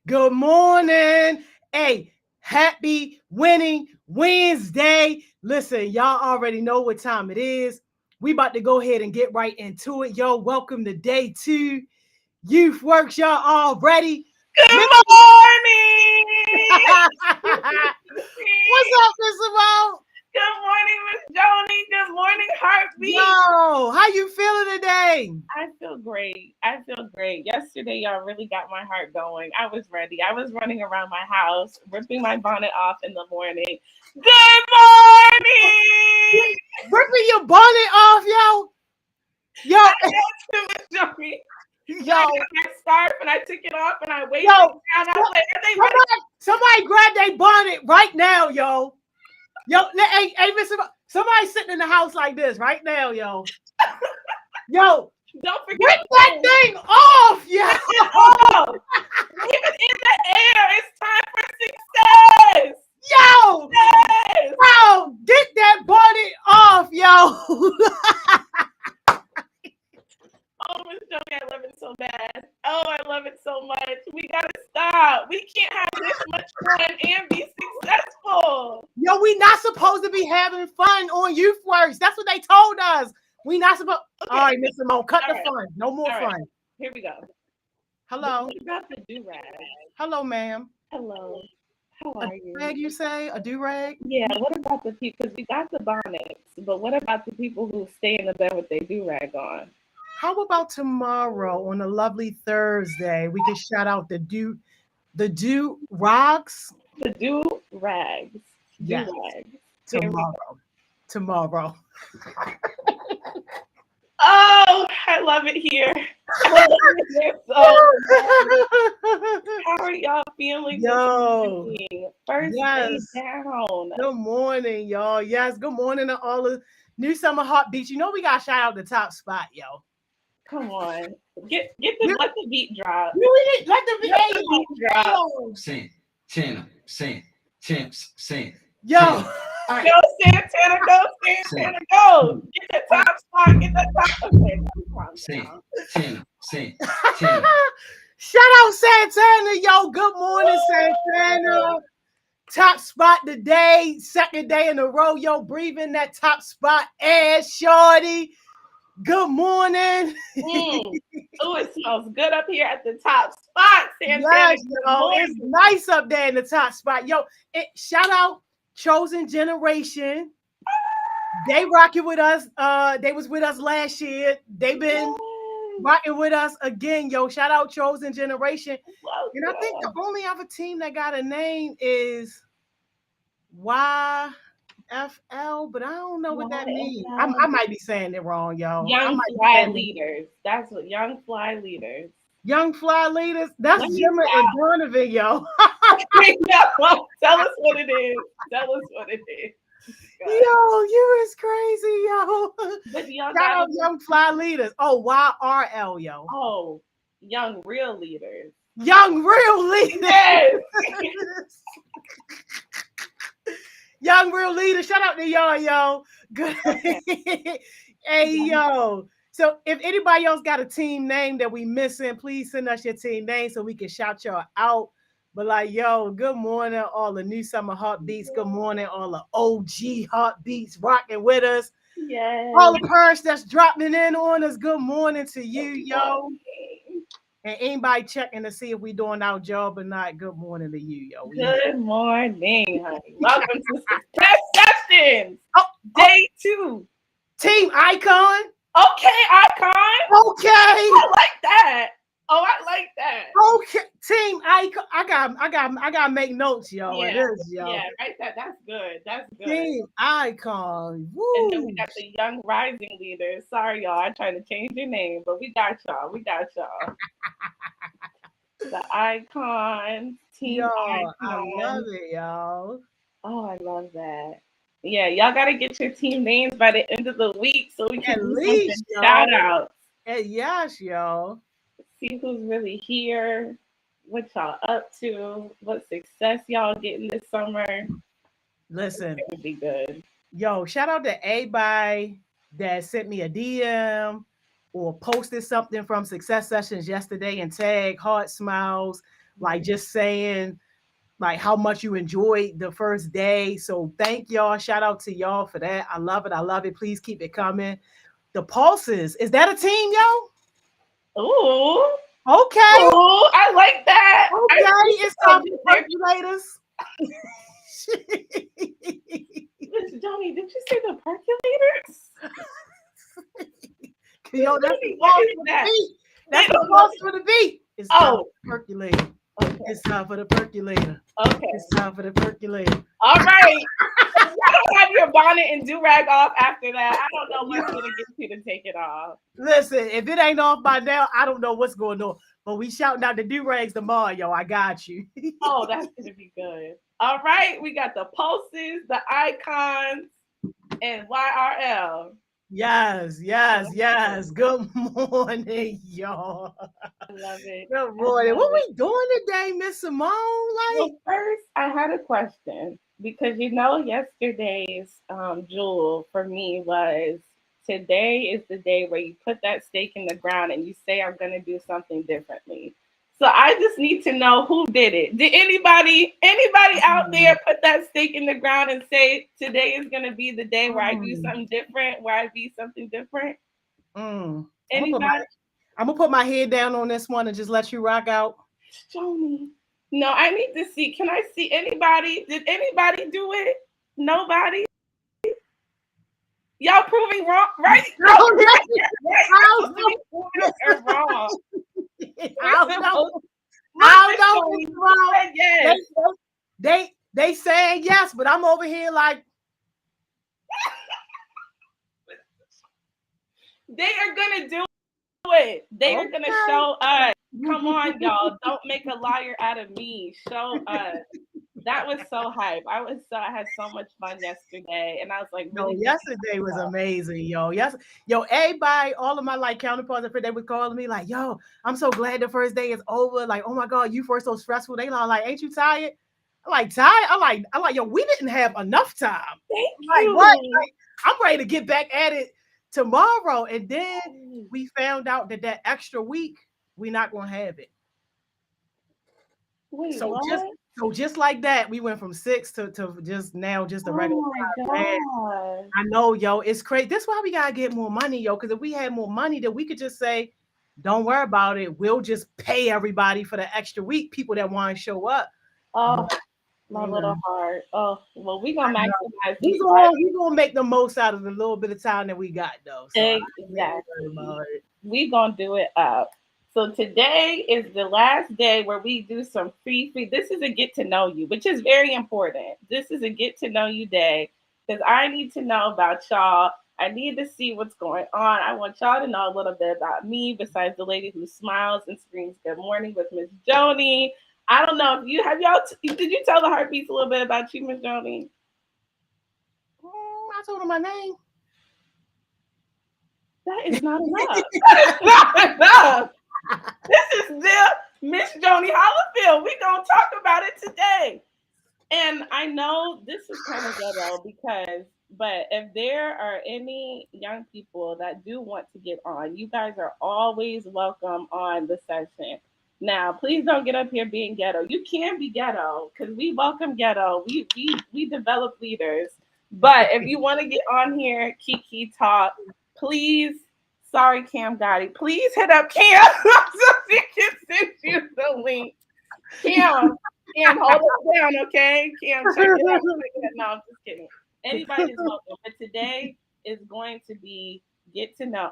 Good morning. Hey, happy winning Wednesday. Listen, y'all already know what time it is. We about to go ahead and get right into it. Yo, welcome to day 2. YouthWorks, y'all all ready? Good Miss- morning. What's up, Miss Simone? Good morning, Miss Joni. Good morning, Heartbeat. Yo, how you feeling today? I feel great. I feel great. Yesterday, y'all really got my heart going. I was ready. I was running around my house, ripping my bonnet off in the morning. Good morning. Ripping your bonnet off, yo. Yo, I had to, Miss Joni. I yo, got my scarf and I took it off and I waved yo. it down. I was like, are they ready? Somebody grab their bonnet right now, yo. Yo, hey, Mr. Somebody sitting in the house like this right now, yo. Yo, Don't forget rip the that phone. thing off, yo. Oh, leave it in the air. It's time for success. Yo, Yes. yo, get that bonnet off, yo. Oh, Miss Joey, I love it so bad. Oh, I love it so much. We gotta stop. We can't have this much fun and be successful. Yo, we not supposed to be having fun on YouthWorks. That's what they told us. We not supposed. Okay. All right, Miss Simone, cut All the right. fun. No more All right. fun. Here we go. Hello. What about the do-rag? Hello, ma'am. Hello. How A are you? do-rag, you say? A do-rag? Yeah, what about the people? Because we got the bonnets, but what about the people who stay in the bed with their do-rag on? How about tomorrow on a lovely Thursday? We can shout out the do rocks. The do-rags. Yes, Do-rags. Here we go. tomorrow. Tomorrow. Oh, I love it here. I love it here so much. How are y'all feeling this Yo, morning? First day yes. down. Good morning, y'all. Yes, good morning to all the new summer hot beats. You know we got to shout out the top spot, yo. Come on. Get You, let the beat drop. you let the Let the beat drop. yo. Sin, Channel, Sin, Champs, Sin. Yo. Go Santana, go Santana, go. Get the top spot. Get the top. Okay, calm Sin, down. Channel, Sin, Channel. Shout out Santana, yo. Good morning, Santana. Top spot today, second day in a row, yo. Breathing that top spot air, shorty. Good morning. Oh, it smells good up here at the top spot, Santana. Yes, Good yo. morning. It's nice up there in the top spot. Yo, shout out Chosen Generation. They rocking with us. They was with us last year. They've been rocking with us again, yo. Shout out Chosen Generation. And I think the only other team that got a name is YFL, but I don't know what that means. I might be saying it wrong, y'all. Young Fly Leaders. That's what Young Fly Leaders. Young Fly Leaders. That's Jimmer and Donovan, yo. Tell us what it is. Tell us what it is. God. Yo, you is crazy, yo. But y'all Shout out Young Fly Leaders. Oh, YRL, yo. Oh, Young Real Leaders. Young Real Leaders. Yes. Young Real Leaders. Shout out to y'all, yo. Good. Hey, yo. So if anybody else got a team name that we missing, please send us your team name so we can shout y'all out. But like, yo, good morning, all the new summer heartbeats. Good morning, all the OG heartbeats rocking with us. Yes. All the parents that's dropping in on us, good morning to you, yo. And anybody checking to see if we doing our job or not, good morning to you, yo. Good morning, honey. Welcome to Success Sessions. Day 2. Team Icon. Okay, Icon. Okay. I like that. Oh, I like that. Okay, Team Icon. I gotta make notes, yo. Yeah, It is, yo. Yeah, right. That's good. That's good. Team Icon. Woo. And then we got the Young Rising Leaders. Sorry, y'all. I'm trying to change your name, but we got y'all. We got y'all. The Icon. Team Yo, Icon. I love it, y'all. Oh, I love that. Yeah, y'all gotta get your team names by the end of the week so we can do some shout outs. Yes, yo. See who's really here, what y'all up to, what success y'all getting this summer. Listen, it would be good. Yo, shout out to everybody that sent me a DM or posted something from Success Sessions yesterday and tag heart smiles. like just saying like how much you enjoyed the first day. So thank y'all. Shout out to y'all for that. I love it. I love it. Please keep it coming. The Pulses. Is that a team, yo? Ooh. Okay. Ooh, I like that. Okay. It's time for percolators. Miss Johnny, did you say the percolators? Yo, that's the What pulse is for the that? beat. That's the pulse for the beat. It's time for the percolator. Okay. It's time for the percolator. Okay. It's time for the percolator. All right. If you don't have your bonnet and do-rag off after that, I don't know what's going to get you to take it off. Listen, if it ain't off by now, I don't know what's going on. But we shouting out the do-rags tomorrow, yo. I got you. Oh, that's going to be good. All right. We got the pulses, the icons, and YRL. Yes, yes, yes. Good morning, y'all. I love it. Good morning. What we doing today, Miss Simone? Like, well, first, I had a question because yesterday's jewel for me was today is the day where you put that stake in the ground and you say I'm going to do something differently. So I just need to know who did it. Did anybody out there put that stake in the ground and say today is going to be the day where I do something different, where I be something different? Anybody? I'm gonna put my head down on this one and just let you rock out. Show me. No, I need to see. Can I see anybody? Did anybody do it? Nobody? Y'all proving wrong, right? No, I don't know. Yes. They saying yes, but I'm over here like they are gonna do it. They are gonna show us. Come on, y'all. Don't make a liar out of me. Show us. That was so hype. I had so much fun yesterday, and I was like, really yesterday was amazing, yo. Yes, yo, everybody, all of my like counterparts, they were calling me like, yo, I'm so glad the first day is over. Like, oh my god, you first so stressful. They like, ain't you tired? I'm like, tired. I'm like, yo, we didn't have enough time. Thank you. What? Like, I'm ready to get back at it tomorrow. And then we found out that extra week we're not gonna have it. Wait, so what? just like that, we went from 6 to just now, just a regular. Oh my god! I know, yo, it's crazy. That's why we gotta get more money, yo. Because if we had more money, then we could just say, "Don't worry about it. We'll just pay everybody for the extra week." People that want to show up. Oh, my little heart. Oh, well, we gonna maximize. We gonna make the most out of the little bit of time that we got, though. So exactly. We gonna do it up. So today is the last day where we do some free. This is a get to know you, which is very important. This is a get to know you day because I need to know about y'all. I need to see what's going on. I want y'all to know a little bit about me besides the lady who smiles and screams good morning with Miss Joni. I don't know if you have did you tell the heartbeats a little bit about you, Miss Joni? I told her my name. That is not enough. That is not enough. This is the Miss Joni Hollifield. We're going to talk about it today. And I know this is kind of ghetto but if there are any young people that do want to get on, you guys are always welcome on the session. Now, please don't get up here being ghetto. You can be ghetto because we welcome ghetto. We develop leaders. But if you want to get on here, Kiki Talk, please. Sorry, Cam Gotti. Please hit up Cam so she can send you the link. Cam, hold it down, okay? Cam, check it out. No, I'm just kidding. Anybody is welcome. But today is going to be get to know.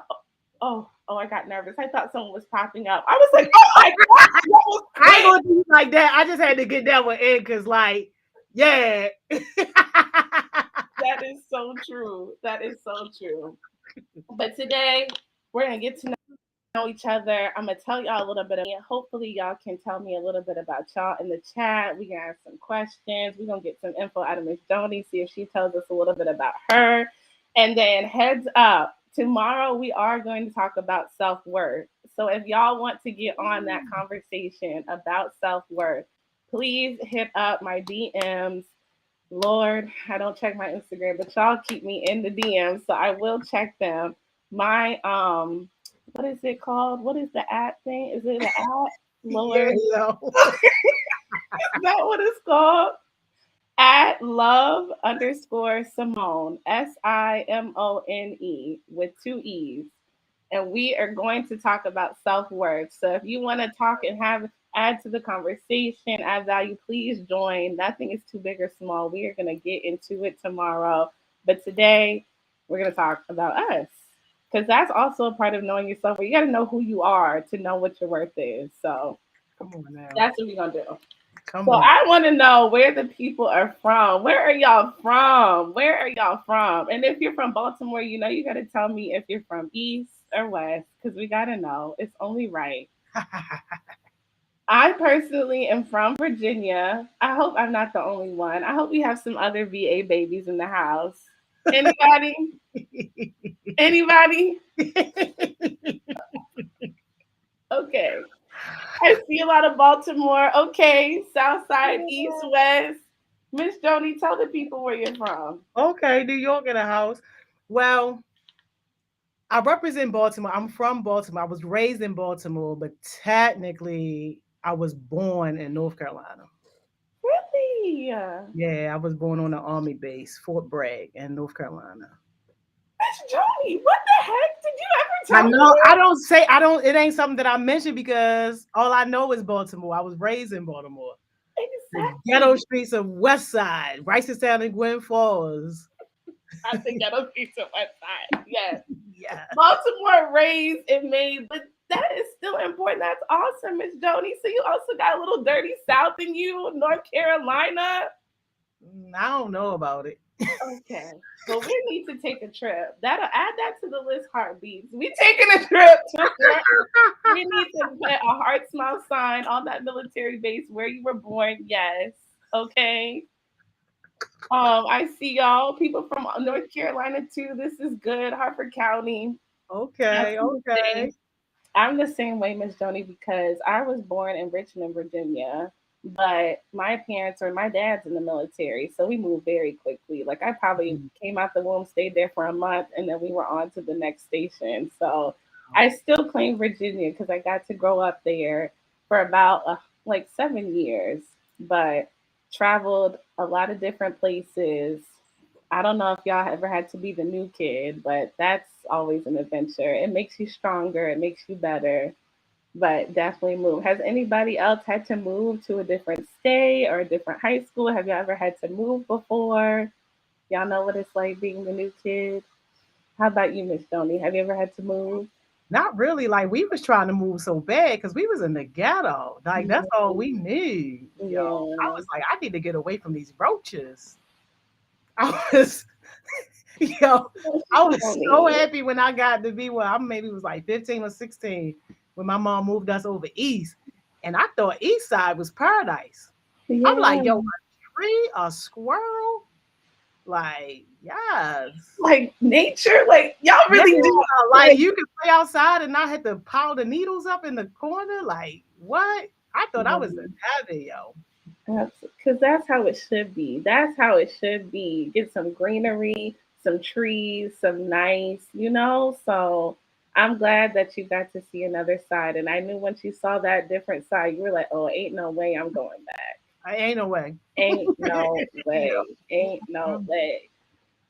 Oh, I got nervous. I thought someone was popping up. I was like, oh my God. I ain't gonna do it like that. I just had to get that one in because, like, yeah. That is so true. That is so true. But today, we're going to get to know each other. I'm going to tell y'all a little bit of me. Hopefully, y'all can tell me a little bit about y'all in the chat. We can ask some questions. We're going to get some info out of Miss Joni, see if she tells us a little bit about her. And then heads up, tomorrow we are going to talk about self-worth. So if y'all want to get on that conversation about self-worth, please hit up my DMs. Lord, I don't check my Instagram, but y'all keep me in the DMs, so I will check them. My what is it called? What is the app thing? Is it an app? Lord. Yeah, yo. Is that what it's called? At love_Simone, SIMONE, with 2 E's. And we are going to talk about self-worth. So if you want to talk and add to the conversation, add value, please join. Nothing is too big or small. We are going to get into it tomorrow. But today, we're going to talk about us. Because that's also a part of knowing yourself. You got to know who you are to know what your worth is. So Come on now. that's what we're going to do. Come So on. I want to know where the people are from. Where are y'all from? Where are y'all from? And if you're from Baltimore, you know you got to tell me if you're from East or West, because we got to know. It's only right. I personally am from Virginia. I hope I'm not the only one. I hope we have some other VA babies in the house. Anybody? Anybody? Okay. I see a lot of Baltimore. Okay. South side, East, West. Miss Joni, tell the people where you're from. Okay, New York in the house. Well, I represent Baltimore. I'm from Baltimore. I was raised in Baltimore, but technically I was born in North Carolina. Really? Yeah, I was born on an army base, Fort Bragg in North Carolina. Miss Joni, what the heck? Did you ever I tell know me? I don't it ain't something that I mentioned because all I know is Baltimore. I was raised in Baltimore. The ghetto Exactly. streets of West Side, Ricestown and Gwen Falls. I think ghetto streets of West Side. Yes. Yeah. Baltimore raised and made, but that is still important. That's awesome, Miss Joni. So you also got a little dirty South in you, North Carolina. I don't know about it. Okay. Well, we need to take a trip. That'll add that to the list. Heartbeats. We taking a trip to we need to put a heart smile sign on that military base where you were born. Yes. Okay. I see y'all. People from North Carolina too. This is good. Harford County. That's Okay, the okay. thing. I'm the same way, Miss Joni, because I was born in Richmond, Virginia, but my parents or my dad's in the military, so we moved very quickly. Like I probably came out the womb, stayed there for a month, and then we were on to the next station. So I still claim Virginia because I got to grow up there for about like 7 years, but traveled a lot of different places. I don't know if y'all ever had to be the new kid, but that's always an adventure. It makes you stronger, it makes you better, but definitely move. Has anybody else had to move to a different state or a different high school? Have y'all ever had to move before? Y'all know what it's like being the new kid? How about you, Miss Joni? Have you ever had to move? Not really. Like we was trying to move so bad because we was in the ghetto. Like that's all we knew. Yo, I Yeah. was like, I need to get away from these roaches. I was, yo, I was so Joni. happy when I got to be where I maybe was like 15 or 16 when my mom moved us over east. And I thought east side was paradise. I'm Yeah. like, yo, a tree, a squirrel, like, yes. Like nature, like y'all Yeah, really do. like Like, you could play outside and not have to pile the needles up in the corner. Like, what? I thought I was in heaven, yo. Because that's how it should be. That's how it should be. Get some greenery, some trees, some nice, So I'm glad that you got to see another side. And I knew once you saw that different side, you were like, oh, ain't no way I'm going back. I ain't no way. Ain't no way. Yeah. Ain't no Mhm. way.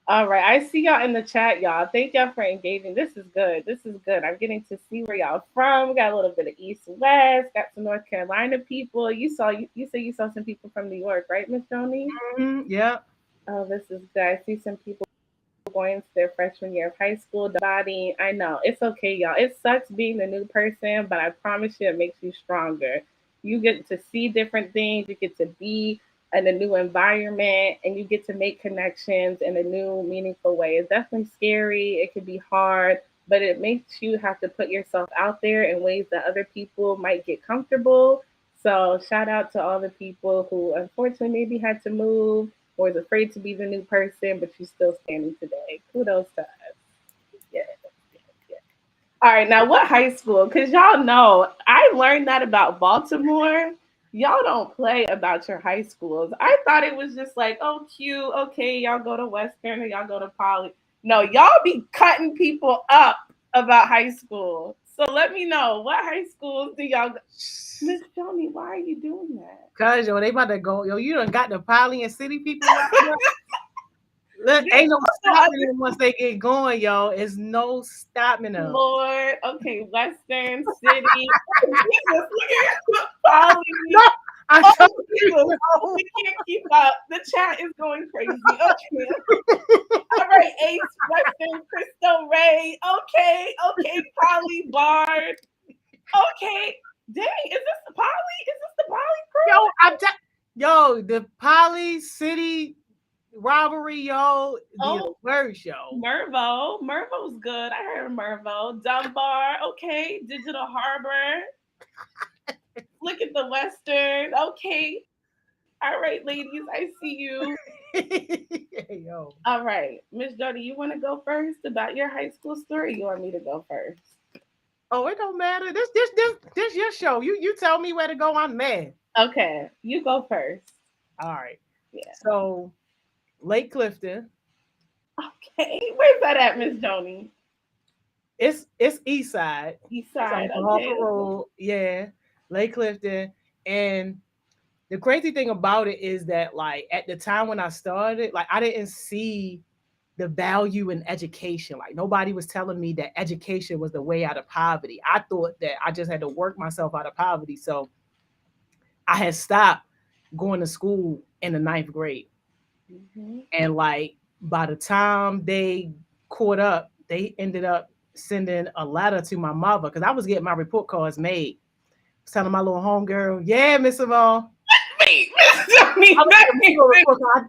All right. I see y'all in the chat, y'all. Thank y'all for engaging. This is good. This is good. I'm getting to see where y'all from. We got a little bit of East West, got some North Carolina people. You said you saw some people from New York, right, Miss Joni? Yeah. Oh, this is good. I see some people going to their freshman year of high school. Body, I know. It's okay, y'all. It sucks being the new person, but I promise you it makes you stronger. You get to see different things, you get to be in a new environment, and you get to make connections in a new, meaningful way. It's definitely scary, it can be hard, but it makes you have to put yourself out there in ways that other people might get comfortable. So, shout out to all the people who unfortunately maybe had to move or is afraid to be the new person, but you're still standing today. Kudos to us. Yeah. Yeah. All right, now what high school? Because y'all know I learned that about Baltimore. Y'all don't play about your high schools. I thought it was just like, oh, cute. Okay, y'all go to Western or y'all go to Poly. No, y'all be cutting people up about high school. So let me know, what high schools do y'all go? Miss Joni, why are you doing that? Cause yo, they about to go. Yo, you done got the Poly and City people riled up. Look, They ain't no also stopping them once they get going, yo. It's no stopping them. Lord, okay, Western City. Jesus, look at Polly. No, I'm Oh, telling Jesus. you. We can't keep up. The chat is going crazy. Okay. All right, Ace, Western, Cristo Ray. Okay, Polly Bard. Okay. Dang, is this the Polly? Is this the Polly Yo, crew? yo, the Poly City robbery, yo, the Oh, worst, yo. Mervo's good. I heard of Mervo. Dunbar. Okay. Digital Harbor. Look at the Western. Okay. All right, ladies, I see you. Yo. All right, Miss Jody, you want to go first about your high school story? You want me to go first? Oh, it don't matter. This your show. You tell me where to go. I'm mad. Okay, you go first. All right. Yeah. So Lake Clifton. Okay, where's that at, Miss Joni? It's East Side. East It's on side. Harper Okay. Road. Yeah, Lake Clifton. And the crazy thing about it is that, like, at the time when I started, like, I didn't see the value in education. Like, nobody was telling me that education was the way out of poverty. I thought that I just had to work myself out of poverty. So I had stopped going to school in the ninth grade. Mm-hmm. And like by the time they caught up, they ended up sending a letter to my mother because I was getting my report cards made. I was telling my little homegirl, yeah, Miss Savon. Wait, Miss Joni, I was let getting my me little finish. report card.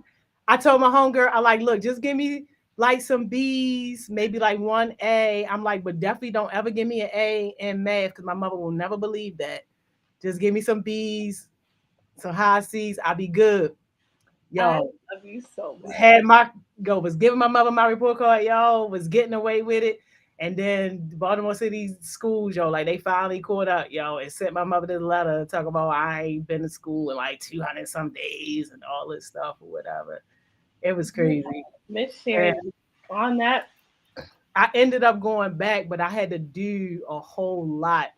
I told my homegirl, I like, look, just give me like some B's, maybe like one A. I'm like, but definitely don't ever give me an A in math because my mother will never believe that. Just give me some B's, some high C's, I'll be good. I Yo, love you so much. had my go was giving my mother my report card, yo, was getting away with it. And then Baltimore City schools, yo, like they finally caught up, yo, and sent my mother this letter talking about I ain't been to school in like 200 some days and all this stuff or whatever. It was crazy. Miss And Sharon, on that. I ended up going back, but I had to do a whole lot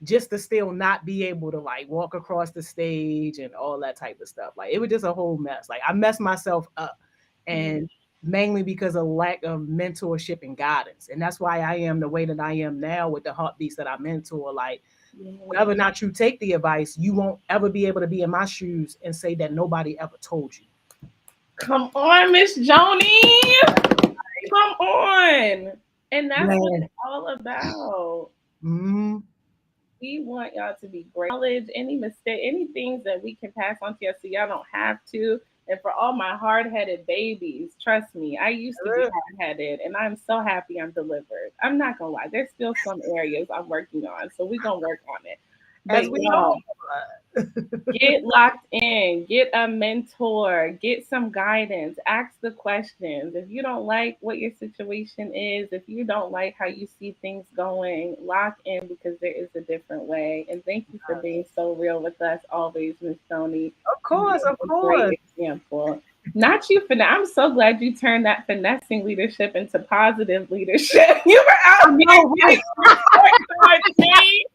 just to still not be able to like walk across the stage and all that type of stuff. Like it was just a whole mess. Like I messed myself up Mm, and mainly because of lack of mentorship and guidance. And that's why I am the way that I am now with the heartbeats that I mentor. Like whether or yeah. not you take the advice, you won't ever be able to be in my shoes and say that nobody ever told you. Come on, Miss Joni. Come on. And that's what Man. it's all about. Mm, We want y'all to be great. Knowledge, any mistake, any things that we can pass on to y'all so y'all don't have to. And for all my hard-headed babies, trust me, I used to be hard-headed, and I'm so happy I'm delivered. I'm not gonna lie, there's still some areas I'm working on, so we're gonna work on it. But as we all y'all, get locked in, get a mentor, get some guidance, ask the questions. If you don't like what your situation is, if you don't like how you see things going, lock in because there is a different way. And thank you for being so real with us always, Miss Tony. of course, of A course. great example. Not you, I'm so glad you turned that finessing leadership into positive leadership. You were I out here know, getting report cards made.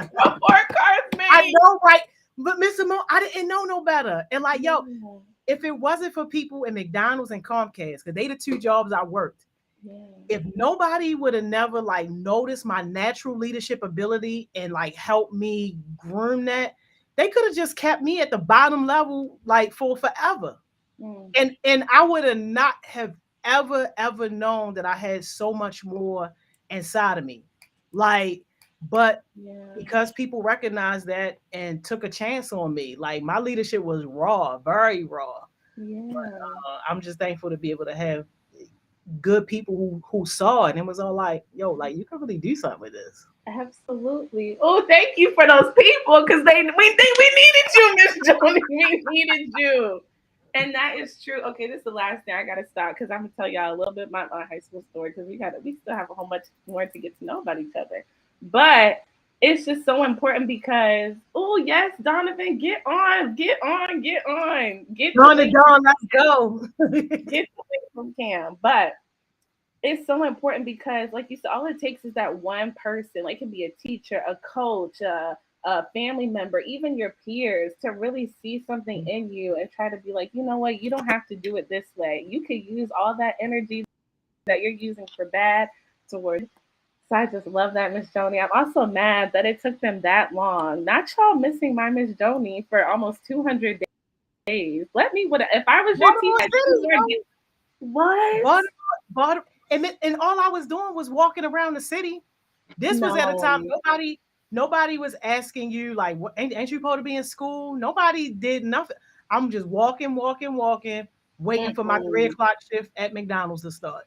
Report cards I made. know, right? But Mr. Mo, I didn't know no better. And like, yo, Yeah. if it wasn't for people in McDonald's and Comcast, because they the two jobs I worked, Yeah. if nobody would have never like noticed my natural leadership ability and like helped me groom that, they could have just kept me at the bottom level like for forever. Mm. And I would have not have ever known that I had so much more inside of me. Like, but Yeah. because people recognized that and took a chance on me, like my leadership was raw, very raw. Yeah. I'm just thankful to be able to have good people who saw it and was all like, yo, like you can really do something with this. Absolutely. Oh, thank you for those people because we needed you, Miss Joni. We needed you. And that is true. Okay, this is the last thing I gotta stop because I'm gonna tell y'all a little bit about my high school story because we still have a whole much more to get to know about each other. But it's just so important because oh yes, Donovan, get on, get on, get on, get On the away, dawn, let's go. get away from Cam. But it's so important because, like you said, all it takes is that one person. Like, it can be a teacher, a coach, a family member, even your peers, to really see something in you and try to be like, you know what, you don't have to do it this way. You could use all that energy that you're using for bad toward. So I just love that, Miss Joni. I'm also mad that it took them that long. Not y'all missing my Miss Joni for almost 200 days. Let me, what if I was your Baltimore teacher? City, What? Baltimore, Baltimore, and all I was doing was walking around the city. This was at a time No. nobody was asking you like, what, ain't you supposed to be in school? Nobody did nothing. I'm just walking, walking, walking, waiting for my Mm-mm. 3 o'clock shift at McDonald's to start.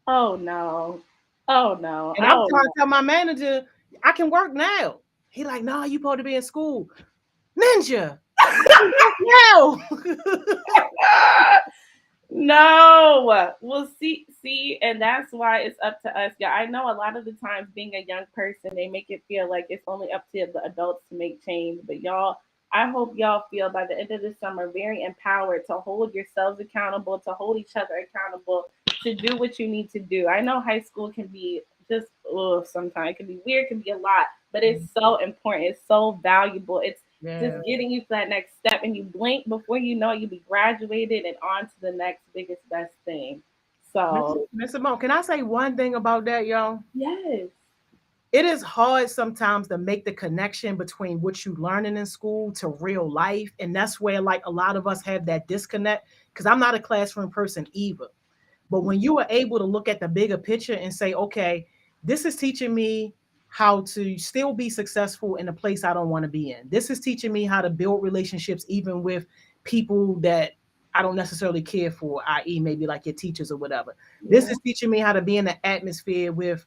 Oh no. Oh no. And I'm Oh trying to tell my manager, I can work now. He like, nah, you supposed to be in school. Ninja, I can work now. no. Well, see, and that's why it's up to us. Yeah, I know a lot of the times being a young person, they make it feel like it's only up to the adults to make change. But y'all, I hope y'all feel by the end of the summer very empowered to hold yourselves accountable, to hold each other accountable, to do what you need to do. I know high school can be just, sometimes it can be weird, it can be a lot, but it's so important. It's so valuable. It's just Yeah. getting you to that next step, and you blink before you know it, you be graduated and on to the next biggest best thing. So Miss Simone, can I say one thing about that, y'all? yes. It is hard sometimes to make the connection between what you learning in school to real life. And that's where like a lot of us have that disconnect because I'm not a classroom person either. But when you are able to look at the bigger picture and say, okay, this is teaching me how to still be successful in a place I don't want to be in. This is teaching me how to build relationships even with people that I don't necessarily care for, i.e., maybe like your teachers or whatever. This Yeah. is teaching me how to be in the atmosphere with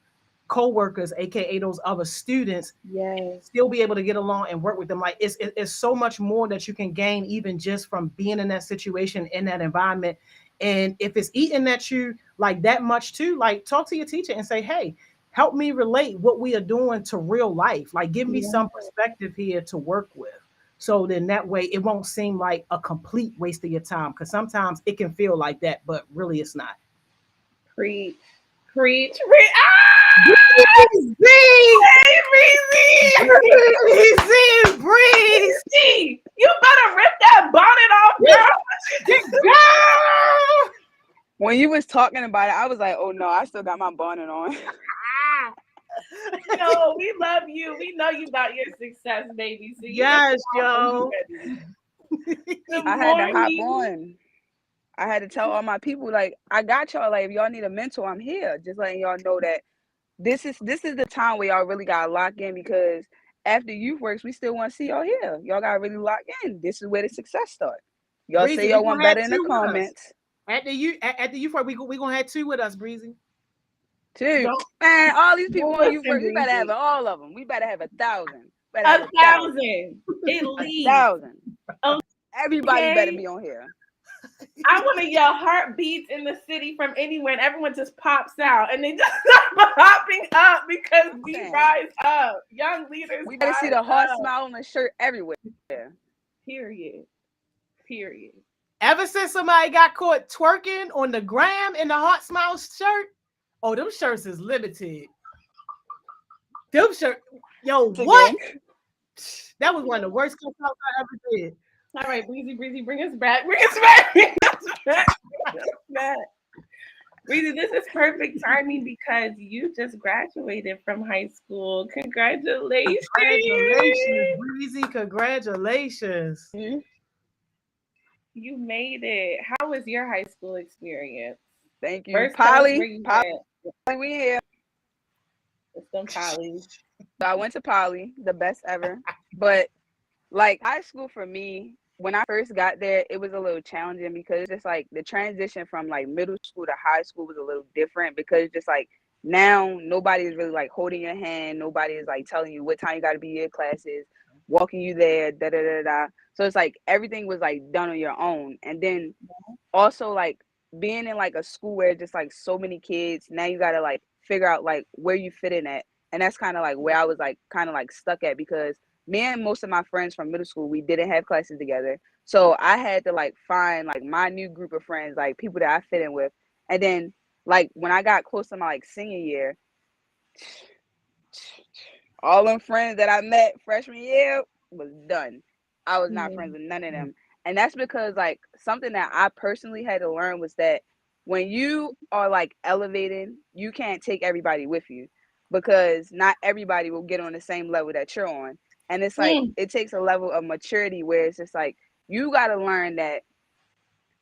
co-workers, aka those other students, Yes. still be able to get along and work with them. Like it's so much more that you can gain even just from being in that situation, in that environment. And if it's eating at you like that much too, like talk to your teacher and say, hey, help me relate what we are doing to real life. Like give me Yeah. some perspective here to work with. So then that way it won't seem like a complete waste of your time. Cause sometimes it can feel like that, but really it's not. Preach. Preach. Preach. Ah! Breezy! Hey, Breezy! Breezy! Breezy! Breezy! You better rip that bonnet off, girl. Girl! When you was talking about it, I was like, oh no, I still got my bonnet on. Yo, we love you. We know you about your success, baby. So you Yes, come on when yo. you ready. Good I had to hop morning. on. I had to tell all my people, like, I got y'all. Like, if y'all need a mentor, I'm here. Just letting y'all know that this is the time where y'all really gotta lock in because after YouthWorks, we still want to see y'all here. Y'all gotta really lock in. This is where the success starts. Y'all Breezy, say we y'all want gonna have better in the two with us. comments. At the you for we gonna have two with us, Breezy. Too. Don't, Man, all these people don't on listen, YouthWorks, we better have Breezy. all of them. We better have 1,000. Better have 1,000 at 1,000. least. 1,000. Everybody better Okay. be on here. I want to yell heartbeats in the city from anywhere, and everyone just pops out, and they just start popping up because we Man, rise up. Young leaders we better see rise the heart up. smile on the shirt everywhere. Period. Period. Ever since somebody got caught twerking on the gram in the Hot Smile shirt, oh, them shirts is limited. Them shirt, yo, what? Again. That was one of the worst cuts out I ever did. All right, Breezy, Breezy, bring us back. Bring us back. Bring us back. Bring us back. Breezy, this is perfect timing because you just graduated from high school. Congratulations. Congratulations, Breezy. Congratulations. Mhm. You made it. How was your high school experience? Thank you. First, tell us where Polly, you Polly, went. we here. It's them Polly. So I went to Polly, the best ever. But like high school for me, when I first got there, it was a little challenging because just like the transition from like middle school to high school was a little different because just like now nobody is really like holding your hand, nobody is like telling you what time you got to be in your classes, walking you there, da da da da. So it's like everything was like done on your own, and then also like being in like a school where just like so many kids, now you got to like figure out like where you fit in at, and that's kind of like where I was like kind of like stuck at because me and most of my friends from middle school, we didn't have classes together. So I had to like find like my new group of friends, like people that I fit in with. And then Like when I got close to my like senior year, all them friends that I met freshman year was done. I was not friends with none of them. And that's because like something that I personally had to learn was that when you are like elevating, you can't take everybody with you because not everybody will get on the same level that you're on. And it's like it takes a level of maturity where it's just like you got to learn that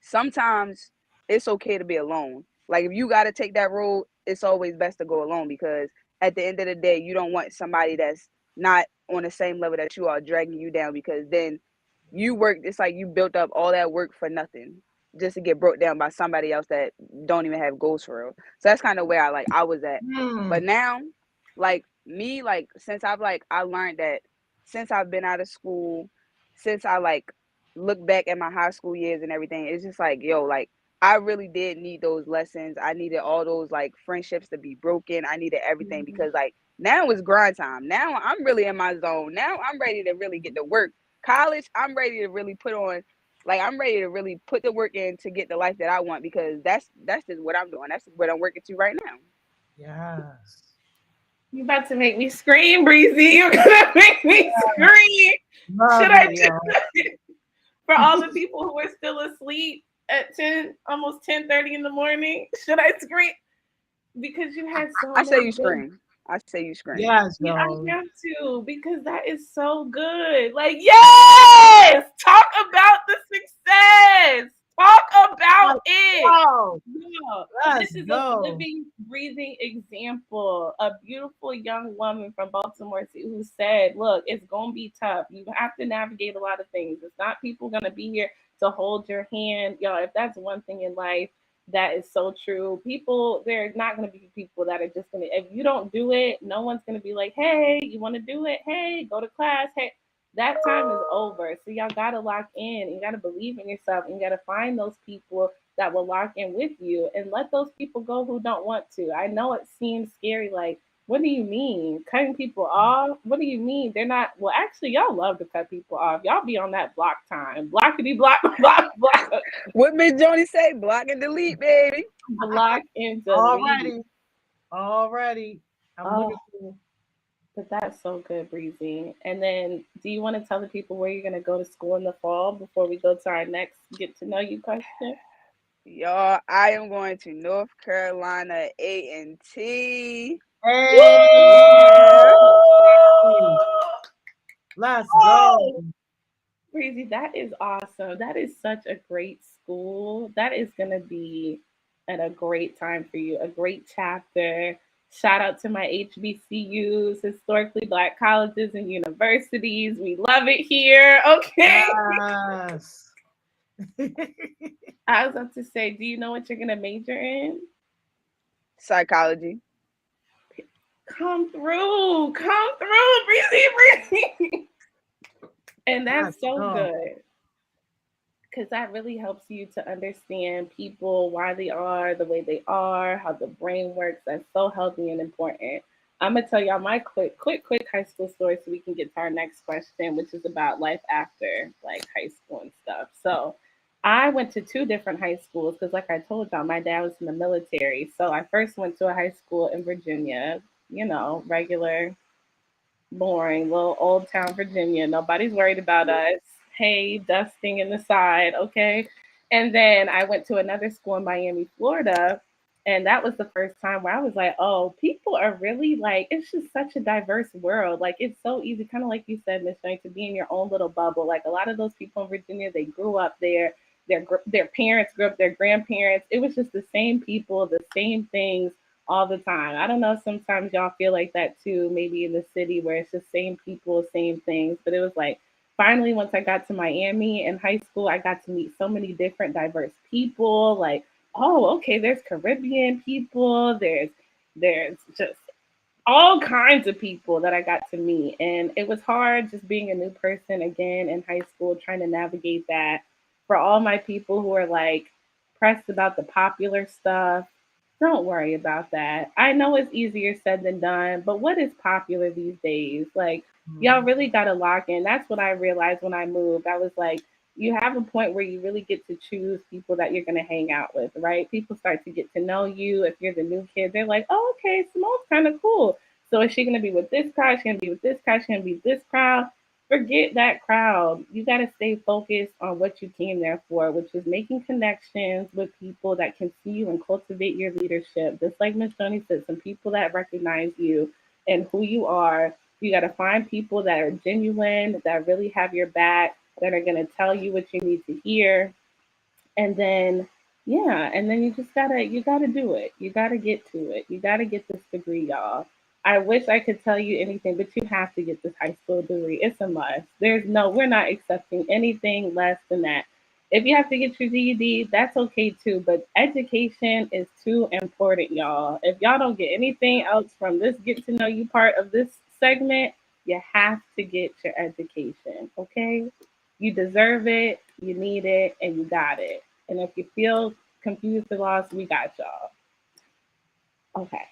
sometimes it's okay to be alone. Like if you got to take that road, it's always best to go alone because at the end of the day, you don't want somebody that's not on the same level that you are dragging you down because then you work. It's like you built up all that work for nothing just to get broke down by somebody else that don't even have goals for real. So that's kind of where I was at. But now, like me, like since I learned that since I've been out of school, since I like look back at my high school years and everything, it's just like, yo, like I really did need those lessons. I needed all those like friendships to be broken. I needed everything because like now it's grind time. Now I'm really in my zone. Now I'm ready to really get to work. College, I'm ready to really put on like I'm ready to really put the work in to get the life that I want because that's just what I'm doing. That's what I'm working to right now. Yes. You about to make me scream, Breezy. You're gonna make me scream. Love Should I it, just yo. for all the people who are still asleep at 10, almost 10:30 in the morning? Should I scream? Because you had so I say many you good. scream. I say you scream. Yes, Yeah, I yo. have to because that is so good. Like, yes, talk about the success. Talk about Let's it. go. Yeah, Let's this is a go. living, breathing example. A beautiful young woman from Baltimore who said, "Look, it's gonna be tough. You have to navigate a lot of things. It's not people gonna be here to hold your hand, y'all. If that's one thing in life." That is so true. People, they're not going to be people that are just going to, if you don't do it, no one's going to be like, hey, you want to do it? Hey, go to class. Hey, that time is over. So y'all got to lock in. You got to believe in yourself and you got to find those people that will lock in with you and let those people go who don't want to. I know it seems scary. Like, what do you mean? Cutting people off? What do you mean? They're not, well, actually, y'all love to cut people off. Y'all be on that block time. Blockity block, block, block. What Miss Joni say? Block and delete, baby. Block and delete. Already. Already. I'm Oh, looking for but that's so good, Breezy. And then, do you want to tell the people where you're going to go to school in the fall before we go to our next get to know you question? Y'all, I am going to North Carolina A&T. Hey, Yeah. let's go. Oh, Breezy, that is awesome. That is such a great school. That is going to be at a great time for you, a great chapter. Shout out to my HBCUs, historically Black colleges and universities. We love it here. Okay. Yes. I was about to say, do you know what you're going to major in? Psychology. Come through, breezy, breezy. And Let's that's so go. good because that really helps you to understand people, why they are the way they are, how the brain works. That's so healthy and important. I'm gonna tell y'all my quick high school story so we can get to our next question, which is about life after like high school and stuff. So I went to two different high schools because, like I told y'all, my dad was in the military. So I first went to a high school in Virginia, regular, boring, little old town Virginia. Nobody's worried about us. Hay dusting in the side, okay? And then I went to another school in Miami, Florida. And that was the first time where I was like, oh, people are really like, it's just such a diverse world. Like, it's so easy, kind of like you said, Miss Jane, to be in your own little bubble. Like, a lot of those people in Virginia, they grew up there. Their parents grew up, their grandparents. It was just the same people, the same things all the time. I don't know, sometimes y'all feel like that too, maybe in the city where it's just same people, same things. But it was like finally once I got to Miami in high school, I got to meet so many different diverse people. Like, oh, okay, there's Caribbean people, there's just all kinds of people that I got to meet. And it was hard just being a new person again in high school, trying to navigate that. For all my people who are like pressed about the popular stuff, don't worry about that. I know it's easier said than done, but what is popular these days? Like, y'all Mhm. really got to lock in. That's what I realized when I moved. I was like, you have a point where you really get to choose people that you're going to hang out with, right? People start to get to know you. If you're the new kid, they're like, oh, okay, Simone's kind of cool. So is she going to be with this crowd? She's going to be with this crowd? She's going to be with this crowd? Forget that crowd. You got to stay focused on what you came there for, which is making connections with people that can see you and cultivate your leadership. Just like Miss Johnny said, some people that recognize you and who you are. You got to find people that are genuine, that really have your back, that are going to tell you what you need to hear. And then, yeah, and then you gotta do it. You gotta get to it. You gotta get this degree, y'all. I wish I could tell you anything, but you have to get this high school degree. It's a must. We're not accepting anything less than that. If you have to get your GED, that's okay too. But education is too important, y'all. If y'all don't get anything else from this get to know you part of this segment, you have to get your education, okay? You deserve it, you need it, and you got it. And if you feel confused or lost, we got y'all. Okay.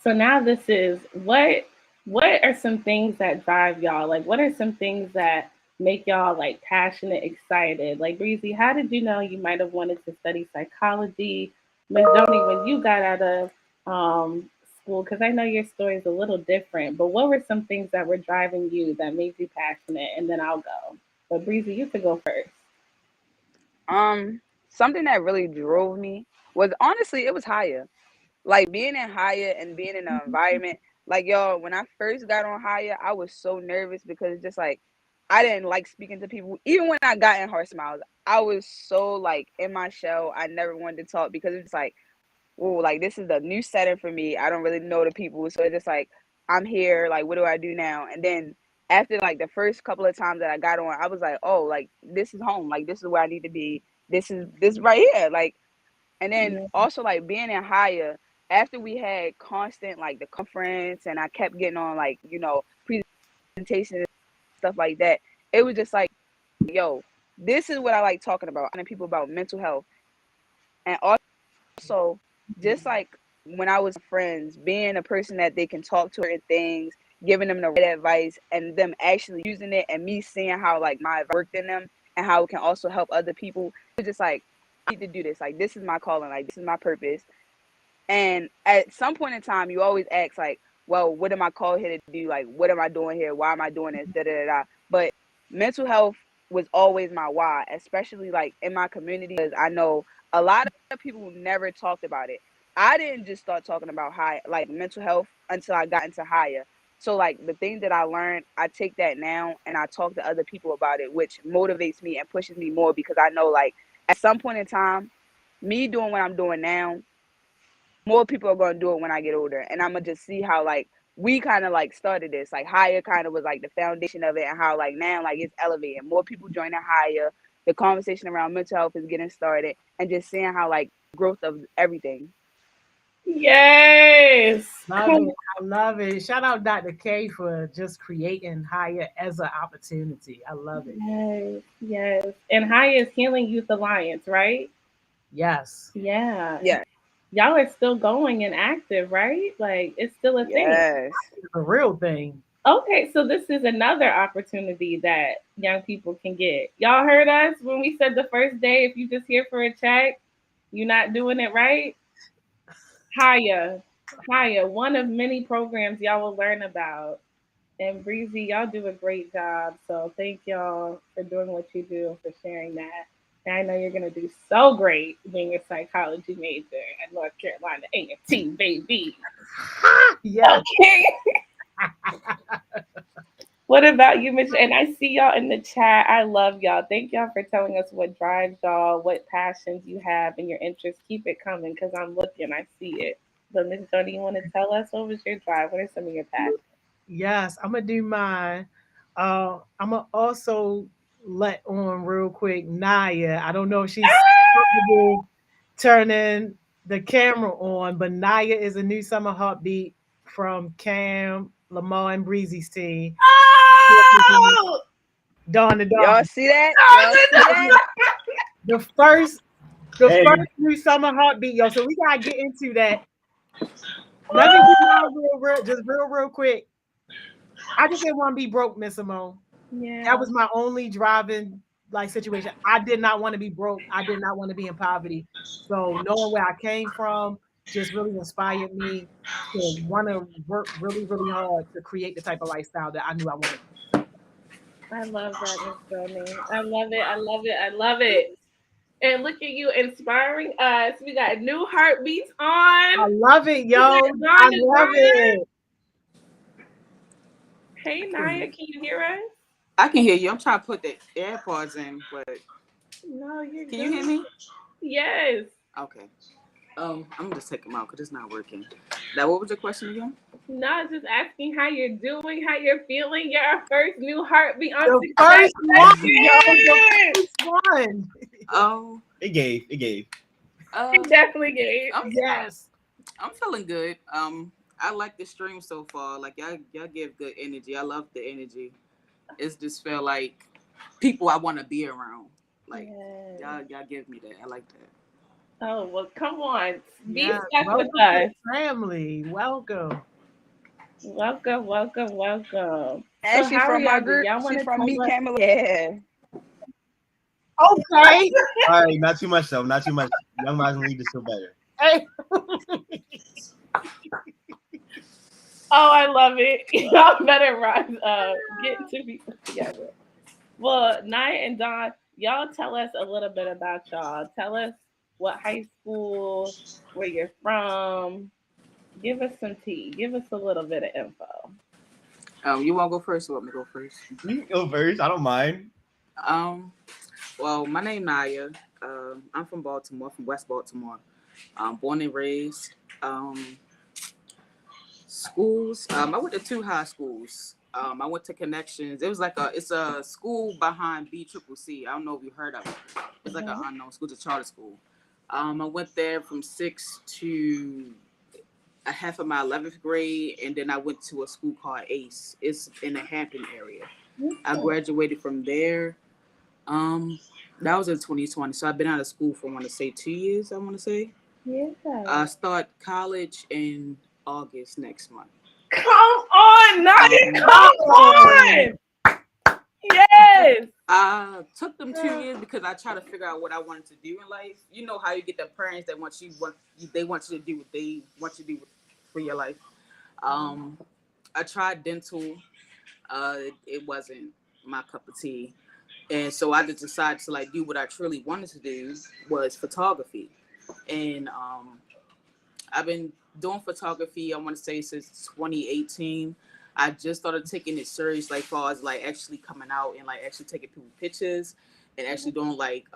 So now this is what are some things that drive y'all? Like what are some things that make y'all like passionate, excited? Like Breezy, how did you know you might have wanted to study psychology? Miss Joni, when you got out of school, because I know your story is a little different, but what were some things that were driving you that made you passionate? And then I'll go. But Breezy, you could go first. Something that really drove me was honestly it was higher. Like being in higher and being in an environment like y'all. When I first got on higher, I was so nervous because it's just like I didn't like speaking to people. Even when I got in Heart Smiles, I was so like in my shell. I never wanted to talk because it's like, oh, like this is a new setting for me. I don't really know the people, so it's just like I'm here. Like, what do I do now? And then after like the first couple of times that I got on, I was like, oh, like this is home. Like this is where I need to be. This right here. Like, and then Yeah. also like being in higher. After we had constant like the conference, and I kept getting on like presentations and stuff like that. It was just like, yo, this is what I like talking about, and people about mental health, and also just like when I was friends, being a person that they can talk to certain things, giving them the right advice, and them actually using it, and me seeing how like my advice worked in them and how it can also help other people. It's just like I need to do this. Like this is my calling. Like this is my purpose. And at some point in time, you always ask like, well, what am I called here to do? Like, what am I doing here? Why am I doing this? Da da da da. But mental health was always my why, especially like in my community, because I know a lot of people never talked about it. I didn't just start talking about high like mental health until I got into higher. So like the thing that I learned, I take that now and I talk to other people about it, which motivates me and pushes me more because I know like at some point in time, me doing what I'm doing now, more people are going to do it when I get older. And I'm going to just see how like we kind of like started this, like higher kind of was like the foundation of it, and how like now like it's elevating, more people joining higher, the conversation around mental health is getting started, and just seeing how like growth of everything. Yes. Love it. I love it. Shout out Dr. K for just creating higher as an opportunity. I love it. Yes, yes. And High is Healing Youth Alliance, right? Yes. Yeah. Yeah. Y'all are still going and active, right? Like it's still a thing. Yes. It's a real thing. Okay, so this is another opportunity that young people can get. Y'all heard us when we said the first day, if you just here for a check, you're not doing it right. Haya, Haya, one of many programs y'all will learn about. And Breezy, y'all do a great job. So thank y'all for doing what you do and for sharing that. And I know you're gonna do so great being a psychology major at North Carolina A&T, baby. Yes. Okay. What about you, Mitch? And I see y'all in the chat. I love y'all. Thank y'all for telling us what drives y'all, what passions you have, and your interests. Keep it coming because I'm looking. I see it. But Miss Jody, you want to tell us what was your drive? What are some of your passions? Yes. I'm gonna do mine. I'm gonna also let on real quick Naya. I don't know if she's comfortable turning the camera on, but Naya is a new summer heartbeat from Cam, Lamar, and Breezy's team. Oh! Dawn to Y'all dawn. see that? Y'all see that? The first the Hey, first new summer heartbeat, yo. So we gotta get into that. Let me do mine real quick. I just didn't want to be broke, Miss Simone. That Yeah. was my only driving like situation. I did not want to be broke. I did not want to be in poverty. So knowing where I came from just really inspired me to want to work really, really hard to create the type of lifestyle that I knew I wanted. I love that, Miss Bernie. I love it. I love it. I love it. And look at you inspiring us. We got new heartbeats I on. love it, We yo. got I Dawn is love on. it. Hey Naya, can you hear us? I can hear you. I'm trying to put the AirPods in, but No, you're can good. you hear me? Yes. Okay. I'm gonna just take them out because it's not working. Now, what was your question again? No, just asking how you're doing, how you're feeling. You're our first new heartbeat on The Success first one, yo. The Session. first one. Oh, It gave. It definitely gave. Yes. I'm feeling good. I like the stream so far. Like y'all give good energy. I love the energy. It's just feel like people I want to be around. Like Yes. y'all give me that. I like that. Oh, well, come on. Be Yes. stuck with Welcome to us. the family. Welcome. Welcome, welcome, welcome. And So, she how are from my y'all doing? group. Y'all She want to from me, tell us? Camilla. Yeah. Okay. All right, not too much though. Not too much. Young minds lead to feel better. Hey. Oh, I love it. Y'all better rise up. Get two people together. Well, Naya and Don, y'all tell us a little bit about y'all. Tell us what high school, where you're from. Give us some tea. Give us a little bit of info. You want to go first or want me to go first? You can go first. I don't mind. Um. Well, my name Naya. I'm from Baltimore, from West Baltimore. Born and raised. Schools. I went to two high schools. I went to Connections. It was like it's a school behind BCCC. I don't know if you heard of it. It's like an Mhm. unknown school. It's a charter school. I went there from 6 to a half of my 11th grade, and then I went to a school called ACE. It's in the Hampton area. I graduated from there. Um, that was in 2020. So I've been out of school for I want to say 2 years. I want to say. Yeah. I start college in August next month. Come on, Naya. Um, Come on. Yes. I took them 2 years because I tried to figure out what I wanted to do in life. You know how you get the parents that they want you to do what they want you to do for your life. I tried dental. It wasn't my cup of tea, and so I just decided to like do what I truly wanted to do was photography, and I've been doing photography. I want to say since 2018. I just started taking it serious, like far as like actually coming out and like actually taking people pictures and actually doing like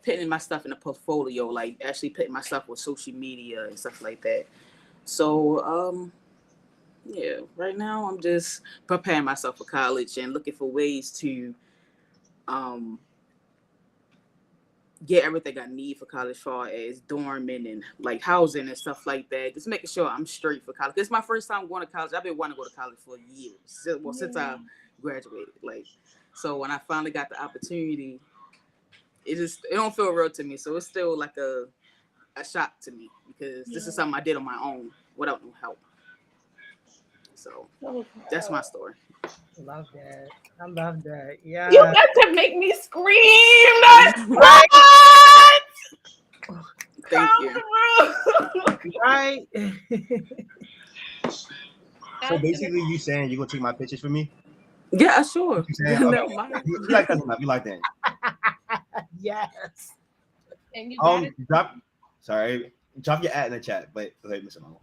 putting my stuff in a portfolio, like actually putting my stuff with social media and stuff like that. So yeah, right now I'm just preparing myself for college and looking for ways to um get everything I need for college, far as dorming and like housing and stuff like that. Just making sure I'm straight for college. It's my first time going to college. I've been wanting to go to college for years. Since I graduated. Like, so when I finally got the opportunity, it don't feel real to me. So it's still like a shock to me because this is something I did on my own without no help. So that's my story. Love that. I love that. You Yeah. got to make me scream. That's Right. what. Thank Come you. through. Right. So basically, you saying you gonna take my pictures for me? Yeah, sure. You saying okay? No, my, You like that enough? You like that? Yes. And you got it. Drop your ad in the chat. But go ahead, Mr. Mama.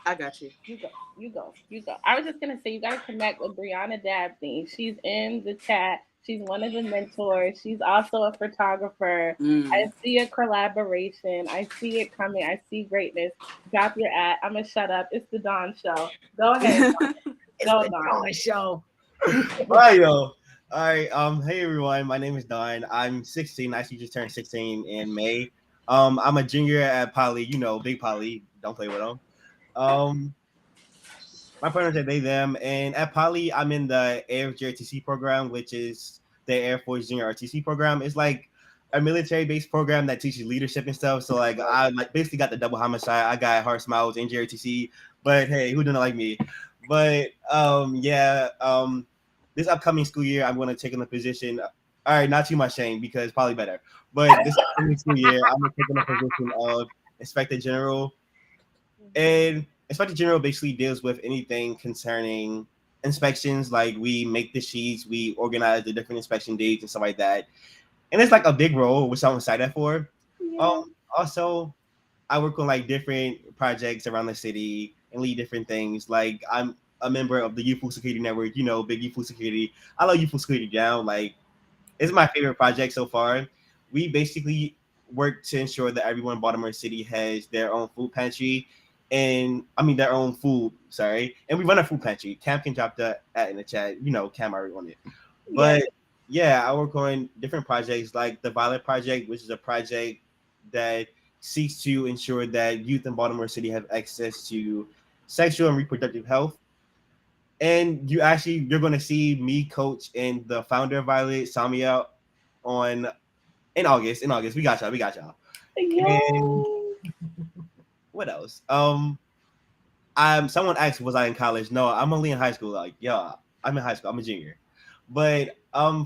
I got you. You go. You go. You go. I was just gonna say you gotta connect with Brianna Dabney. She's in the chat. She's one of the mentors. She's also a photographer. I see a collaboration. I see it coming. I see greatness. Drop your ad. I'm gonna shut up. It's the Dawn Show. Go ahead. It's Go the Dawn. Dawn Show. All right, yo. All right. Hey everyone. My name is Don. I'm 16. I actually just turned 16 in May. I'm a junior at Poly. You know, Big Poly. Don't play with them. My partners are they them, and at Poly, I'm in the AFJRTC program, which is the Air Force Junior RTC program. It's like a military-based program that teaches leadership and stuff. So like I like basically got the double homicide. I got Heart Smiles in JRTC, but hey, who didn't like me? But this upcoming school year, I'm going to take on the position. All right, not too much shame because probably better. But this coming school year, I'm gonna take on the position of Inspector General. And Inspector General basically deals with anything concerning inspections. Like we make the sheets, we organize the different inspection dates and stuff like that. And it's like a big role, which I'm excited for. Yeah. Also, I work on like different projects around the city and lead different things. Like I'm a member of the Youth Food Security Network, big Youth Food Security. I love Youth Food Security down. Like it's my favorite project so far. We basically work to ensure that everyone in Baltimore City has their own food pantry and their own food, sorry. And we run a food pantry. Cam can drop that in the chat. Cam already on it. But yeah, I work on different projects like the Violet Project, which is a project that seeks to ensure that youth in Baltimore City have access to sexual and reproductive health. And you're going to see me coach and the founder of Violet, Samia, on in August. We got y'all. And what else? Someone asked, was I in college? No, I'm only in high school. Like, yeah, I'm in high school. I'm a junior. But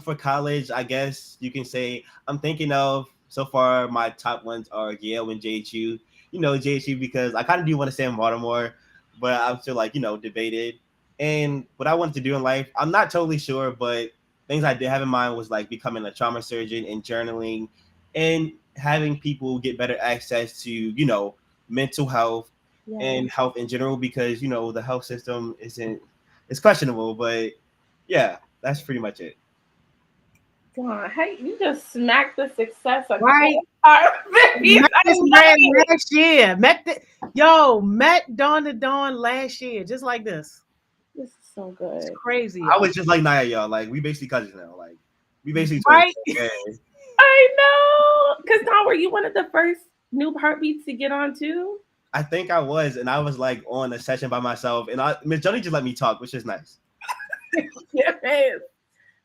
for college, I guess you can say I'm thinking of so far my top ones are Yale and JHU. JHU because I kind of do want to stay in Baltimore, but I'm still like debated. And what I wanted to do in life, I'm not totally sure, but things I did have in mind was like becoming a trauma surgeon and journaling, and having people get better access to mental health and health in general because the health system it's questionable, but yeah, that's pretty much it. God, hey, you just smacked the success of Right. Met this man last year. Met Dawn to Dawn last year, just like this. This is so good. It's crazy. I was just like Naya, y'all. Like we basically cousins now. Like we basically right. I know. Because Don, were you one of the first new heartbeats to get on too? I think I was, and I was like on a session by myself, and Miss Johnny just let me talk, which is nice. Yes.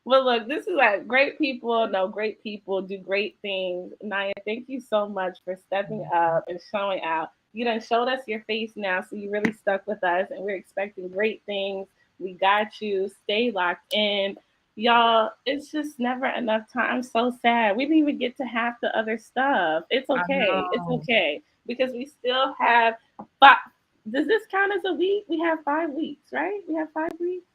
Well, look, this is like great people know great people, do great things. Naya, thank you so much for stepping up and showing out. You done showed us your face now, so you really stuck with us, and we're expecting great things. We got you. Stay locked in. Y'all, it's just never enough time. I'm so sad. We didn't even get to half the other stuff. It's okay. It's okay. Because we still have 5. Does this count as a week? We have 5 weeks, right? We have 5 weeks.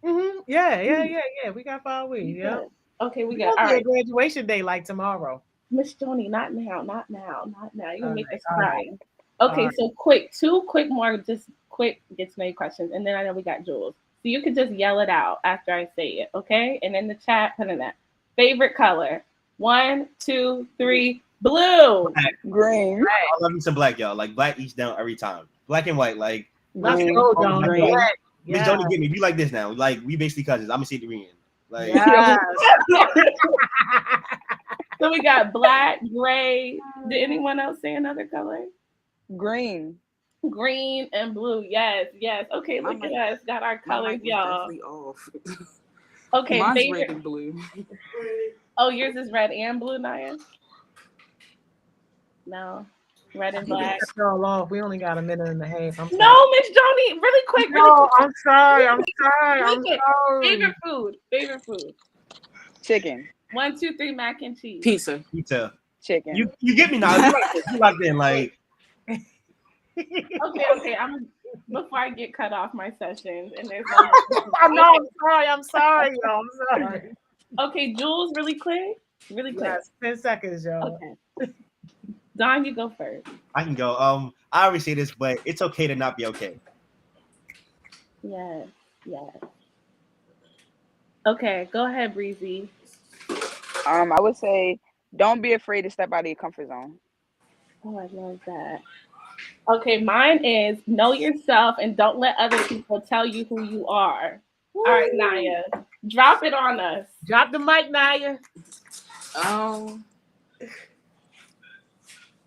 Mm-hmm. Yeah. We got 5 weeks. Yeah. Okay, we got all right. Graduation day like tomorrow. Miss Joni, not now. You're gonna make us cry. Okay, so quick, 2 quick more, just quick get to know you questions, and then I know we got Jules. So you could just yell it out after I say it, okay? And in the chat, put in that. Favorite color. 1, 2, 3, blue. Black. Green. I love me some black, y'all. Like black eats down every time. Black and white, like let's go, Don. Miss Joni, get me. You like this now? Like we basically cousins. I'm gonna see the reunion. Like So we got black, gray. Did anyone else say another color? Green, and blue. Yes. Okay, look at us. Got our colors, y'all. Off. Okay, mine's favorite. red and blue. Oh, yours is red and blue, Naya? No. Red and black. All off. We only got a minute and a half. No, Miss Joni, really quick. I'm sorry. Favorite food. chicken. 1, 2, 3, mac and cheese. Pizza. Chicken. You get me now. You like that, like. Okay. Before I get cut off my sessions, and there's I'm sorry, y'all. I'm sorry. Okay, Jules, really quick. Yes, 10 seconds, y'all. Okay. Don, you go first. I can go. I always say this, but it's okay to not be okay. Yes. Okay, go ahead, Breezy. I would say don't be afraid to step out of your comfort zone. Oh, I love that. Okay, mine is know yourself and don't let other people tell you who you are. Woo. All right, Naya, drop it on us. Drop the mic, Naya.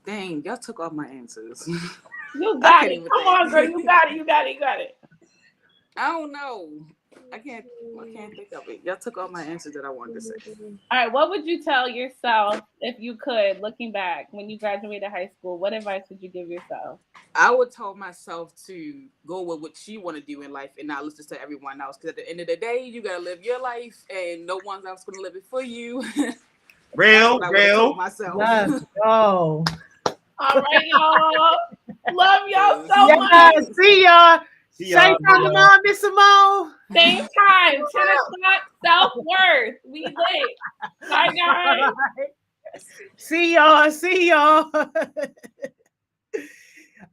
Dang, y'all took off my answers. You got it. Come on, girl. You got it. I don't know. I can't think of it. Y'all took all my answers that I wanted to say. All right, what would you tell yourself if you could, looking back when you graduated high school? What advice would you give yourself? I would tell myself to go with what you want to do in life and not listen to everyone else. Because at the end of the day, you gotta live your life, and no one else gonna live it for you. That's what I would have told myself. Let's go. All right, y'all. Love y'all so Yeah, much. see y'all. See Same y'all. time tomorrow, Miss Simone. Same time, 10 o'clock, self-worth. We lit. Bye, guys. See y'all. See y'all.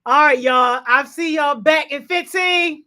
All right, y'all. I'll see y'all back in 15.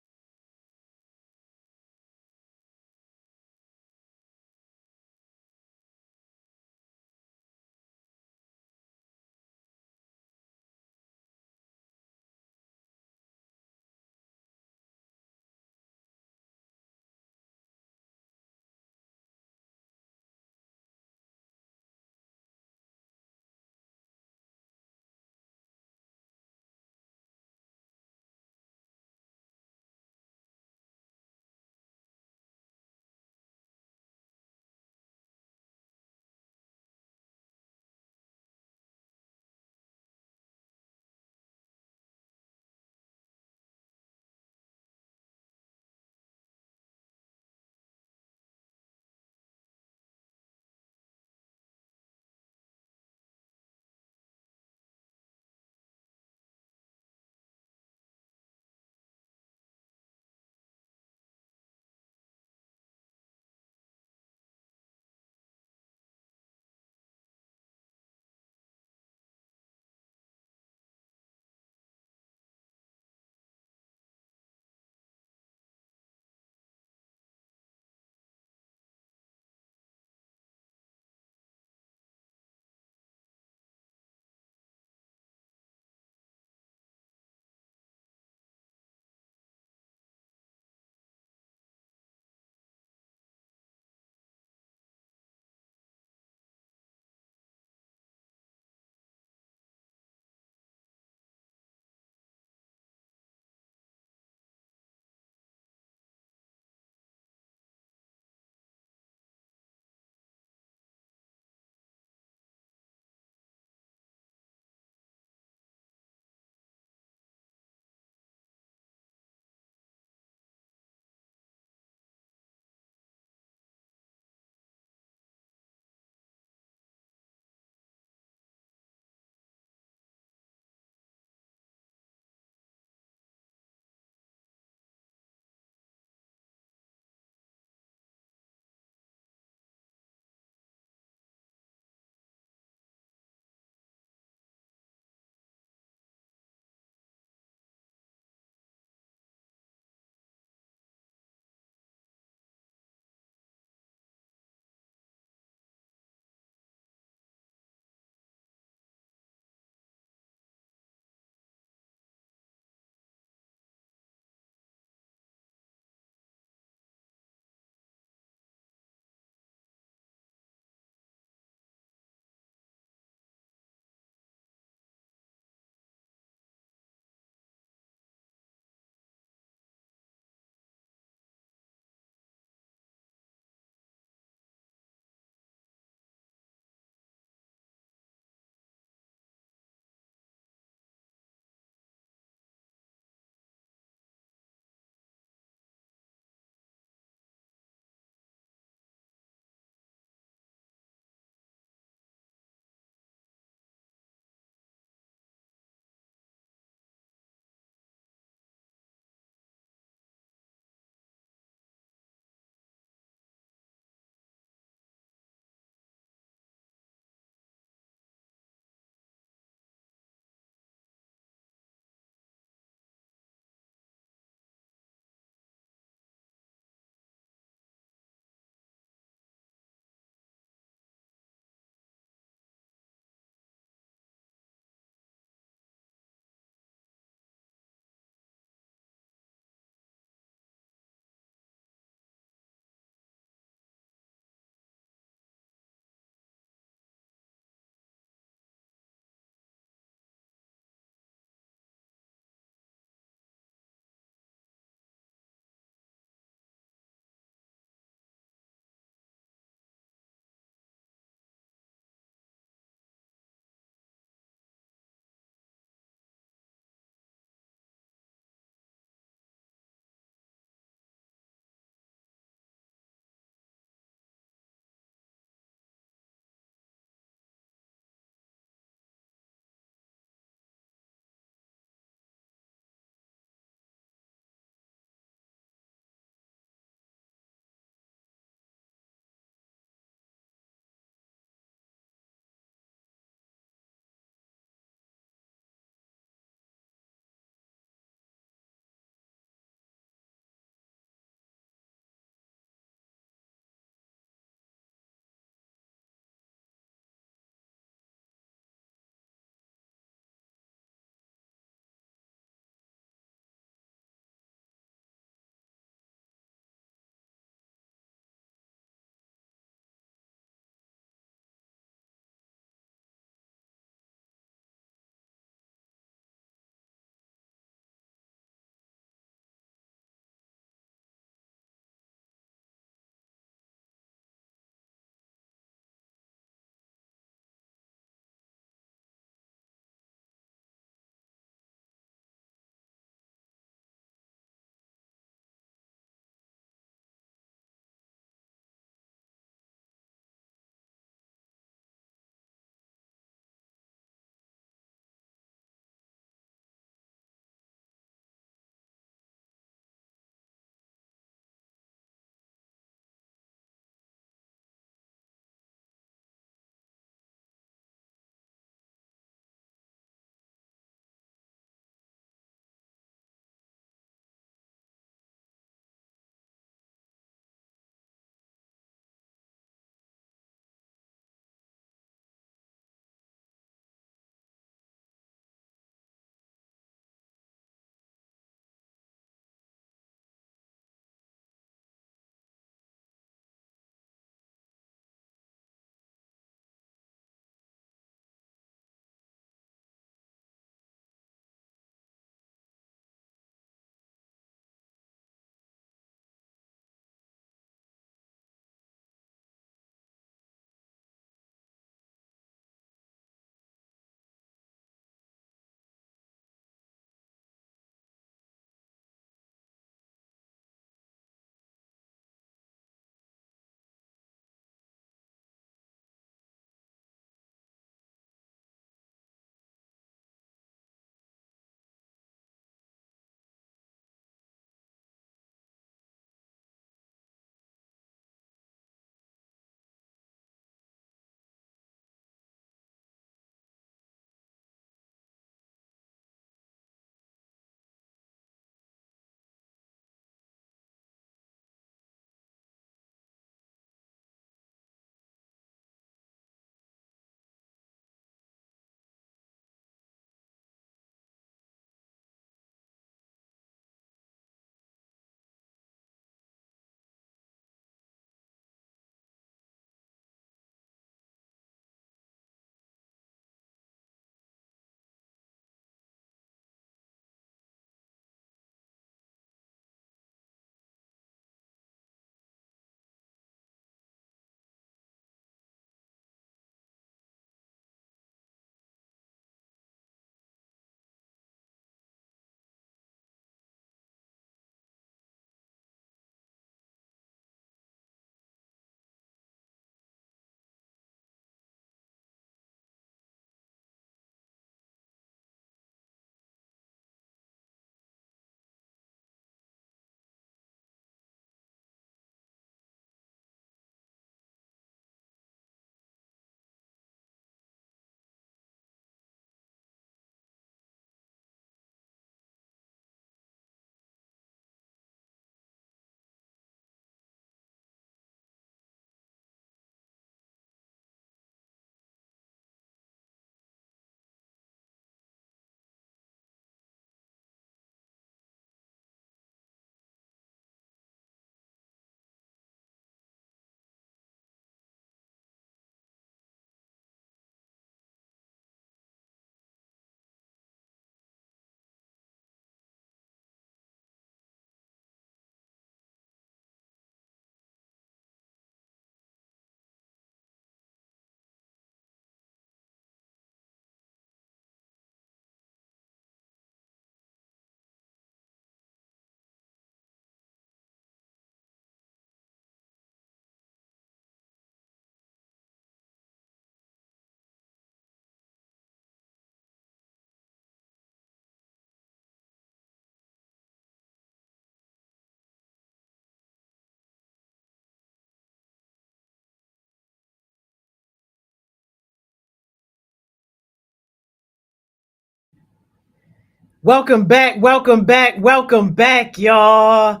Welcome back, welcome back, welcome back, y'all.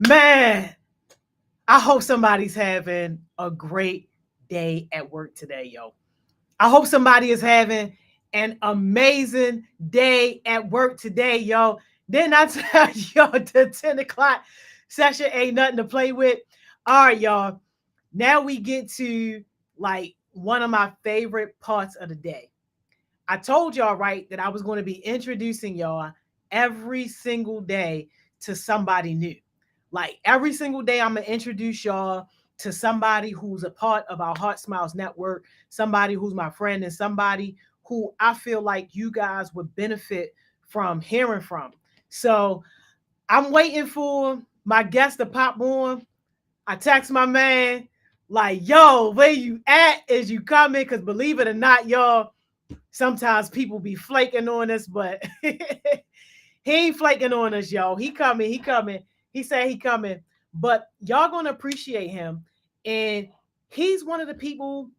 Man, I hope somebody's having a great day at work today, yo. I hope somebody is having an amazing day at work today, yo. Didn't I tell y'all the 10 o'clock session ain't nothing to play with? All right, y'all. Now we get to like one of my favorite parts of the day. I told y'all, right, that I was going to be introducing y'all every single day to somebody new. Like every single day, I'm going to introduce y'all to somebody who's a part of our Heart Smiles Network, somebody who's my friend, and somebody who I feel like you guys would benefit from hearing from. So I'm waiting for my guest to pop on. I text my man, like, yo, where you at? Is you coming? Because believe it or not, y'all, sometimes people be flaking on us, but he ain't flaking on us, yo. He coming, he coming. He said he coming, but y'all gonna appreciate him. And he's one of the people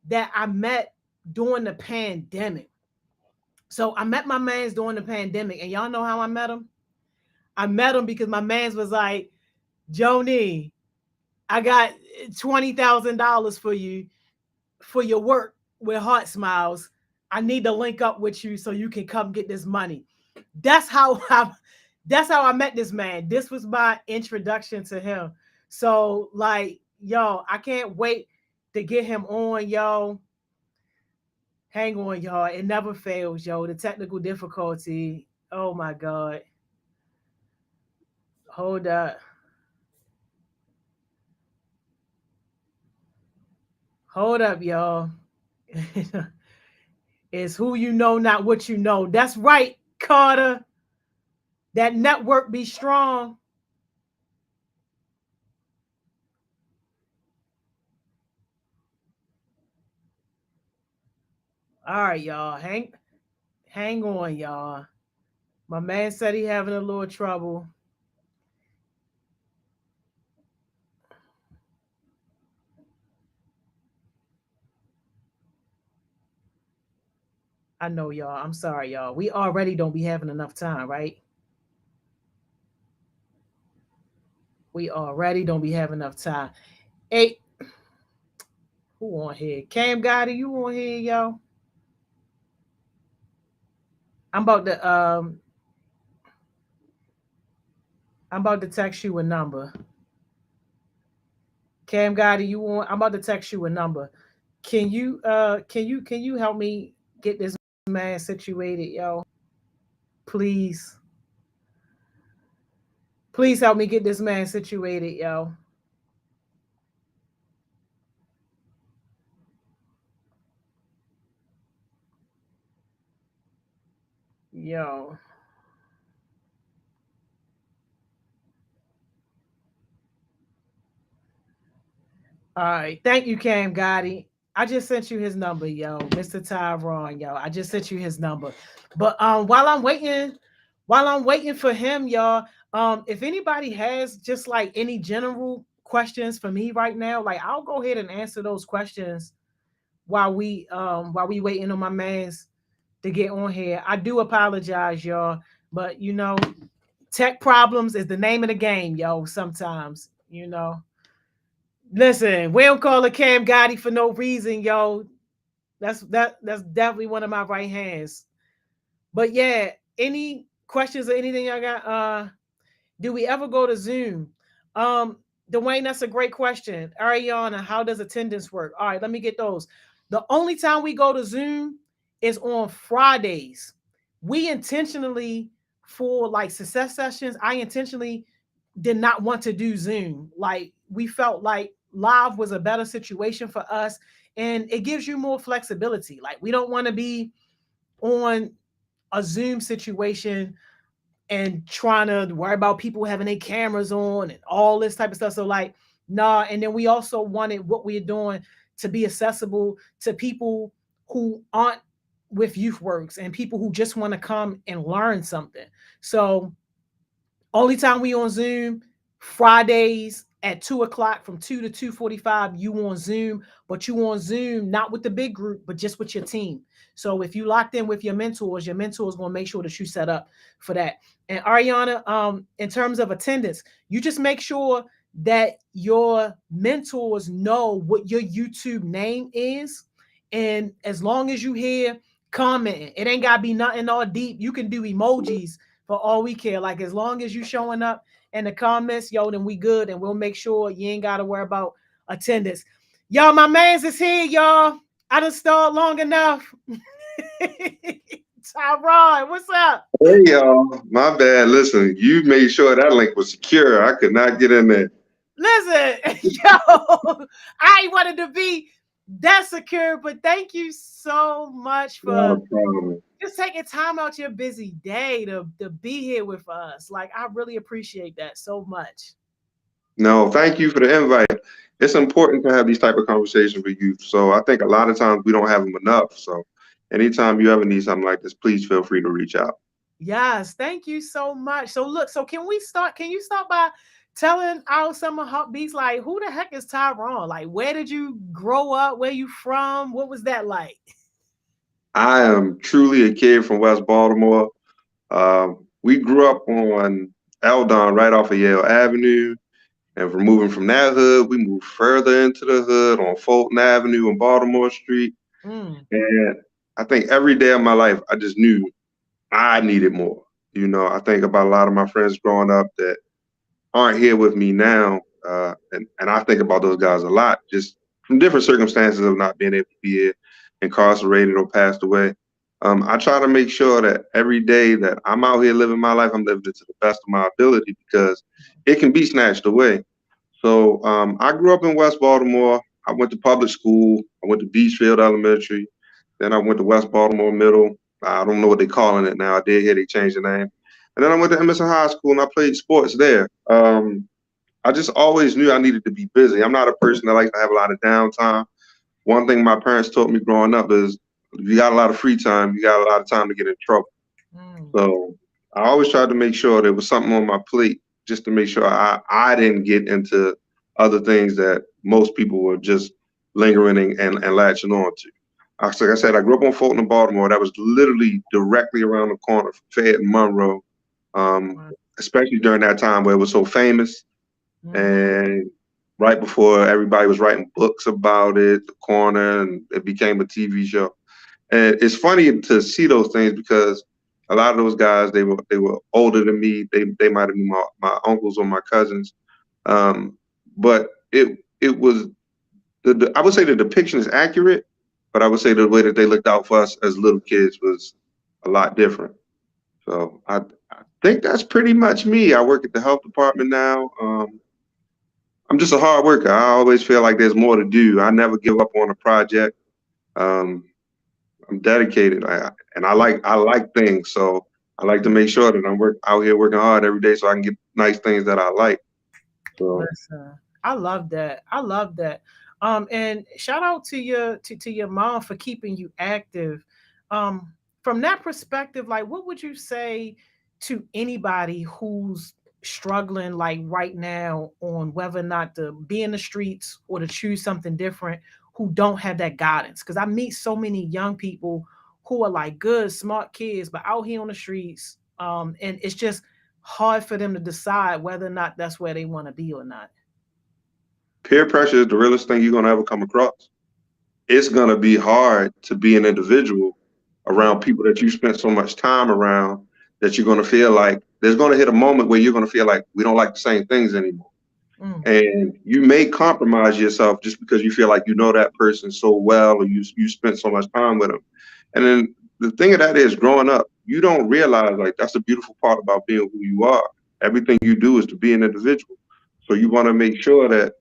that I met during the pandemic. So I met my mans during the pandemic, and y'all know how I met him? I met him because my mans was like, Joni, I got $20,000 for you for your work with Heart Smiles. I need to link up with you so you can come get this money. That's how I that's how I met this man. This was my introduction to him. So like, yo, I can't wait to get him on, yo. Hang on, y'all. It never fails, yo. The technical difficulty. Oh my God. Hold up. Hold up, y'all. It's who you know, not what you know. That's right, Carter. That network be strong. All right, y'all. Hang on, y'all. My man said he having a little trouble. I know, y'all. I'm sorry, y'all. We already don't be having enough time, right? We already don't be having enough time. Hey, who on here? Cam Gotti, you on here, yo? I'm about to um I'm about to text you a number. Cam Gotti, you on? I'm about to text you a number. Can you help me get this man situated, yo? Please. Please help me get this man situated, yo. Yo. All right. Thank you, Cam Gotti. I just sent you his number, yo. Mr. Tyrone, yo. I just sent you his number. But while I'm waiting for him, y'all, if anybody has just like any general questions for me right now, like I'll go ahead and answer those questions while we waiting on my mans to get on here. I do apologize, y'all, but tech problems is the name of the game, yo. Sometimes. Listen, we don't call it Cam Gotti for no reason, yo. That's definitely one of my right hands. But yeah, any questions or anything I got? Do we ever go to Zoom? Dwayne, that's a great question. Ariana, how does attendance work? All right, let me get those. The only time we go to Zoom is on Fridays. We intentionally, for like success sessions, I intentionally did not want to do Zoom. Like we felt like live was a better situation for us and it gives you more flexibility. Like we don't want to be on a Zoom situation and trying to worry about people having their cameras on and all this type of stuff. So like, nah. And then we also wanted what we're doing to be accessible to people who aren't with YouthWorks and people who just want to come and learn something. So only time we on Zoom, Fridays at 2 o'clock from 2 to 2:45. You on Zoom, but you on Zoom not with the big group, but just with your team. So if you locked in with your mentors gonna make sure that you set up for that. And Ariana, in terms of attendance, you just make sure that your mentors know what your YouTube name is. And as long as you hear commenting, it ain't gotta be nothing all deep. You can do emojis for all we care. Like as long as you showing up in the comments, yo, then we good, and we'll make sure you ain't gotta worry about attendance. Y'all, my man's is here, y'all. I done stalled long enough. Tyrod, what's up? Hey y'all, my bad. Listen, you made sure that link was secure. I could not get in there. Listen, yo, I ain't wanted to be that secure, but thank you so much Not for a problem. just taking time out your busy day to be here with us. Like, I really appreciate that so much. No, thank you for the invite. It's important to have these type of conversations with youth. So I think a lot of times we don't have them enough. So anytime you ever need something like this, please feel free to reach out. Yes, thank you so much. So look, so can we start? Can you start by telling our summer heartbeats, like who the heck is Tyrone? Like, where did you grow up? Where you from? What was that like? I am truly a kid from West Baltimore. We grew up on Eldon right off of Yale Avenue. And for moving from that hood, we moved further into the hood on Fulton Avenue and Baltimore Street. Mm, And I think every day of my life, I just knew I needed more. I think about a lot of my friends growing up that aren't here with me now. And I think about those guys a lot, just from different circumstances of not being able to be here, incarcerated or passed away. I try to make sure that every day that I'm out here living my life, I'm living it to the best of my ability because it can be snatched away. So I grew up in West Baltimore. I went to public school. I went to Beachfield Elementary. Then I went to West Baltimore Middle. I don't know what they're calling it now. I did hear they changed the name. And then I went to Emerson High School and I played sports there. I just always knew I needed to be busy. I'm not a person that likes to have a lot of downtime. One thing my parents taught me growing up is if you got a lot of free time, you got a lot of time to get in trouble. mm, So I always tried to make sure there was something on my plate just to make sure I didn't get into other things that most people were just lingering and latching on to. Like I said, I grew up on Fulton in Baltimore. That was literally directly around the corner from Fayette and Monroe, um, right. especially during that time where it was so famous. Mhm. And right before everybody was writing books about it, the corner, and it became a TV show. And it's funny to see those things because a lot of those guys they were older than me. They might have been my uncles or my cousins. But it was I would say the depiction is accurate, but I would say the way that they looked out for us as little kids was a lot different. So I think that's pretty much me. I work at the health department now. I'm just a hard worker. I always feel like there's more to do. I never give up on a project. Um, I'm dedicated, and I like things, so I like to make sure that I'm out here working hard every day, so I can get nice things that I like. So Listen, I love that. I love that. And shout out to your mom for keeping you active. From that perspective, like what would you say to anybody who's struggling like right now on whether or not to be in the streets or to choose something different, who don't have that guidance? Because I meet so many young people who are like good, smart kids, but out here on the streets, and it's just hard for them to decide whether or not that's where they want to be or not. peer pressure is the realest thing you're gonna ever come across. It's gonna be hard to be an individual around people that you spent so much time around that you're gonna feel like there's gonna hit a moment where you're gonna feel like we don't like the same things anymore. Mm, And you may compromise yourself just because you feel like you know that person so well or you spent so much time with them. And then the thing of that is growing up, you don't realize like that's the beautiful part about being who you are. Everything you do is to be an individual. So you want to make sure that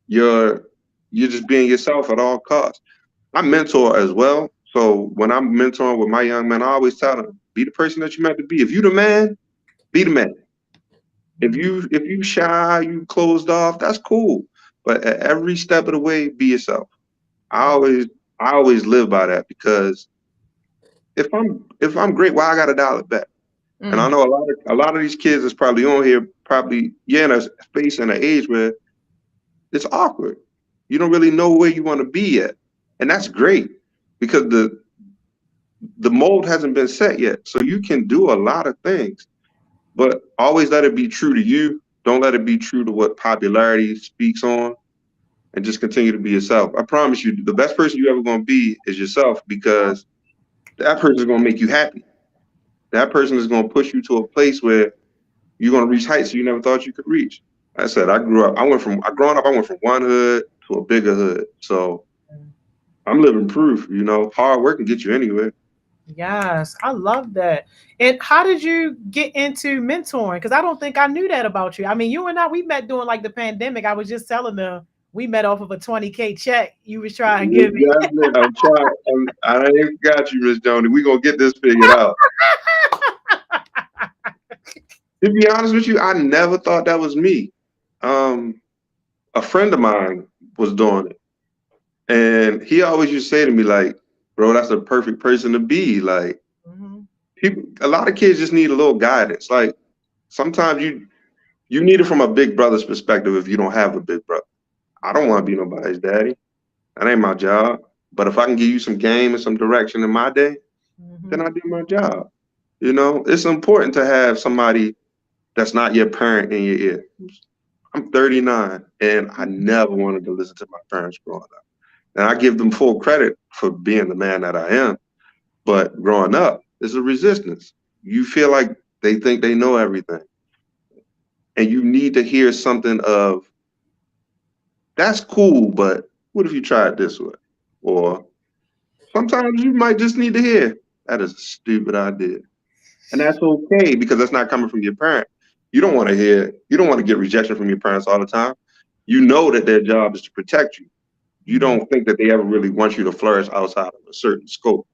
you're you're just being yourself at all costs. I mentor as well. So when I'm mentoring with my young men, I always tell them, be the person that you're meant to be. If you the man, be the man. mm, If you shy, you closed off, that's cool. But at every step of the way, be yourself. I mm, always I always live by that because if I'm great, why I gotta dial it back? And I mm, know a lot of these kids that's probably on here probably in a space and an age where it's awkward. You don't really know where you want to be yet. And that's great because the mold hasn't been set yet. So you can do a lot of things, but always let it be true to you. Don't let it be true to what popularity speaks on, and just continue to be yourself. I promise you, the best person you ever going to be is yourself, because that person is going to make you happy. That person is going to push you to a place where you're going to reach heights you never thought you could reach. Like I said, growing up, I went from one hood to a bigger hood. So I'm living proof, hard work can get you anywhere. Yes, I love that. And how did you get into mentoring? Because I don't think I knew that about you. I mean, you and I, we met during like the pandemic. I was just telling them we met off of a 20K check you was trying to give me. I'm trying. I ain't got you, Miss Joni. We gonna get this figured out. To be honest with you, I never thought that was me. A friend of mine was doing it, and he always used to say to me, like, "Bro, that's the perfect person to be." Like, a lot of kids just need a little guidance. Like, sometimes you need it from a big brother's perspective if you don't have a big brother. I don't want to be nobody's daddy. That ain't my job. But if I can give you some game and some direction in my day, then I do my job. It's important to have somebody that's not your parent in your ear. I'm 39, and I never wanted to listen to my parents growing up. And I give them full credit for being the man that I am. But growing up, there's a resistance. You feel like they think they know everything. And you need to hear something of, that's cool, but what if you try it this way? Or sometimes you might just need to hear, that is a stupid idea. And that's okay, because that's not coming from your parent. You don't want to get rejection from your parents all the time. You know that their job is to protect you. You don't think that they ever really want you to flourish outside of a certain scope.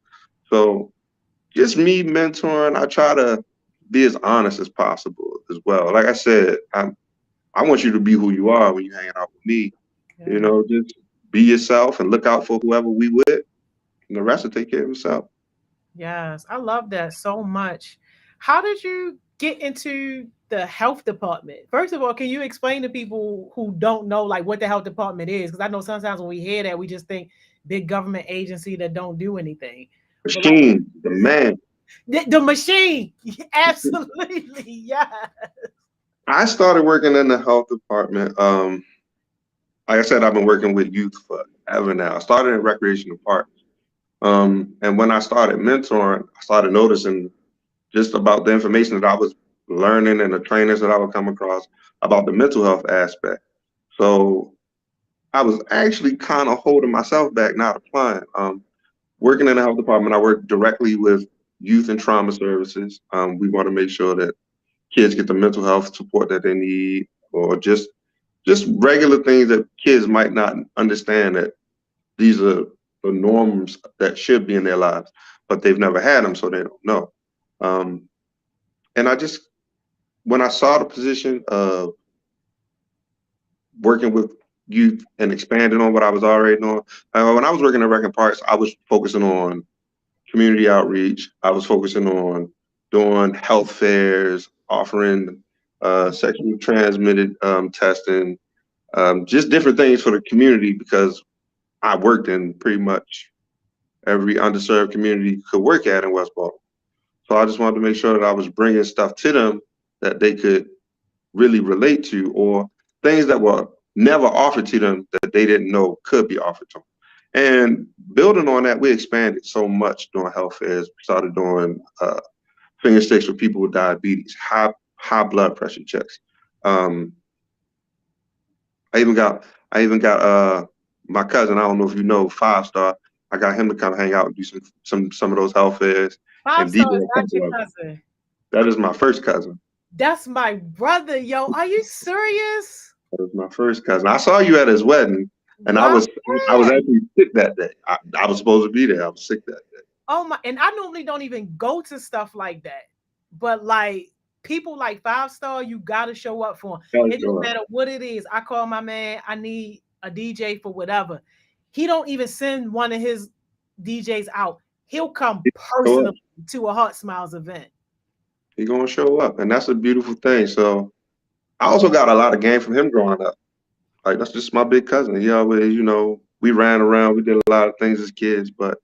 So just me mentoring, I try to be as honest as possible as well. Like I said, I want you to be who you are when you're hanging out with me. Just be yourself and look out for whoever we with, and the rest will take care of itself. Yes, I love that so much. How did you get into the health department? First of all, can you explain to people who don't know like what the health department is? Because I know sometimes when we hear that, we just think big government agency that don't do anything. Machine, the man. The machine, absolutely, yeah. I started working in the health department. Like I said, I've been working with youth forever now. I started in recreational parks. And when I started mentoring, I started noticing just about the information that I was learning and the trainers that I would come across about the mental health aspect. So I was actually kind of holding myself back, not applying. Working in the health department, I work directly with youth and trauma services. We want to make sure that kids get the mental health support that they need, or just regular things that kids might not understand, that these are the norms that should be in their lives, but they've never had them, so they don't know. And when I saw the position of working with youth and expanding on what I was already doing, when I was working at Rec and Parks, I was focusing on community outreach. I was focusing on doing health fairs, offering sexually transmitted testing, just different things for the community, because I worked in pretty much every underserved community you could work at in West Baltimore. So I just wanted to make sure that I was bringing stuff to them that they could really relate to, or things that were never offered to them that they didn't know could be offered to them. And building on that, we expanded so much doing health fairs. We started doing finger sticks for people with diabetes, high blood pressure checks. I even got my cousin. I don't know if you know 5 Star. I got him to come hang out and do some of those health fairs. Five And DJ Star is a not your couple of them. cousin. That is my first cousin. That's my brother, yo. Are you serious? That was my first cousin. I saw you at his wedding, and I Wow. was actually sick that day. I was supposed to be there. I was sick that day. Oh my, and I normally don't even go to stuff like that. But like people like 5 Star, you gotta show up for them. It doesn't matter what it is. I call my man, I need a DJ for whatever. He don't even send one of his DJs out. He'll come personally to a Heart Smiles event. He's gonna show up, and that's a beautiful thing. So I also got a lot of game from him growing up. Like that's just my big cousin. He always, we ran around, we did a lot of things as kids, but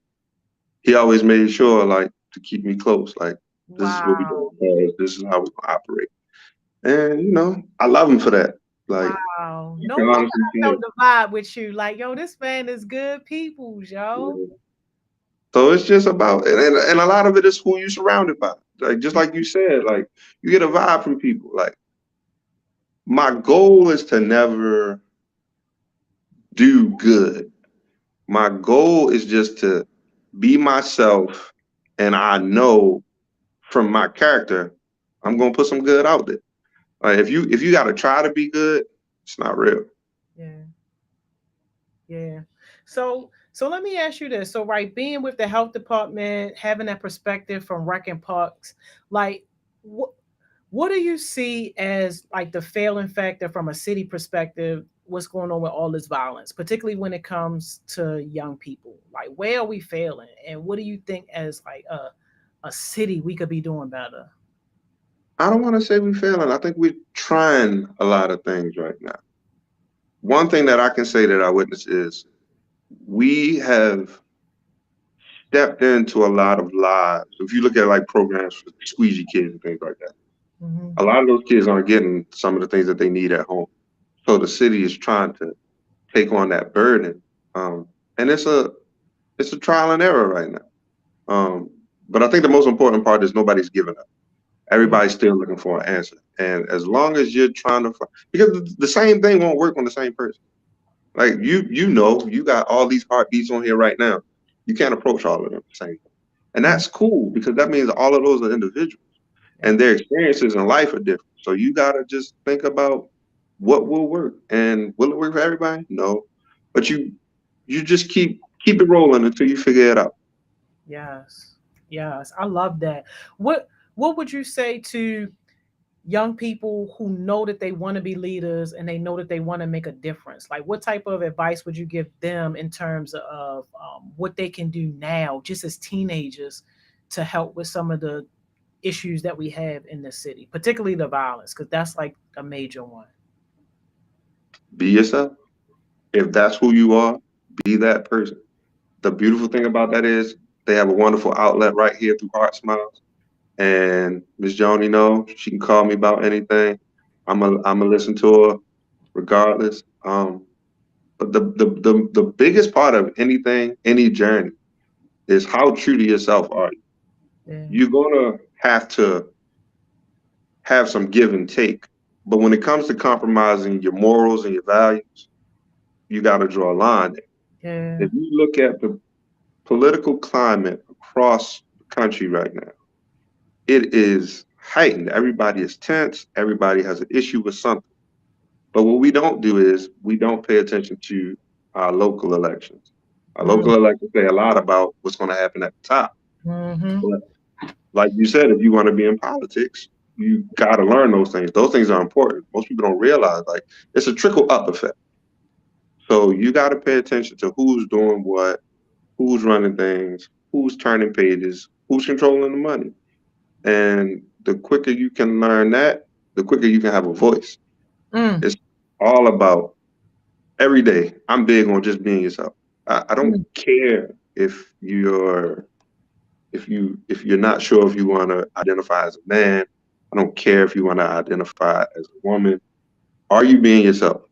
he always made sure like to keep me close. Like this is what we Wow. do. This is how we operate. And I love him for that. Like Wow. you No can wonder honestly I feel. felt the vibe with you. Like, yo, this man is good people, yo. So it's just about, and a lot of it is who you surrounded by. Like just like you said, like you get a vibe from people. Like my goal is to never do good. My goal is just to be myself, and I know from my character, I'm gonna put some good out there. Like if you got to try to be good, it's not real. Yeah. Yeah. So let me ask you this. So right, being with the health department, having that perspective from wrecking parks, like what what do you see as like the failing factor from a city perspective? What's going on with all this violence, particularly when it comes to young people? Like where are we failing? And what do you think as like a city we could be doing better? I don't want to say we're failing. I think we're trying a lot of things right now. One thing that I can say that I witnessed is we have stepped into a lot of lives. If you look at like programs for squeegee kids and things like that, Hmm. a lot of those kids aren't getting some of the things that they need at home. So the city is trying to take on that burden, and it's a trial and error right now. But I think the most important part is nobody's giving up. Yeah. Everybody's still looking for an answer, and as long as you're trying to, because the same thing won't work on the same person. Like you got all these heartbeats on here right now. You can't approach all of them the same. And Mm. that's cool because that means all of those are individuals Yeah. and their experiences in life are different. So you gotta just think about what will work. And will it work for everybody? No. But you just keep it rolling until you figure it out. Yes. Yes. I love that. What would you say to young people who know that they want to be leaders and they know that they want to make a difference? Like what type of advice would you give them in terms of what they can do now just as teenagers to help with some of the issues that we have in the city, particularly the violence, because that's like a major one. Be yourself. If that's who you are, be that person. The beautiful thing about that is they have a wonderful outlet right here through Heart Smiles. And Miss Joni knows she can call me about anything. I'm a listen to her regardless. But the biggest part of anything, any journey, is how true to yourself are you. Yeah. You're gonna have to have some give and take. But when it comes to compromising your morals and your values, you got to draw a line. Yeah. If you look at the political climate across the country right now, it is heightened. Everybody is tense. Everybody has an issue with something. But what we don't do is we don't pay attention to our local elections. Our Mm. local elections say a lot about what's going to happen at the top. Hmm. But like you said, if you want to be in politics, you got to learn those things. Those things are important. Most people don't realize like it's a trickle up effect. So you got to pay attention to who's doing what, who's running things, who's turning pages, who's controlling the money. And the quicker you can learn that, the quicker you can have a voice. Mm. It's all about every day. I'm big on just being yourself. I don't Mm. care if you're not sure if you want to identify as a man. I don't care if you want to identify as a woman. Are you being yourself?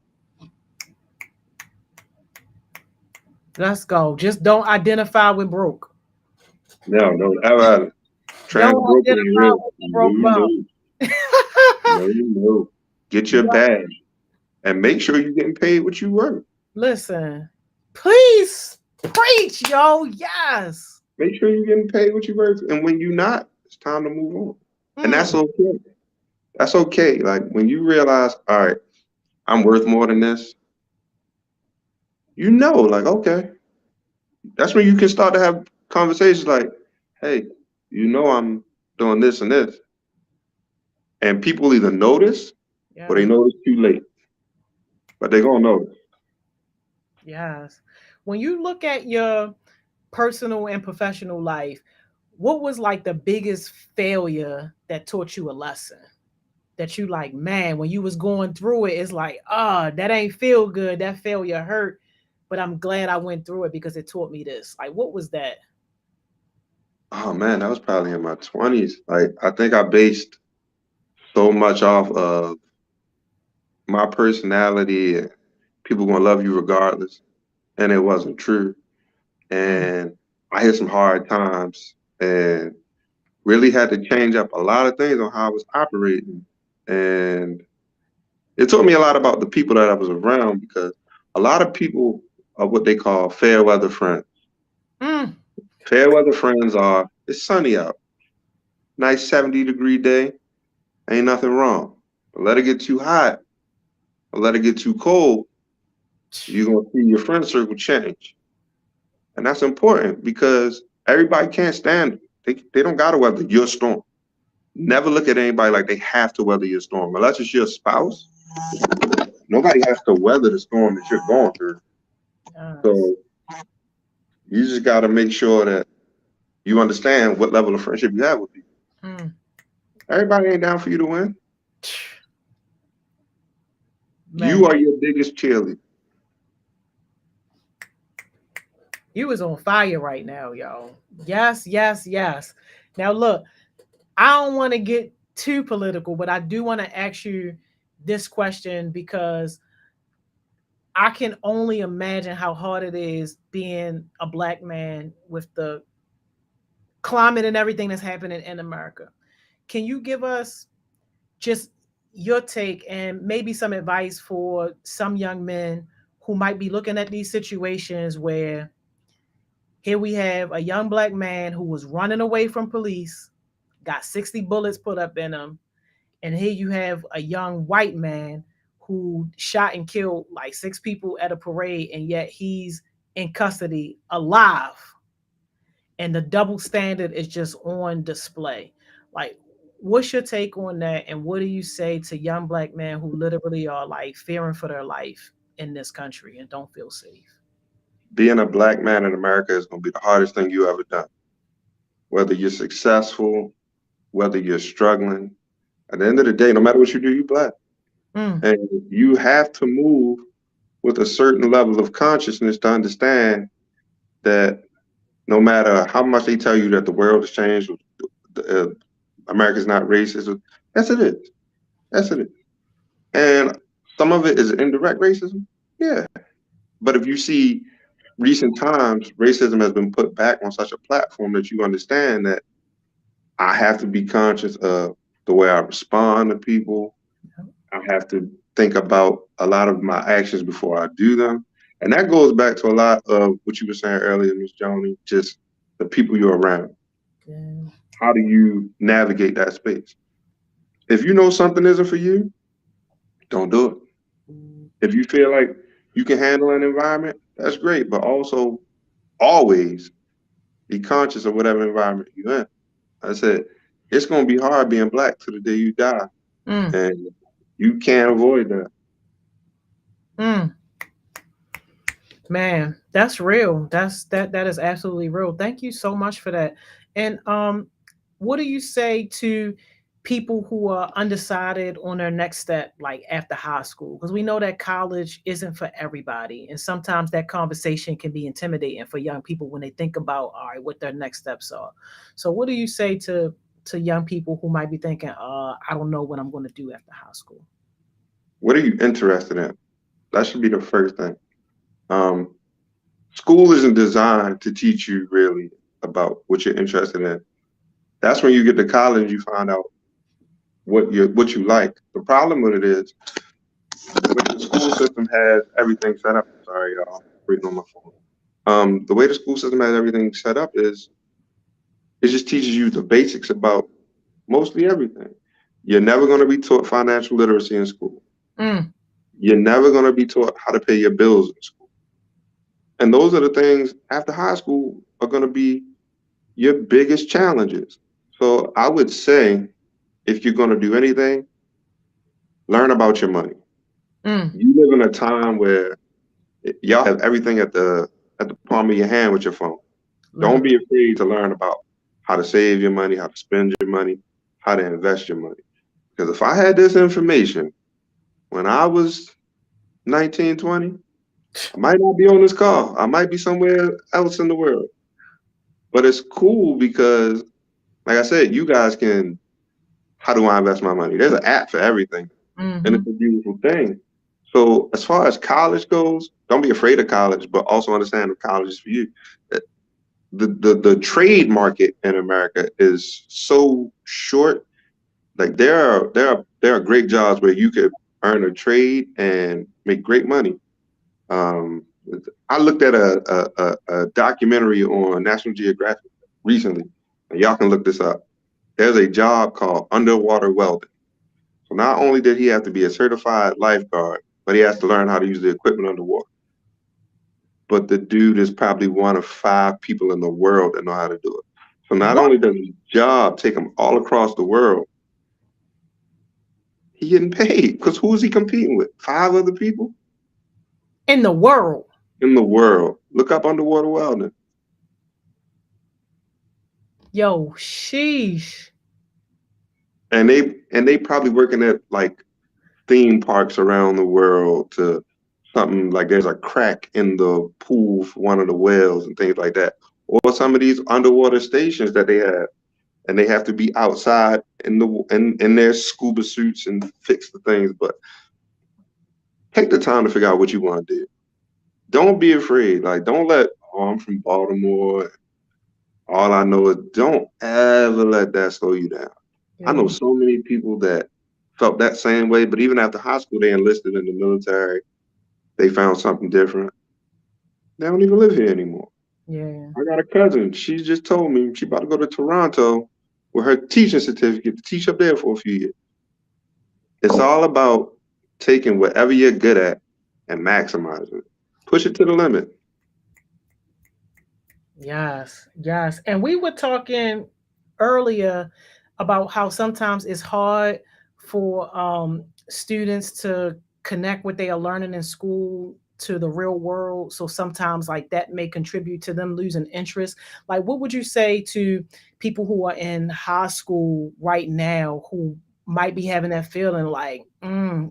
Let's go. Just don't identify with broke. No, don't ever trans Don't broker ain't identify real. with the No, broke bum. no, no, no. Get your Yo, badge and make sure you're getting paid what you work. listen, please preach, yo. Yes. Make sure you're getting paid what you work. And when you're not, it's time to move on. And Mm. that's okay. That's okay. Like when you realize, all right, I'm worth more than this, like, okay. That's when you can start to have conversations like, hey, I'm doing this and this. And people either notice or they Yeah. notice too late. But they're gonna notice. Yes. When you look at your personal and professional life, what was like the biggest failure that taught you a lesson that you like, man, when you was going through it, it's like, that ain't feel good. That failure hurt, but I'm glad I went through it because it taught me this. Like, what was that? Oh man, that was probably in my 20s. Like I think I based so much off of my personality and people gonna love you regardless. And it wasn't true. Mm, And I had some hard times and really had to change up a lot of things on how I was operating. And it taught me a lot about the people that I was around because a lot of people are what they call fair weather friends. mm. Fair weather friends are it's sunny out, nice 70-degree day, ain't nothing wrong. But let it get too hot or let it get too cold, you're gonna see your friend circle change. And that's important because everybody can't stand it. They don't gotta weather your storm. Never look at anybody like they have to weather your storm. Unless it's your spouse, nobody has to weather the storm that you're going through. Yes. So you just gotta make sure that you understand what level of friendship you have with people. Mm. Everybody ain't down for you to win. You Man, are your biggest cheerleader. you was on fire right now, y'all. Yes, yes, yes. Now look, I don't want to get too political, but I do want to ask you this question because I can only imagine how hard it is being a black man with the climate and everything that's happening in America. Can you give us just your take and maybe some advice for some young men who might be looking at these situations where here we have a young black man who was running away from police, got 60 bullets put up in him, and here you have a young white man who shot and killed like 6 people at a parade, and yet he's in custody alive, and the double standard is just on display. Like, what's your take on that, and what do you say to young black men who literally are like fearing for their life in this country and don't feel safe? Being a black man in America is gonna be the hardest thing you ever done. Whether you're successful, whether you're struggling, at the end of the day, no matter what you do, you black. Mm, And you have to move with a certain level of consciousness to understand that no matter how much they tell you that the world has changed, uh, America's not racist. Yes, it is. Yes, it is. And some of it is indirect racism. Yeah. But if you see recent times, racism has been put back on such a platform that you understand that I have to be conscious of the way I respond to people. I have to think about a lot of my actions before I do them. And that goes back to a lot of what you were saying earlier, Ms. Joni, just the people you're around. yeah. How do you navigate that space? If you know something isn't for you, don't do it. If you feel like you can handle an environment, that's great. But also always be conscious of whatever environment you're in. I said, it's gonna be hard being black to the day you die. Mm, And you can't avoid that. mm. Man, that's real. That is absolutely real. Thank you so much for that. And what do you say to people who are undecided on their next step like after high school? Because we know that college isn't for everybody, and sometimes that conversation can be intimidating for young people when they think about all right, what their next steps are. So what do you say to young people who might be thinking, I don't know what I'm going to do after high school? What are you interested in? That should be the first thing. Um, School isn't designed to teach you really about what you're interested in. That's when you get to college, you find out what you like. The problem with it is the way the school system has everything set up. Sorry, y'all, I'm reading on my phone. The way the school system has everything set up is it just teaches you the basics about mostly everything. You're never going to be taught financial literacy in school. Mm, You're never going to be taught how to pay your bills in school. And those are the things after high school are going to be your biggest challenges. So I would say if you're going to do anything, learn about your money. mm, You live in a time where y'all have everything at the palm of your hand with your phone. Don't literally. be afraid to learn about how to save your money, how to spend your money, how to invest your money. Because if I had this information when I was 19, 20, I might not be on this call. I might be somewhere else in the world. But it's cool because, like I said, you guys can, how do I invest my money? There's an app for everything. And it's a beautiful thing. So as far as college goes, don't be afraid of college, but also understand that college is for you. The trade market in America is so short. Like there are great jobs where you could earn a trade and make great money. Um, I looked at a documentary on National Geographic recently, and y'all can look this up. There's a job called underwater welding. So not only did he have to be a certified lifeguard, but he has to learn how to use the equipment underwater. But the dude is probably one of 5 people in the world that know how to do it. So not What only does his job take him all across the world, he getting paid because who's he competing with? 5 other people in the world? in the world. Look up underwater welding. Yo, sheesh. And they probably working at like theme parks around the world to something like there's a crack in the pool for one of the whales and things like that. Or some of these underwater stations that they have, and they have to be outside in their scuba suits and fix the things. But take the time to figure out what you want to do. Don't be afraid. Like don't let, oh, I'm from Baltimore. All I know is don't ever let that slow you down. I know Yeah. so many people that felt that same way, but even after high school, they enlisted in the military. They found something different. They don't even live here anymore. Yeah. I got a cousin. She just told me she about to go to Toronto with her teaching certificate to teach up there for a few years. It's all about taking whatever you're good at and maximizing it. Push it to the limit. Yes, yes. And we were talking earlier about how sometimes it's hard for students to connect what they are learning in school to the real world. So sometimes like that may contribute to them losing interest. Like what would you say to people who are in high school right now who might be having that feeling like,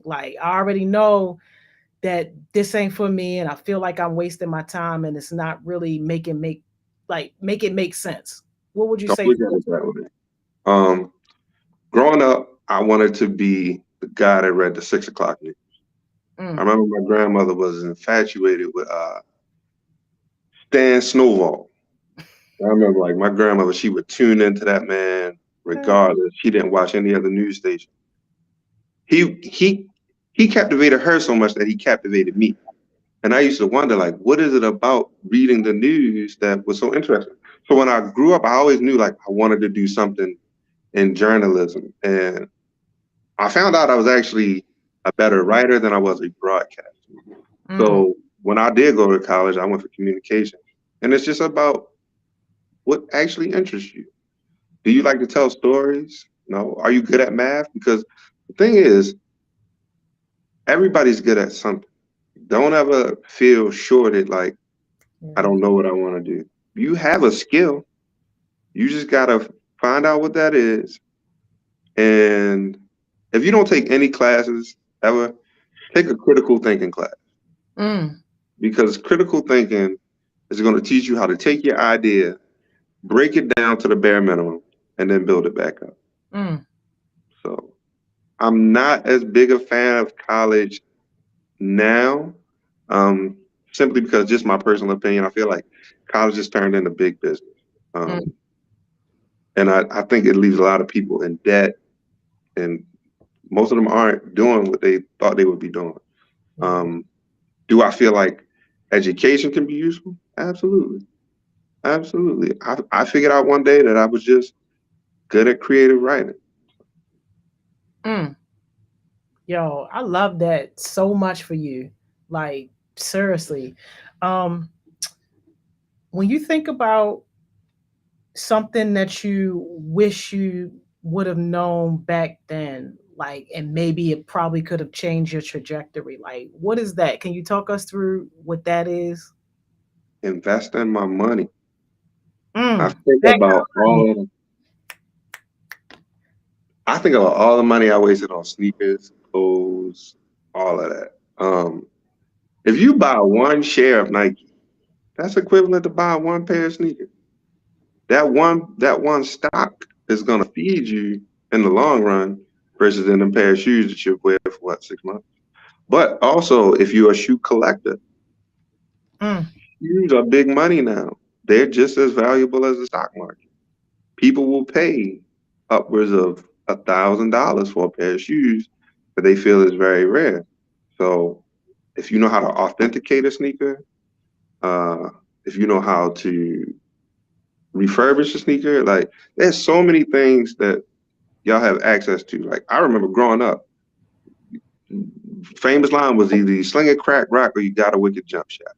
like I already know that this ain't for me and I feel like I'm wasting my time and it's not really make it make sense. What would you Don't say to look at those it that people? way. Growing up, I wanted to be the guy that read the 6 o'clock news. I Mm. remember my grandmother was infatuated with Stan Snowball. I remember like my grandmother, she would tune into that man regardless. She didn't watch any other news station. He captivated her so much that he captivated me. And I used to wonder, like, what is it about reading the news that was so interesting? So when I grew up, I always knew like I wanted to do something in journalism. And I found out I was actually a better writer than I was a broadcaster. Mm. So when I did go to college, I went for communication. And it's just about what actually interests you. Do you like to tell stories? No. Are you good at math? Because the thing is, everybody's good at something. Don't ever feel shorted like, I Yeah. don't know what I want to do. You have a skill. You just got to find out what that is. And if you don't take any classes ever, take a critical thinking class Mm. because critical thinking is going to teach you how to take your idea, break it down to the bare minimum, and then build it back up. Mm. So I'm not as big a fan of college now, um, simply because just my personal opinion. I feel like college has turned into big business. Mm. Um, and I think it leaves a lot of people in debt, and most of them aren't doing what they thought they would be doing. Yeah. Um, do I feel like education can be useful? Absolutely. Absolutely. I figured out one day that I was just good at creative writing. Mm. Yo, I love that so much for you. Like seriously. Um when you think about something that you wish you would have known back then, like, and maybe it probably could have changed your trajectory, like what is that? Can you talk us through what that is? Investing my money. I Mm, think that about kind of money. all I think about all the money I wasted on sneakers, clothes, all of that. If you buy one share of Nike, that's equivalent to buying one pair of sneakers. That one stock is gonna feed you in the long run versus in a pair of shoes that you wear for what, 6 months. But also, if you're a shoe collector, Mm. shoes are big money now. They're just as valuable as the stock market. People will pay upwards of $1,000 for a pair of shoes that they feel is very rare. So if you know how to authenticate a sneaker, uh, if you know how to refurbish a sneaker, like there's so many things that y'all have access to. Like I remember growing up, famous line was either you sling a crack rock or you got a wicked jump shot.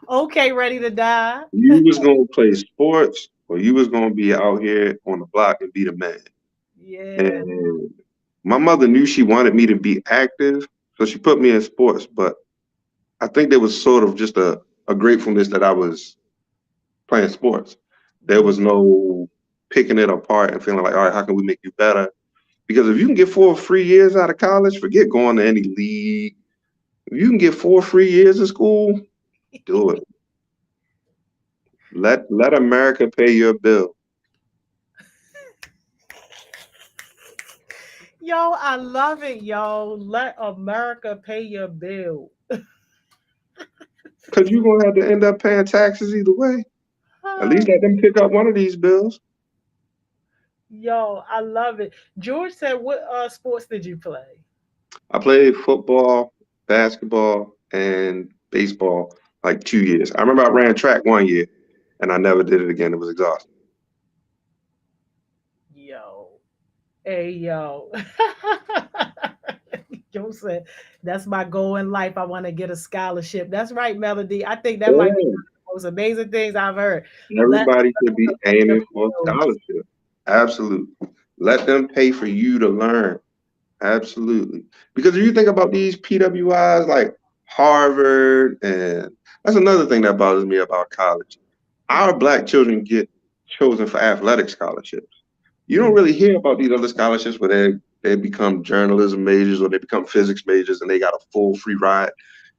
Okay, ready to die. You was gonna play sports or you was gonna be out here on the block and be the man. Yeah. And my mother knew she wanted me to be active, so she put me in sports. But I think there was sort of just a gratefulness that I was playing sports. There was no picking it apart and feeling like, all right, how can we make you better? Because if you can get 4 free years out of college, forget going to any league. If you can get 4 free years of school, do it. Let America pay your bill. Yo, I love it, yo. Let America pay your bill. Because you're gonna have to end up paying taxes either way. At least let them pick up one of these bills. Yo, I love it. George said, what sports did you play? I played football, basketball, and baseball like 2 years. I remember I ran track 1 year and I never did it again. It was exhausting. Yo. Hey, yo. Yo said, that's my goal in life. I want to get a scholarship. That's right, Melody. I think that might be one Yeah. of the most amazing things I've heard. Let Everybody should be America pay your aiming for a bills. scholarship. Absolutely. Let them pay for you to learn. Absolutely. Because if you think about these PWIs like Harvard, and that's another thing that bothers me about college. Our black children get chosen for athletic scholarships. You don't really hear about these other scholarships where they become journalism majors or they become physics majors and they got a full free ride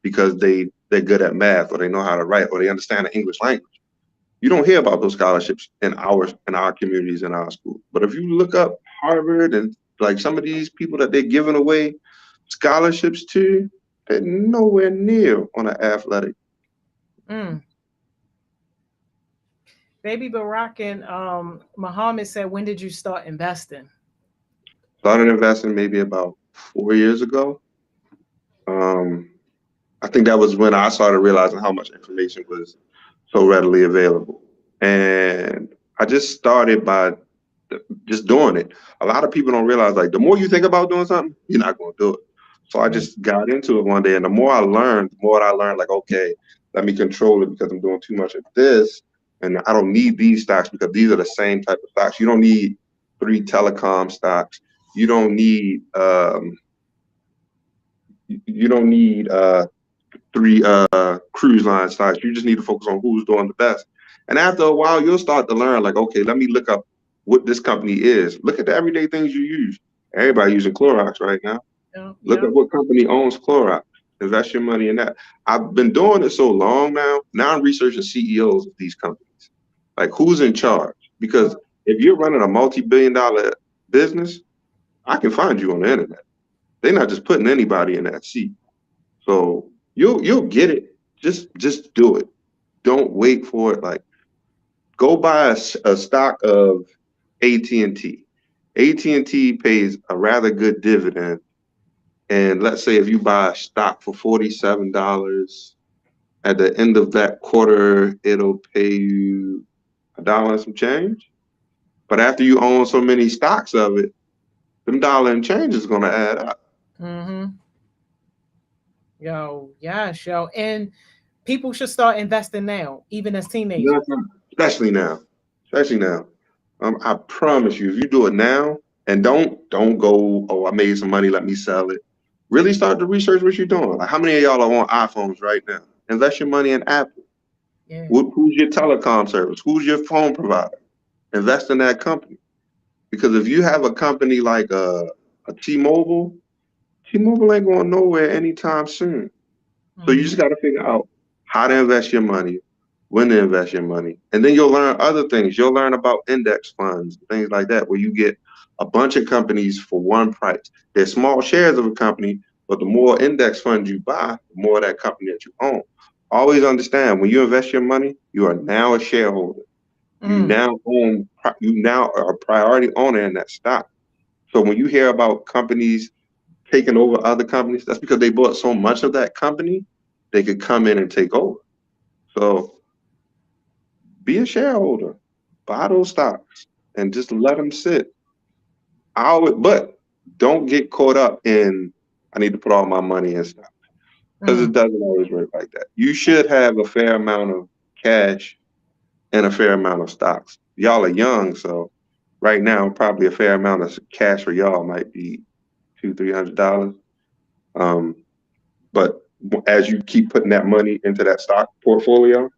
because they're good at math or they know how to write or they understand the English language. You don't hear about those scholarships in our communities in our school. But if you look up Harvard and like some of these people that they're giving away scholarships to, they're nowhere near on an athletic. Mm. Baby Barack and Muhammad said, when did you start investing? Started investing maybe about 4 years ago. Um, I think that was when I started realizing how much information was so readily available. And I just started by just doing it. A lot of people don't realize like the more you think about doing something, you're not going to do it. So I Mm. just got into it one day, and the more I learned, like okay, let me control it because I'm doing too much of this, and I don't need these stocks because these are the same type of stocks. You don't need 3 telecom stocks. You don't need you don't need 3 cruise line stocks. You just need to focus on who's doing the best. And after a while, you'll start to learn, like, okay, let me look up what this company is. Look at the everyday things you use. Everybody using Clorox right now. Yeah, Look yeah. at what company owns Clorox. Invest your money in that. I've been doing it so long now. Now I'm researching CEOs of these companies. Like who's in charge? Because if you're running a multi-billion-dollar business, I can find you on the internet. They're not just putting anybody in that seat. So you'll get it. Just do it. Don't wait for it. Like go buy a stock of AT&T. AT&T pays a rather good dividend. And let's say if you buy a stock for $47, at the end of that quarter, it'll pay you $1 and some change. But after you own so many stocks of it, them dollar and change is gonna add up. Mm-hmm. Yo, yes, yo. And people should start investing now, even as teenagers. Especially now. Especially now. I promise you, if you do it now and don't go, oh, I made some money, let me sell it. Really start to research what you're doing. Like how many of y'all are on iPhones right now? Invest your money in Apple. Yeah. Who's your telecom service? Who's your phone provider? Invest in that company. Because if you have a company like a T-Mobile, T-Mobile ain't going nowhere anytime soon. So you just got to figure out how to invest your money, when to invest your money, and then you'll learn other things. You'll learn about index funds, things like that, where you get a bunch of companies for one price. They're small shares of a company, but the more index funds you buy, the more of that company that you own. Always understand when you invest your money, you are now a shareholder. You now own. You now are a priority owner in that stock. So when you hear about companies taking over other companies, that's because they bought so much of that company, they could come in and take over. So be a shareholder, buy those stocks, and just let them sit. But don't get caught up in I need to put all my money in stocks because it doesn't always work like that. You should have a fair amount of cash and a fair amount of stocks. Y'all are young, so right now probably a fair amount of cash for y'all might be $200-300. But as you keep putting that money into that stock portfolio,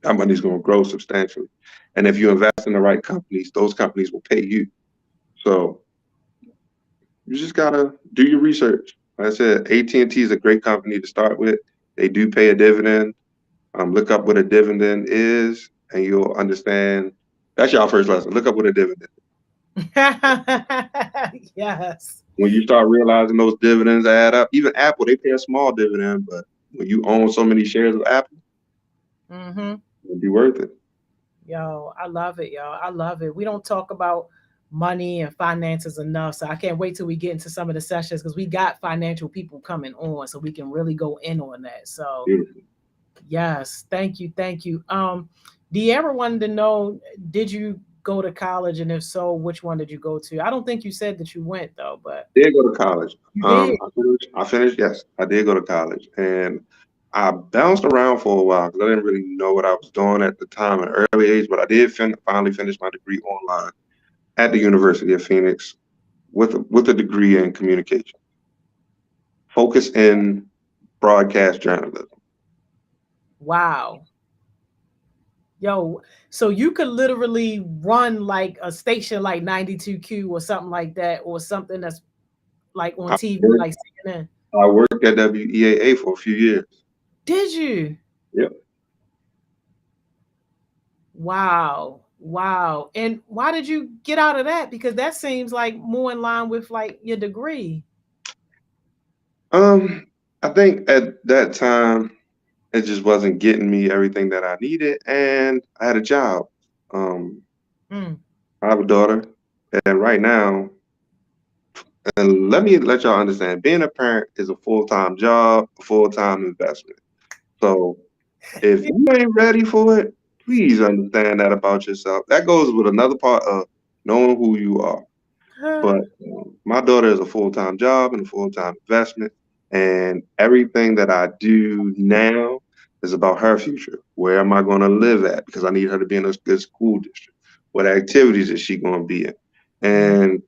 that money's going to grow substantially. And if you invest in the right companies, those companies will pay you. So you just gotta do your research. Like I said, AT&T is a great company to start with. They do pay a dividend. Look up what a dividend is, and you'll understand. That's your first lesson. Look up what a dividend is. Yes. When you start realizing those dividends add up, even Apple, they pay a small dividend, but when you own so many shares of Apple, it'll be worth it. Yo, I love it, yo. I love it. We don't talk about money and finances enough. So I can't wait till we get into some of the sessions because we got financial people coming on so we can really go in on that. So Beautiful. yes, thank you, thank you. De'Ara wanted to know, did you go to college, and if so, which one did you go to? I don't think you said that you went though, but Did go to college. you did. I finished. Yes, I did go to college, and I bounced around for a while because I didn't really know what I was doing at the time, at an early age. But I did finally finish my degree online at the University of Phoenix with a degree in communication, focus in broadcast journalism. Wow. Yo, so you could literally run like a station like 92Q or something like that, or something that's like on I TV, worked, like CNN. I worked at WEAA for a few years. Did you? Yep. Wow. Wow. And why did you get out of that? Because that seems like more in line with like your degree. I think at that time it just wasn't getting me everything that I needed, and I had a job. Um, Mm. I have a daughter, and right now, and let me let y'all understand, being a parent is a full-time job, a full-time investment. So if you ain't ready for it, please understand that about yourself. That goes with another part of knowing who you are. But my daughter is a full-time job and a full-time investment, and everything that I do now is about her future. Where am I going to live at? Because I need her to be in a good school district. What activities is she going to be in? And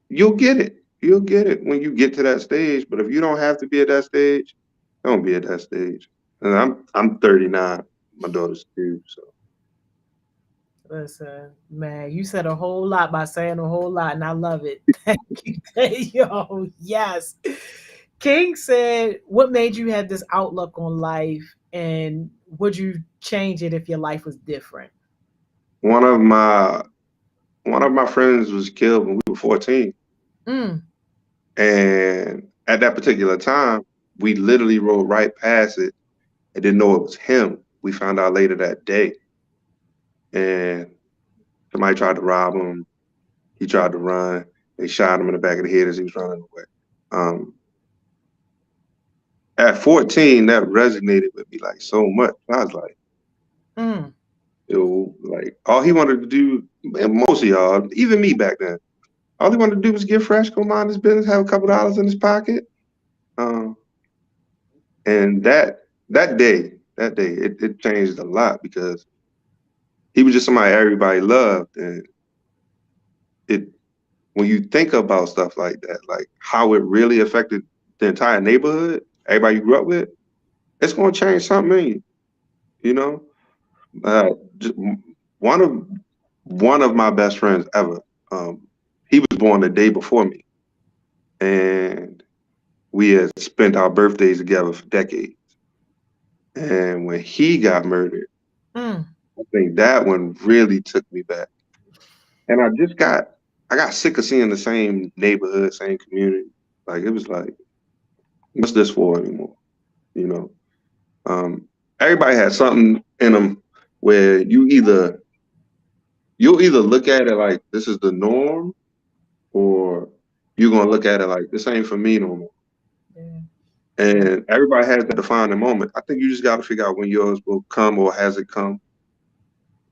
you'll get it. You'll get it when you get to that stage. But if you don't have to be at that stage, don't be at that stage. And I'm 39. My daughter's 2. So Listen, man, you said a whole lot by saying a whole lot, and I love it. Thank you. Yo, yes. King said, what made you have this outlook on life, and would you change it if your life was different? one of my one of my friends was killed when we were 14. Mm. And at that particular time, we literally rode right past it and didn't know it was him. We found out later that day. And somebody tried to rob him. He tried to run. They shot him in the back of the head as he was running away. Um, at 14, that resonated with me like so much. I was like, Mm. yo, like all he wanted to do, and most of y'all, even me back then, all he wanted to do was get fresh, go mind his business, have a couple dollars in his pocket. Um, and that day, it changed a lot because he was just somebody everybody loved. And it when you think about stuff like that, like how it really affected the entire neighborhood, everybody you grew up with, it's gonna change something in you, you know? Uh, just one of one of my best friends ever. He was born the day before me, and we had spent our birthdays together for decades. And when he got murdered, Mm. I think that one really took me back. And I got sick of seeing the same neighborhood, same community. Like it was like, what's this for anymore? You know, everybody had something in them where you'll either look at it like this is the norm, or you're gonna look at it like this ain't for me no more. Yeah. And everybody has that defining moment. I think you just got to figure out when yours will come, or has it come.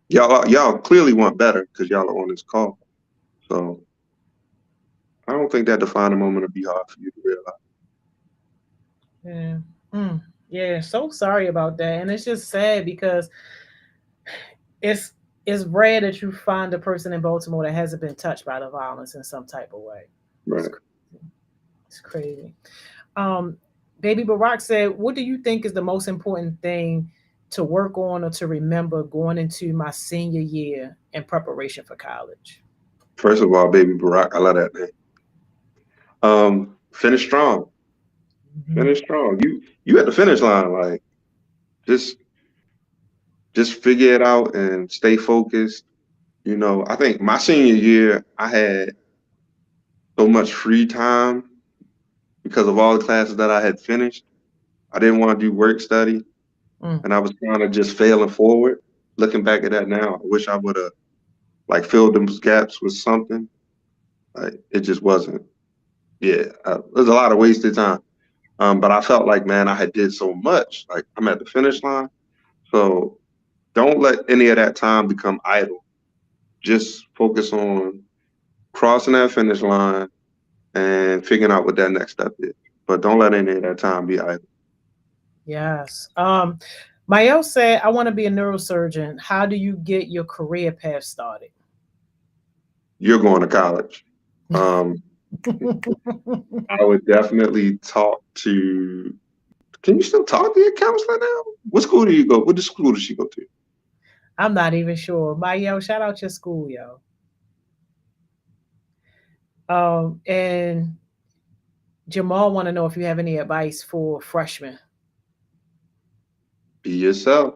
Y'all clearly want better because y'all are on this call. So I don't think that defining moment will be hard for you to realize. Yeah. Mm. Yeah. So sorry about that. And it's just sad because it's it's rare that you find a person in Baltimore that hasn't been touched by the violence in some type of way. Right. It's crazy. Um, Baby Barack said, "What do you think is the most important thing to work on or to remember going into my senior year in preparation for college?" First of all, baby Barack, I love that name. Finish strong. Mhm. Finish strong. You at the finish line. Like just just figure it out and stay focused. You know, I think my senior year, I had so much free time because of all the classes that I had finished. I didn't want to do work study, Mm. and I was kind of just failing forward. Looking back at that now, I wish I would have like filled those gaps with something. Like it just wasn't. Yeah, there's a lot of wasted time. But I felt like, man, I had did so much. Like I'm at the finish line, so don't let any of that time become idle. Just focus on crossing that finish line and figuring out what that next step is. But don't let any of that time be idle. Yes. Mael said, "I want to be a neurosurgeon. How do you get your career path started?" You're going to college. Um, I would definitely talk to. Can you still talk to your counselor now? What school do you go? What school does she go to? I'm not even sure. Mael, shout out your school, yo. And Jamal want to know if you have any advice for freshmen. Be yourself.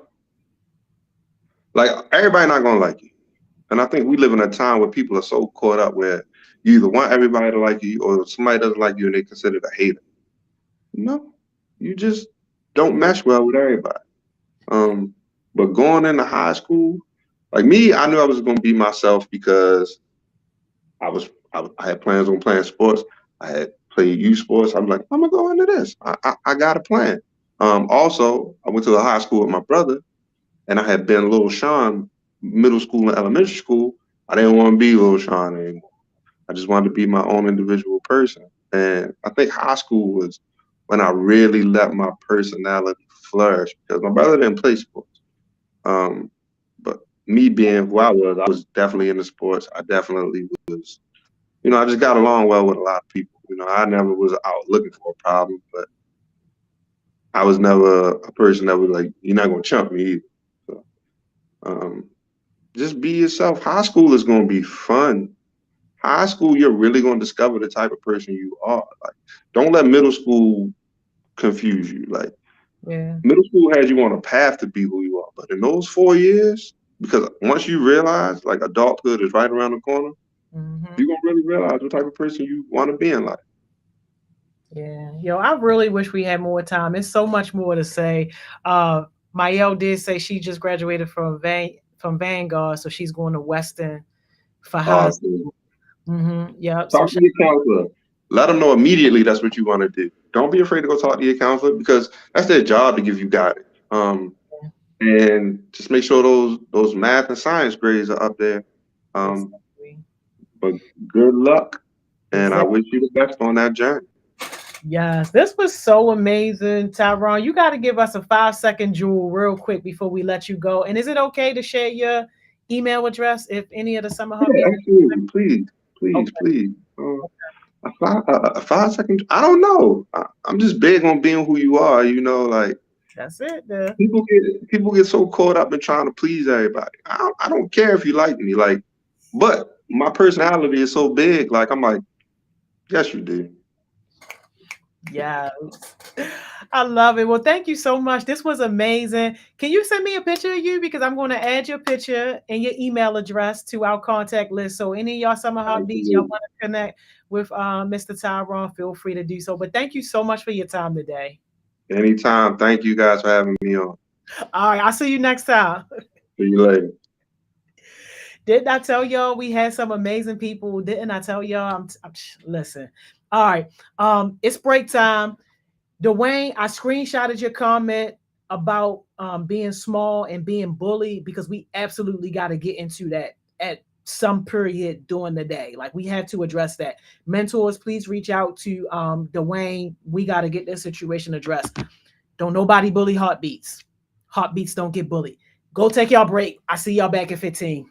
Like everybody not gonna like you, and I think we live in a time where people are so caught up where you either want everybody to like you or somebody doesn't like you and they consider it a hater. No, you just don't mesh well with everybody. Um, but going into high school, like me, I knew I was gonna be myself because I had plans on playing sports. I had played youth sports. I'm like, I'm gonna go into this. I got a plan. Also, I went to a high school with my brother, and I had been Little Sean middle school and elementary school. I didn't want to be Little Sean anymore. I just wanted to be my own individual person. And I think high school was when I really let my personality flourish because my brother didn't play sports. Um, but me being who I was definitely into sports. I definitely was, I just got along well with a lot of people. I never was out looking for a problem, but I was never a person that was like, you're not gonna chump me either. So, um, just be yourself. High school is gonna be fun. High school, you're really gonna discover the type of person you are. Like, don't let middle school confuse you. Like, Yeah. middle school has you on a path to be who you are, but in those 4 years, because once you realize like adulthood is right around the corner, Hmm. you're gonna really realize what type of person you want to be in life. Yeah. Yo, I really wish we had more time. It's so much more to say. Uh, Mael did say she just graduated from Vanguard, so she's going to Western for high Awesome. school. Yep. So Talk to your counselor. Let them know immediately that's what you want to do. Don't be afraid to go talk to your counselor because that's their job to give you guidance. And just make sure those math and science grades are up there. Um, exactly. but good luck, and I Exactly. wish you the best on that journey. Yes, this was so amazing, Tyrone. You got to give us a 5-second jewel real quick before we let you go. And is it okay to share your email address if any of the Summer Yeah, Hubbies? absolutely. Please, please, Okay. please. A 5 second. I don't know. I'm just big on being who you are. Like That's it. There. people get so caught up in trying to please everybody. I don't care if you like me. Like But my personality is so big, like I'm like, yes, you do. Yeah. I love it. Well, thank you so much. This was amazing. Can you send me a picture of you? Because I'm going to add your picture and your email address to our contact list. So any of y'all summer heartbeats, y'all want to connect with Mr. Tyrone, feel free to do so. But thank you so much for your time today. Anytime. Thank you guys for having me on. All right, I'll see you next time. See you later. Didn't I tell y'all we had some amazing people? Didn't I tell y'all? Listen. All right. It's break time. Dwayne, I screenshotted your comment about being small and being bullied because we absolutely got to get into that at some period during the day. Like we have to address that. Mentors, please reach out to Dwayne. We got to get this situation addressed. Don't nobody bully heartbeats. Heartbeats don't get bullied. Go take y'all break. I see y'all back at 15.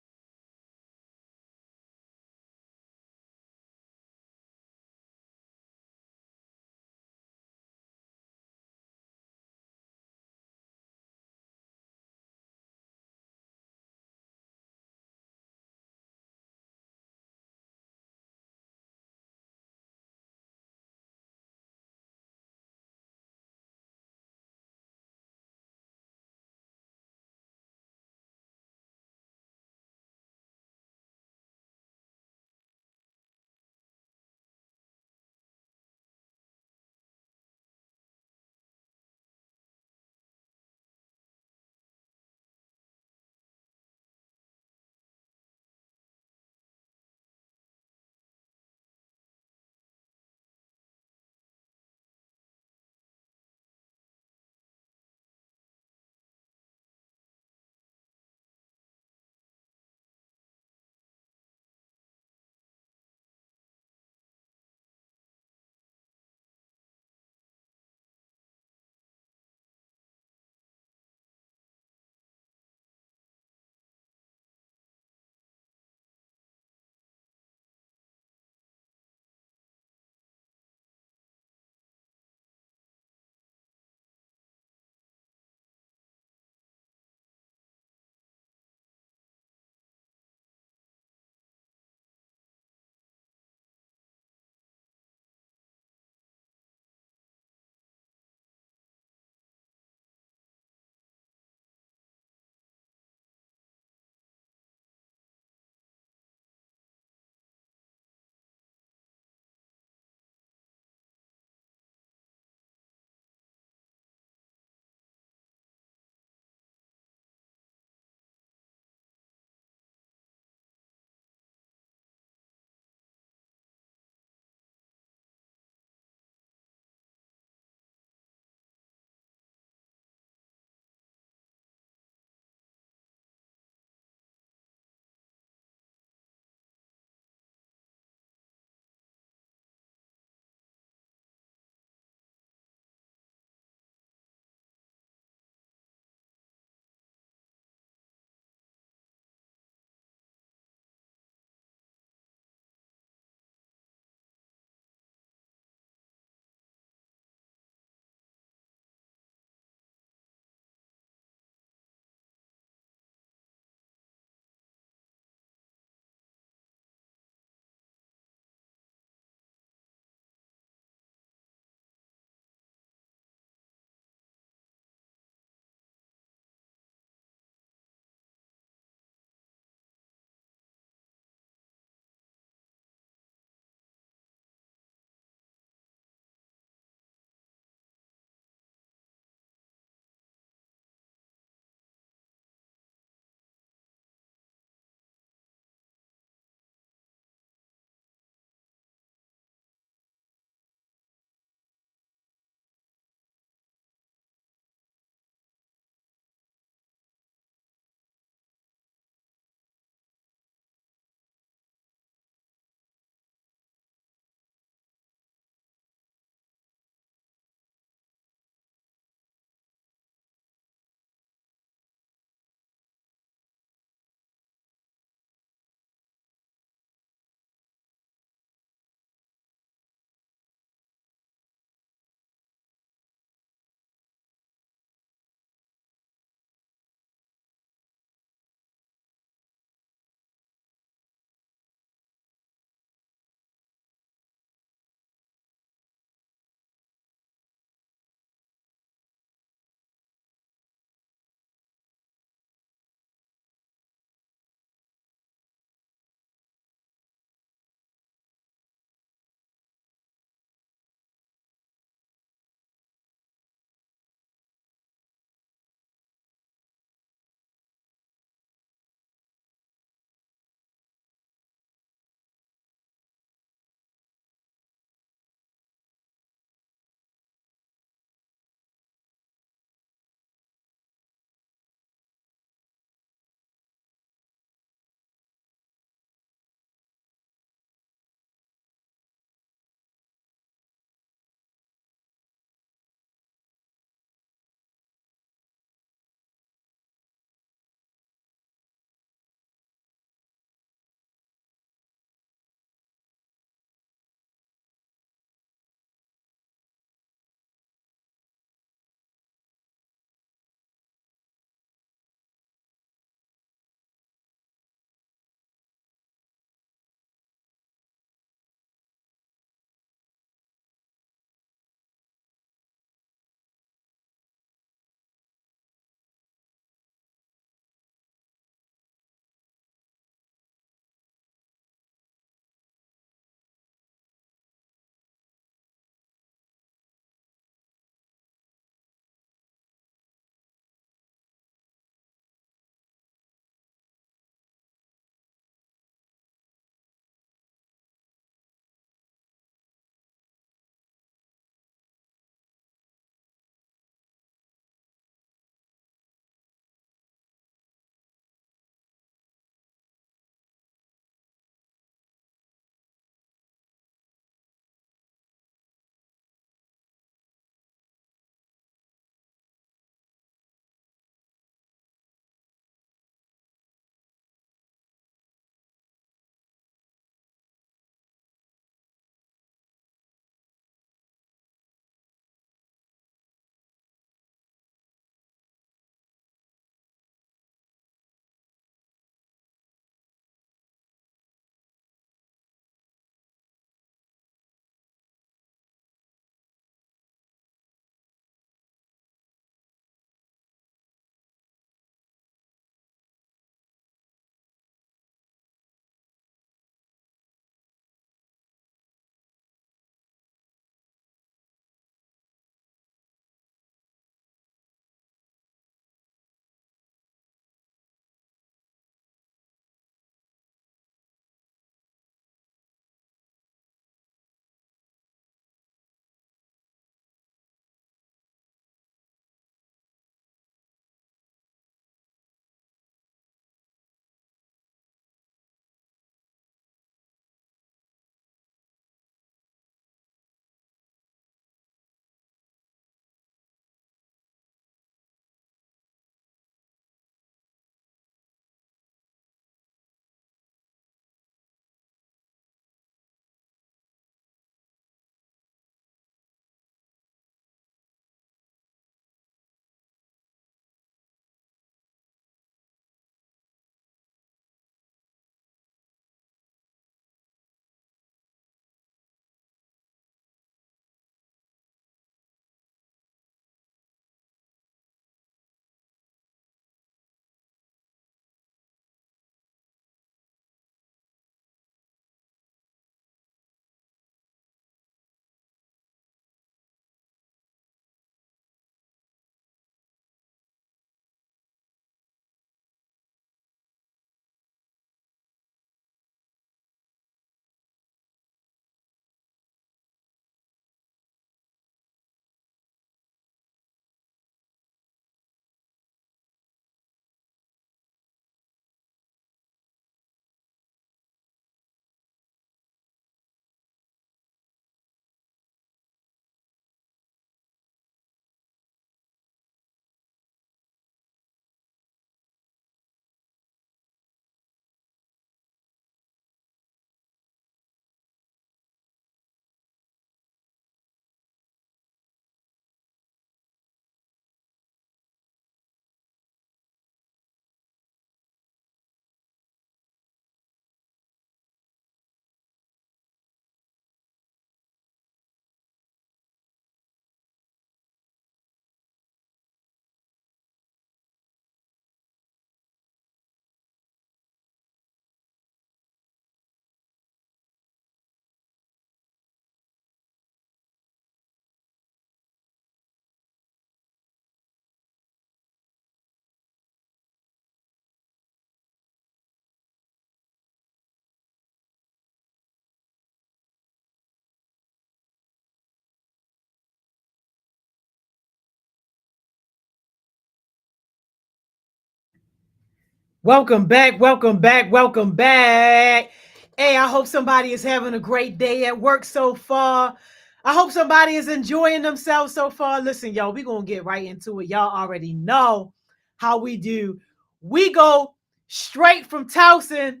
Welcome back, welcome back, welcome back. Hey, I hope somebody is having a great day at work so far. I hope somebody is enjoying themselves so far. Listen, y'all, we're going to get right into it. Y'all already know how we do. We go straight from Towson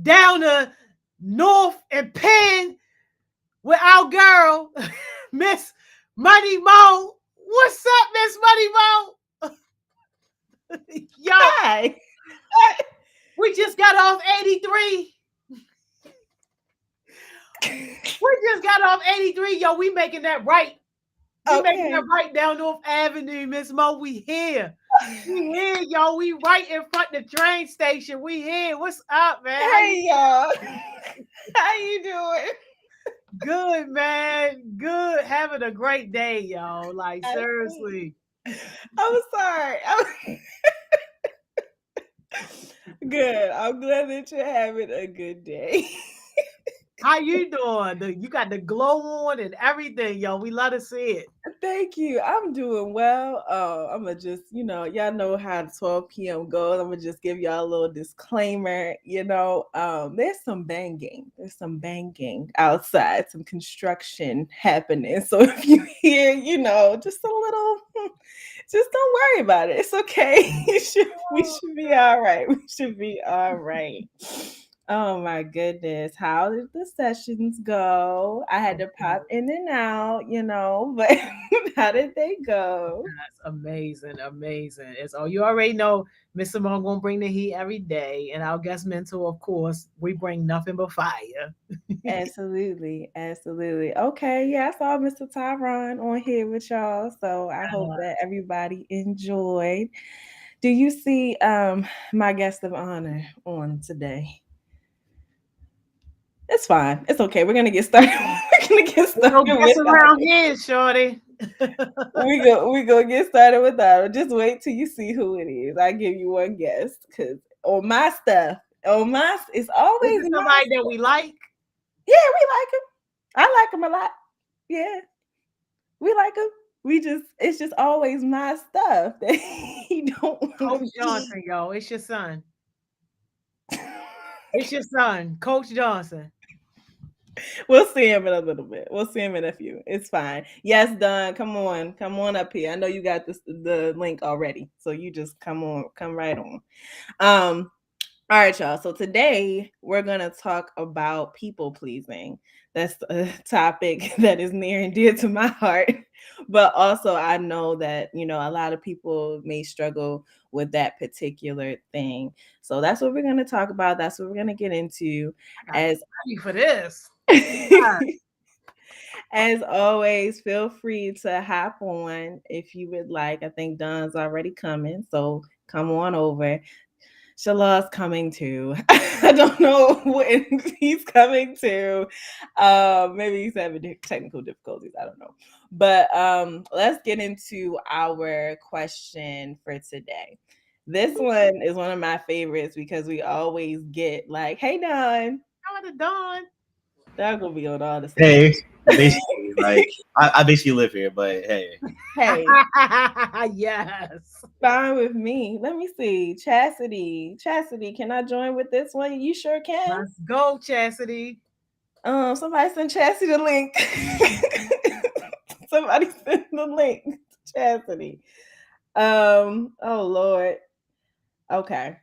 down to North and Penn with our girl, Miss Money Mo. What's up, Miss Money Mo? Yo, Hi. we just got off 83. We just got off 83. Yo, we making that right. We making that right down North Avenue, Miss Mo. We here. We here, yo. We right in front of the train station. We here. What's up, man? Hey, y'all. How you doing? Good, man. Good. Having a great day, y'all. Like, seriously. I'm sorry. Good. I'm glad that you're having a good day. How you doing? You got the glow on and everything, yo. We love to see it. Thank you. I'm doing well. I'm gonna just, y'all know how 12 p.m. goes. I'm gonna just give y'all a little disclaimer. There's some banging. There's some banging outside, some construction happening. So if you hear, just a little, just don't worry about it. It's okay. We should be all right. We should be all right. Oh my goodness. How did the sessions go? I had to pop in and out, but how did they go? That's amazing, amazing. It's you already know Miss Simone gonna bring the heat every day. And our guest mentor, of course, we bring nothing but fire. Absolutely. Absolutely. Okay. Yeah, I saw Mr. Tyron on here with y'all. So I hope that everybody enjoyed. Do you see my guest of honor on today? It's fine. It's okay. We're gonna get started. We're gonna get started. No guess around here, shorty. we go get started with that. Just wait till you see who it is. I give you one guess because on my stuff, it's always Is it somebody that we like. Yeah, we like him. I like him a lot. Yeah, we like him. It's just always my stuff that he don't. Coach Johnson, yo, it's your son. It's your son, Coach Johnson. We'll see him in a little bit. We'll see him in a few. It's fine. Yes, Don, come on up here. I know you got the link already, so you just come right on. All right, y'all. So today we're gonna talk about people pleasing. That's a topic that is near and dear to my heart, but also I know that a lot of people may struggle with that particular thing. So that's what we're gonna talk about. That's what we're gonna get into. As ready for this. As always, feel free to hop on if you would like. I think Don's already coming, so come on over. Shalaw's coming too. I don't know when he's coming to. Maybe he's having technical difficulties. I don't know. But let's get into our question for today. This one is one of my favorites because we always get like, "Hey, Don." How are the Don? They're gonna be on all the same. Hey, basically, like I basically live here, but hey. Yes. Fine with me. Let me see. Chastity, can I join with this one? You sure can. Let's go, Chastity. Somebody send Chastity the link. Somebody send the link to Chastity. Oh Lord. Okay.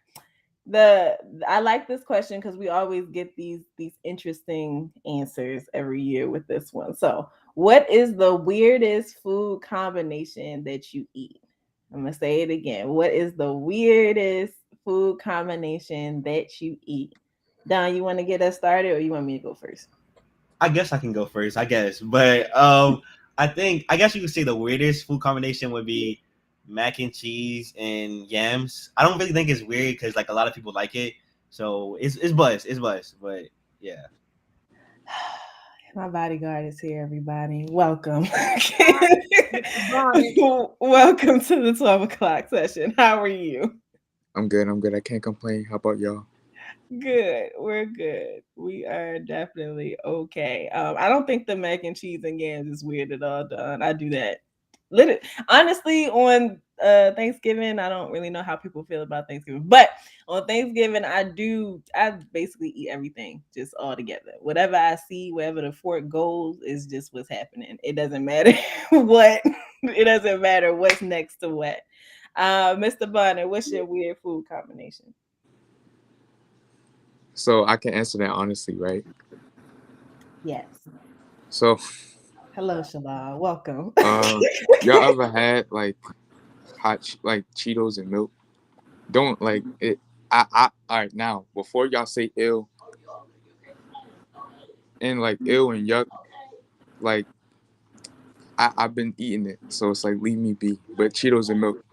I like this question because we always get these interesting answers every year with this one. So, what is the weirdest food combination that you eat? I'm gonna say it again. What is the weirdest food combination that you eat? Don, you want to get us started, or you want me to go first? I guess I can go first. I guess, but I guess you could say the weirdest food combination would be mac and cheese and yams. I don't really think it's weird because like a lot of people like it, so it's buzz, but yeah. My bodyguard is here, everybody. Welcome. Welcome to the 12 o'clock session. How are you? I'm good. I can't complain. How about y'all? Good. We're good. We are definitely okay. I don't think the mac and cheese and yams is weird at all, Don. I do that. Honestly, on Thanksgiving, I don't really know how people feel about Thanksgiving, but on Thanksgiving, I basically eat everything just all together. Whatever I see, wherever the fork goes, is just what's happening. It doesn't matter what. It doesn't matter what's next to what. Mr. Bonner, what's your weird food combination? So I can answer that honestly, right? Yes. So, Hello, Shalal. Welcome. y'all ever had like like Cheetos and milk? Don't like it. All right, now before y'all say ill and like ill and yuck, like I've been eating it, so it's like leave me be. But Cheetos and milk,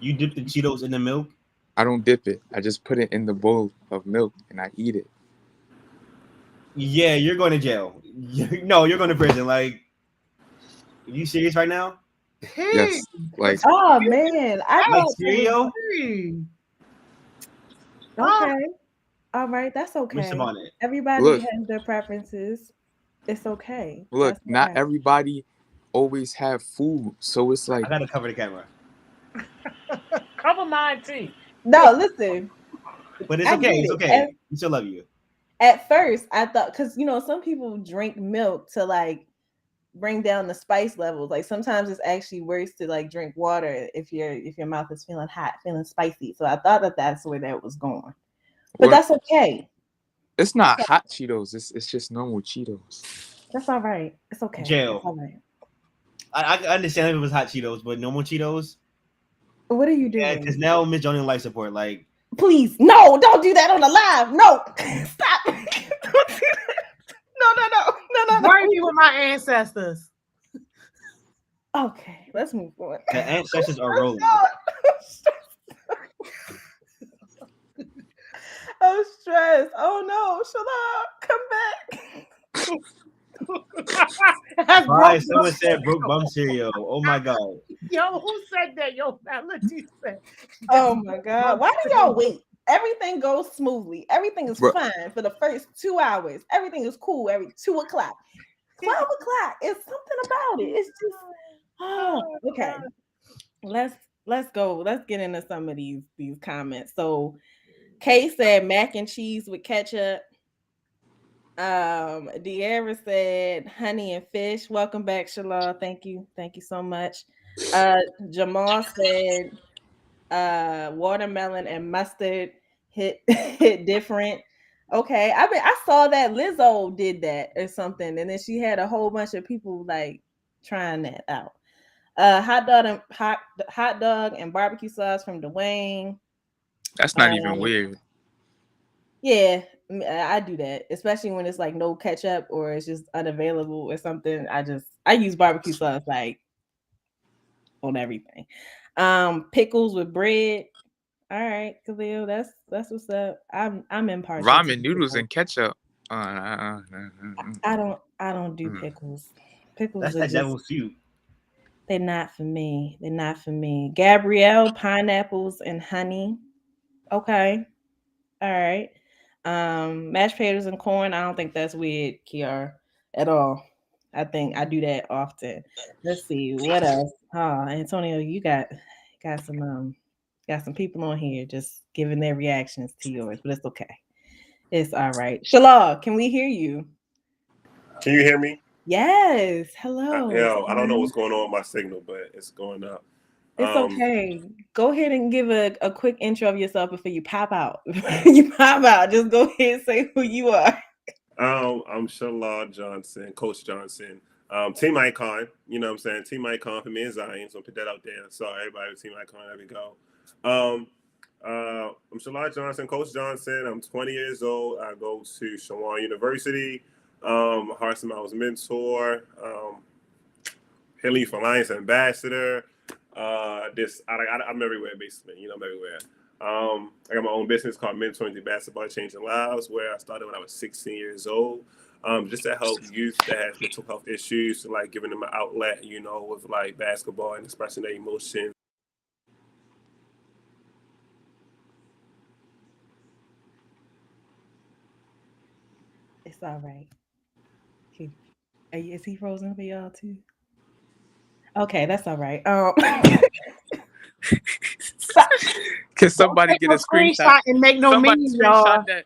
You dip the Cheetos in the milk? I don't dip it. I just put it in the bowl of milk and I eat it. Yeah, you're going to jail. No, you're going to prison. Like, are you serious right now? Yes, like Oh man, I Like thought it was cereal? okay. All right, that's Mr. okay. Bonnet. Everybody look, has their preferences. It's okay. look. That's all Not right. everybody always have food, so it's I like got to cover the camera. Cover mine too. No, listen, But it's I okay. get It's it. okay. We still love you. At first, I thought because some people drink milk to like bring down the spice levels. Like sometimes it's actually worse to like drink water if your mouth is feeling hot, feeling spicy. So I thought that that's where that was going. But what? that's okay. It's not hot Cheetos. It's just normal Cheetos. That's all right. It's okay. It's Jail. all right. I understand if it was hot Cheetos, but normal Cheetos? What are you Yeah, doing? because now Miss Johnny on life support. Like, Please, no, don't do that on the live. No, stop. Don't do that. No. Burn me with my ancestors. Okay, let's move on. the ancestors are rolling. I'm stressed. Oh no, Shalom, come back. That's Why? broke Someone bum said broke bum cereal. Oh my God. Yo, who said that? Yo, Melody said. Oh my God. Why do y'all wait? Everything goes smoothly. Everything is Bro, fine for the first 2 hours. Everything is cool every 2 o'clock. 12 o'clock. It's something about it. It's just okay. Let's go. Let's get into some of these comments. So Kay said mac and cheese with ketchup. De'Ara said honey and fish. Welcome back, Shalal. Thank you so much. Jamal said watermelon and mustard hit hit different. Okay, I saw that Lizzo did that or something, and then she had a whole bunch of people like trying that out. Hot dog and barbecue sauce from Dwayne. that's not even Um, weird. yeah, I do that, especially when it's like no ketchup or it's just unavailable or something. I use barbecue sauce like on everything. Pickles with bread. All right, Khalil, that's what's up. I'm impartial to Ramen the noodles pickles. and ketchup. I don't do pickles. Pickles That's are that just devil's soup. they're not for me. They're not for me. Gabrielle, pineapples and honey. Okay. All right. Mashed potatoes and corn. I don't think that's weird, Kiara, at all. I think I do that often. Let's see what else. Oh, Antonio, you got some people on here just giving their reactions to yours, but it's okay. It's all right. Shalal, can we hear you? Can you hear me? Yes. Hello. I don't know what's going on with my signal, but it's going up. It's Um, okay. Go ahead and give a quick intro of yourself before you pop out. You pop out. Just go ahead and say who you are. I'm Shalad Johnson, Coach Johnson, Team Icon. You know what I'm saying? Team Icon for me and Zion. So put that out there. So everybody, Team Icon, there we go. Um, I'm Shalad Johnson, Coach Johnson. I'm 20 years old. I go to Shawan University. Hearts and Mouths mentor. Hilly for Alliance ambassador. I'm everywhere basically. You know, I'm everywhere. I got my own business called Mentoring the Basketball Changing Lives, where I started when I was 16 years old, just to help youth that has mental health issues, like giving them an outlet, you know, with like basketball and expressing their emotions. It's all right. Is he frozen for y'all too? Okay, that's all right. Can somebody Take get no a screenshot? screenshot and make no Somebody meme, screenshot y'all. that.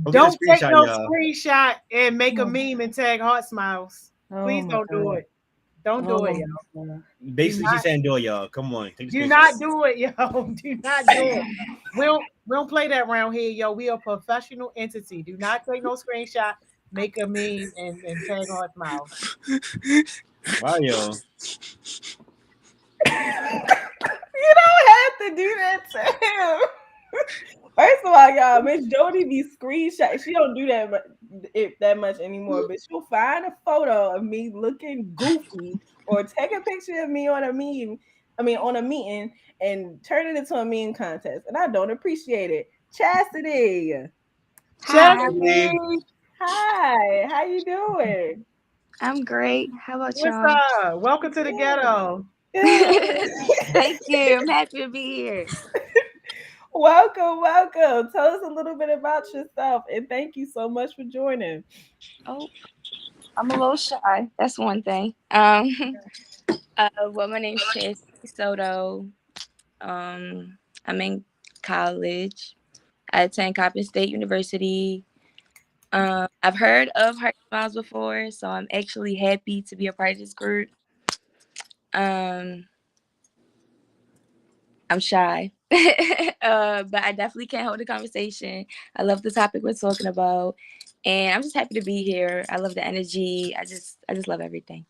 Go get a Don't take screenshot, no y'all. screenshot and make a Oh. meme and tag heart smiles. Oh Please my don't do God. it. Don't do it, y'all. God. Basically, she's saying, "Do it, y'all. Come on, take the Do screenshot." not do it, yo. Do not do it. We don't play that around here, yo. We are a professional entity. Do not take no screenshot, make a meme, and tag heart smiles. Wow, yo. You don't have to do that to him. First of all, y'all, Miss Jody be screenshot. She don't do that much anymore, but she'll find a photo of me looking goofy or take a picture of me on a meme. I mean, on a meeting and turn it into a meme contest, and I don't appreciate it. Chastity, Chastity, hi, how you doing? I'm great. How about what's y'all? up? Welcome to the ghetto. Thank you. I'm happy to be here. Welcome. Tell us a little bit about yourself, and thank you so much for joining. Oh, I'm a little shy. That's one thing. Well, my name's Chastity Soto. I'm in college. I attend Coppin State University. I've heard of Heart Smiles before, so I'm actually happy to be a part of this group. I'm shy, but I definitely can hold a conversation. I love the topic we're talking about, and I'm just happy to be here. I love the energy. I just love everything.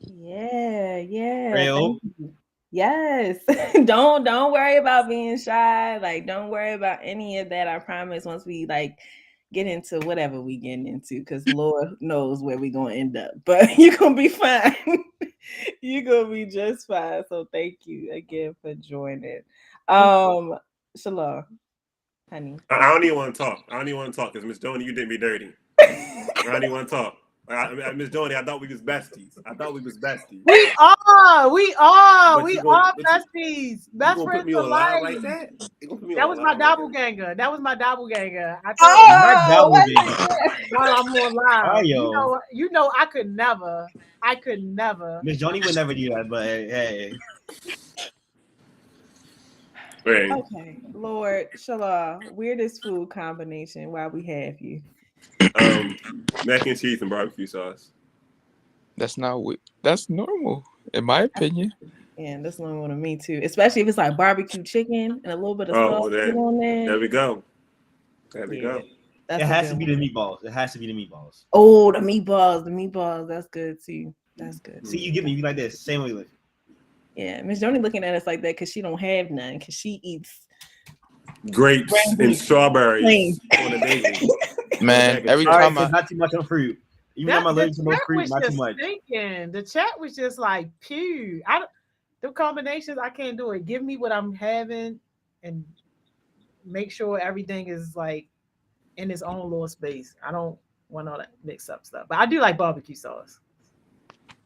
Yeah. Real. Thank you. Yes. don't worry about being shy. Like, don't worry about any of that. I promise. Once we get into whatever we getting into, because Lord knows where we gonna end up. But you're gonna be fine. You're gonna be just fine. So thank you again for joining. Shalom, honey. I don't even want to talk. I don't even want to talk because Miss Joni, you did me dirty. I don't even want to talk. Miss Joni, I thought we was besties. We are But you besties. Best gonna put friends me for on live life. like that? You gonna put me That on was my live like that? doppelganger. I told Not Oh, double what game. is that? while I'm on Oh, live. yo. You know, I could never. Miss Johnny would never do that, but hey. Right. Okay, Lord, Shalom. Weirdest food combination while we have you. Mac and cheese and barbecue sauce. That's normal, in my opinion. And that's one to me too, especially if it's like barbecue chicken and a little bit of Oh, sauce well, then on there. there we go. There we go. That's It a has good to be one. the meatballs. It has to be the meatballs. Oh, the meatballs. That's good too. That's good. See, you get me. You like this. Same way with. Yeah, Miss Joni looking at us like that because she don't have none because she eats Grapes and strawberries on a daily. Man, every All right, time so not too much on fruit. Even though I'm allergic to most fruit, not too much. The chat was just like, pew. The combinations, I can't do it. Give me what I'm having and make sure everything is like in its own little space. I don't want all that mixed up stuff. But I do like barbecue sauce.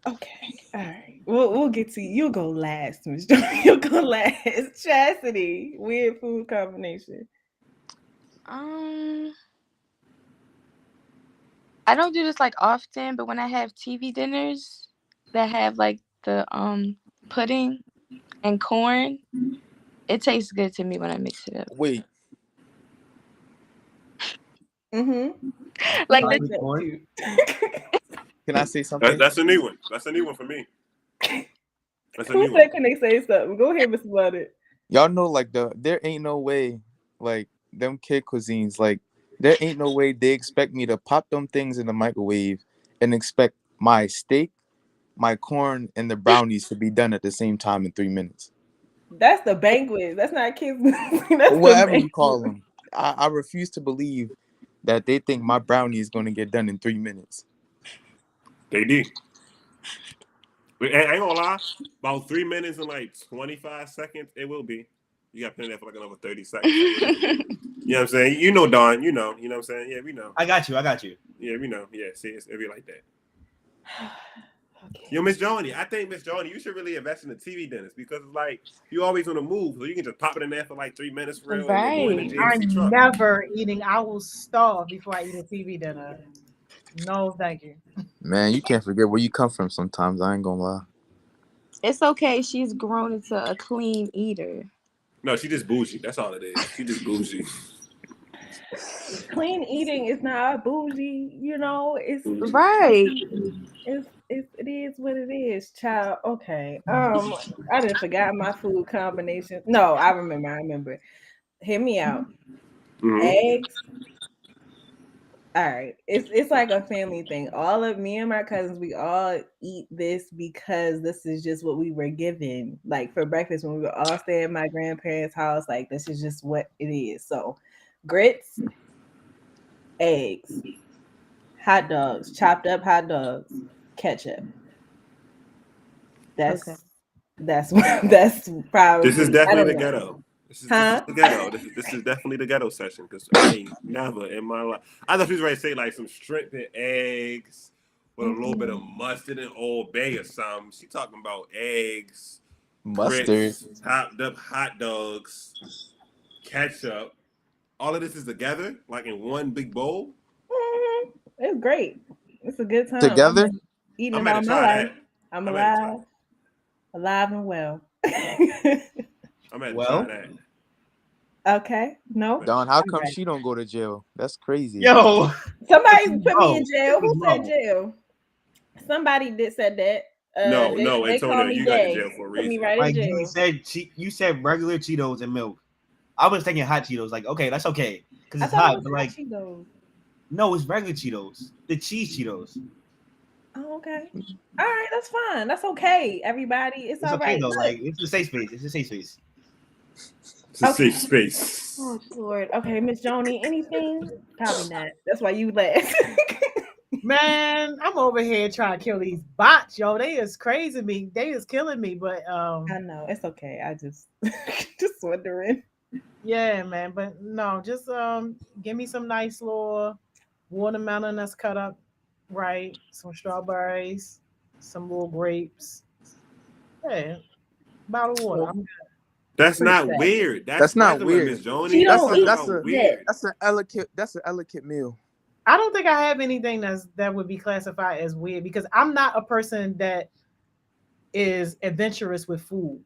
Okay, all right. We'll get to you. You'll go last, Miss Joni. You'll go last. Chastity, weird food combination. I don't do this like often, but when I have TV dinners that have like the pudding and corn, it tastes good to me when I mix it up. wait, Like like that corn? too. can I say something? That's a new one. That's a new one for me. That's a Who new said one. can they say something? Go ahead, Mr. Butter. Y'all know like there ain't no way like them kid cuisines like there ain't no way they expect me to pop them things in the microwave and expect my steak, my corn, and the brownies to be done at the same time in 3 minutes. That's the banquet. That's not kids. That's Whatever the you call them. I refuse to believe that they think my brownie is going to get done in 3 minutes. They do. But I ain't gonna lie. About 3 minutes and like 25 seconds, it will be. You got to put in there for like another 30 seconds. You know what I'm saying? You know, Don. You know what I'm saying? Yeah, we know. I got you. Yeah, we know. Yeah, see, it'll be like that. Okay. Yo, Miss Joni, I think Miss Joni, you should really invest in the TV dinners because it's like you always on the move, so you can just pop it in there for like 3 minutes for real, and then go in the Right. GMC I'm truck. never eating. I will starve before I eat a TV dinner. No, thank you. Man, you can't forget where you come from sometimes. I ain't gonna lie. It's okay. She's grown into a clean eater. No, she just bougie. That's all it is. She just bougie. Clean eating is not bougie, you know. Right. It is what it is, child. Okay. I didn't forgot my food combination. No, I remember. Hear me out. Mhm. Eggs. All right. It's like a family thing. All of me and my cousins, we all eat this because this is just what we were given. Like for breakfast when we were all staying at my grandparents' house, like this is just what it is. So grits, eggs, hot dogs, chopped up hot dogs, ketchup. Okay. That's This is probably I definitely don't the know. ghetto. This is Huh? the ghetto. This is definitely the ghetto session because I ain't never in my life. I thought she was ready to say like some shrimp and eggs with a little bit of mustard and Old Bay or something. She talking about eggs, Mustard. grits, chopped up hot dogs, ketchup. All of this is together, like in one big bowl. It's great. It's a good time. I've Together? been eating I'm it about all to my try life. that. I'm I'm about to try. alive and well. I'm about to try Well, that. Okay. No. Don, how All come right. she don't go to jail? That's crazy. yo, Somebody put me in bro, jail. Who said bro. jail? Somebody did said that. No, They, no, they call Antonio, me you got to Jay. jail for a Put me reason. right in Like jail. you said regular Cheetos and milk. I was thinking hot Cheetos. Like, okay, that's okay because I it's thought it hot. was But hot like, Cheetos. no, it's regular Cheetos. The cheese Cheetos. Oh, okay. All right, that's fine. That's okay, everybody. It's It's all okay right. though. Look. Like, it's a safe space. It's a safe space. It's a Okay. safe space. Oh Lord. Okay, Miss Joni, anything? Probably not. That's why you laugh. Man, I'm over here trying to kill these bots, yo. They is crazy me. They is killing me. But I know it's okay. I just just wondering. yeah, man. But no, just give me some nice little watermelon that's cut up right, some strawberries, some little grapes. Yeah, bottle of water. So I'm That's pretty not sad. weird. That's That's not regular, Miss weird. She Joni. You That's don't a talking eat that's about a that. weird. that's an elegant meal. I don't think I have anything that would be classified as weird because I'm not a person that is adventurous with food.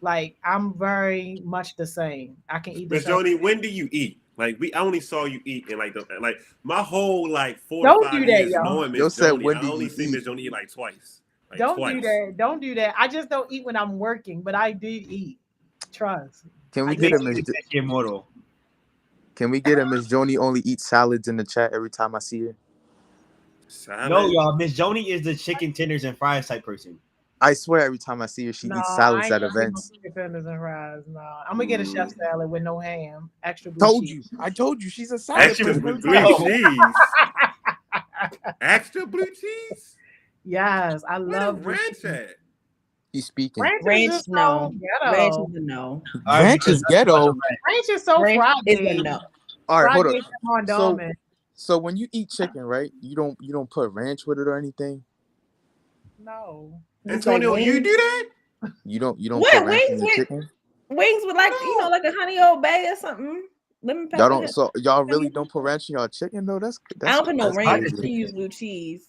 Like I'm very much the same. I can eat the Miss same. Joni, when do you eat? Like I only saw you eat in like my whole like 4 to Don't 5 do that, years y'all. knowing Yo Miss said, Joni. when I do only you see eat? Miss Joni eat like twice. Like Don't do twice. that. Don't do that. I just don't eat when I'm working, but I do eat. Trust. Can I we It eat get makes a all- you Miss? think that you're immortal. Can we get a Miss Joni only eats salads in the chat every time I see her? No, Salad. y'all. Miss Joni is the chicken tenders and fries type person. I swear every time I see her, she No, eats I salads ain't at gonna get no events. chicken tenders and fries. No, I'm gonna get a chef salad with no ham, extra blue Told cheese. you. I told you she's a salad Extra person Actually, every time I blue see yo, her. cheese. Extra blue cheese. Yes, I Where the love blue ranch cheese. at? He's speaking. Ranch is Ranch, just so no. Ranch is ghetto. a no. all right, Ranch because is that's about the ghetto. ranch. Ranch is so Ranch is a Friday. no. All right, hold Friday up. come on So dormant. so when you eat chicken, right? You don't put ranch with it or anything. No. Just like Antonio, you wings. do that? You don't put What ranch in wings your with chicken. wings with like No. like a honey old bay or something. Lemon Y'all pepper. don't. So y'all really Honey. don't put ranch in y'all chicken though. That's I that's don't put no that's ranch. Hot I crazy. chicken. use blue cheese.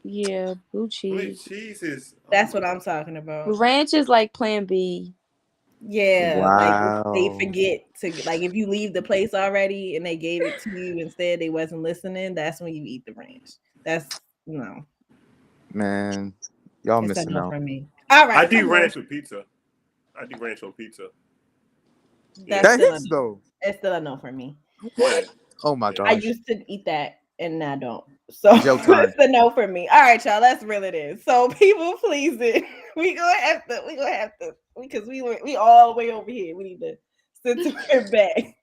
Yeah, blue Blue cheese. cheese is. Oh That's my what I'm god. talking about. Ranch is like Plan B. Yeah, like they Wow, forget to like if you leave the place already and they gave it to you instead they wasn't listening, that's when you eat the ranch. That's no. man, y'all It's a missing no out. from me. All I right, do come on. ranch with pizza. I do ranch on pizza. Yeah. That's That still a hits no. though. It's still a no for me. Yeah. Oh my Yeah. I gosh, used to eat that and now I don't. So jail time. it's a no for me. All right, y'all. Let's reel it in. So people pleasing. We gonna have to because we all the way over here. We need to sit it back.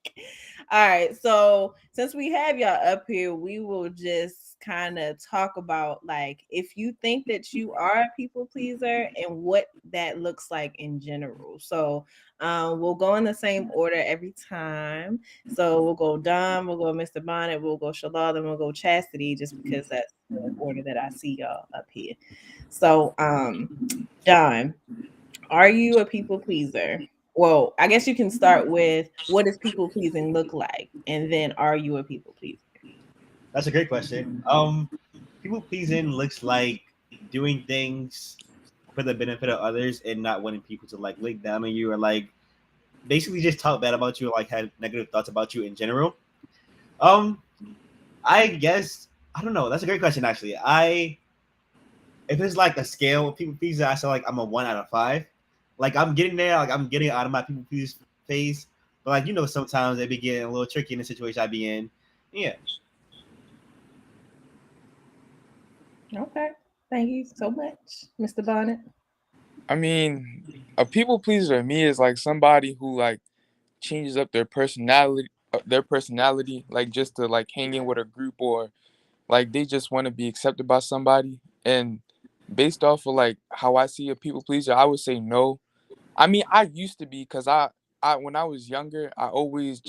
All right. So since we have y'all up here, we will just kind of talk about like if you think that you are a people pleaser and what that looks like in general. So we'll go in the same order every time. So we'll go Dom, we'll go Mr. Bonnet, we'll go Shalal, then we'll go Chastity, just because that's the order that I see y'all up here. So Don, are you a people pleaser? Well, I guess you can start with what does people pleasing look like, and then are you a people pleaser? That's a great question. People pleasing looks like doing things for the benefit of others and not wanting people to like look down on you or like basically just talk bad about you or like had negative thoughts about you in general. Um, I guess I don't know. That's a great question actually. If it's like a scale of people pleaser, I feel like I'm a 1 out of 5. Like I'm getting there, like I'm getting out of my people please phase. But like sometimes they be getting a little tricky in the situation I be in. Yeah. Okay. Thank you so much, Mr. Bonnet. I mean, a people pleaser to me is like somebody who like changes up their personality, like just to like hang in with a group or like they just want to be accepted by somebody. And based off of like how I see a people pleaser, I would say no. I mean, I used to be because I when I was younger, I always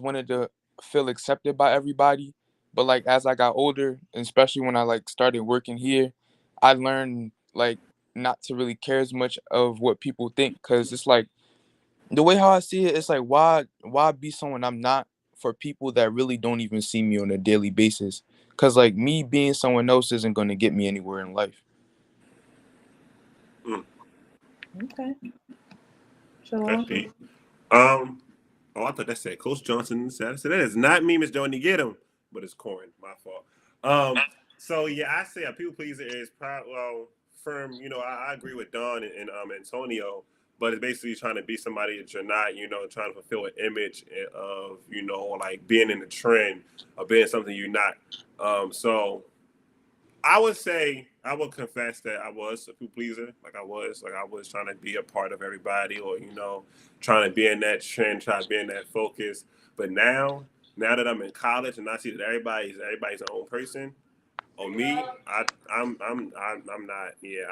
wanted to feel accepted by everybody. But like as I got older, and especially when I like started working here, I learned like not to really care as much of what people think because it's like the way how I see it, it's like why be someone I'm not for people that really don't even see me on a daily basis. Cause like me being someone else isn't gonna get me anywhere in life. Okay. That's Shalom. deep. Oh, I thought that said Coach Johnson said. I said that is not me, Miss Joni. Get him, but it's Corin. My fault. So yeah, I say a people pleaser is probably firm. I agree with Don and Antonio, but it's basically trying to be somebody that you're not. Trying to fulfill an image of like being in the trend or being something you're not. So I would say I would confess that I was a people pleaser. Like I was trying to be a part of everybody, or trying to be in that trend, try to be in that focus. But now that I'm in college and I see that everybody's their own person. On me, I'm not. Yeah,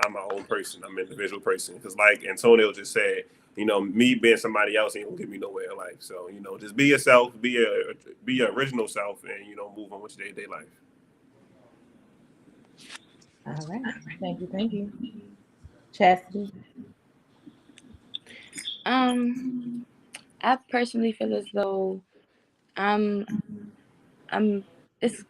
I'm my own person. I'm an individual person. Because like Antonio just said, me being somebody else ain't gonna get me nowhere in life. So just be yourself, be your original self, and move on with your day-to-day life. All right. Thank you. Thank you. Chastity. I personally feel as though I'm I'm it's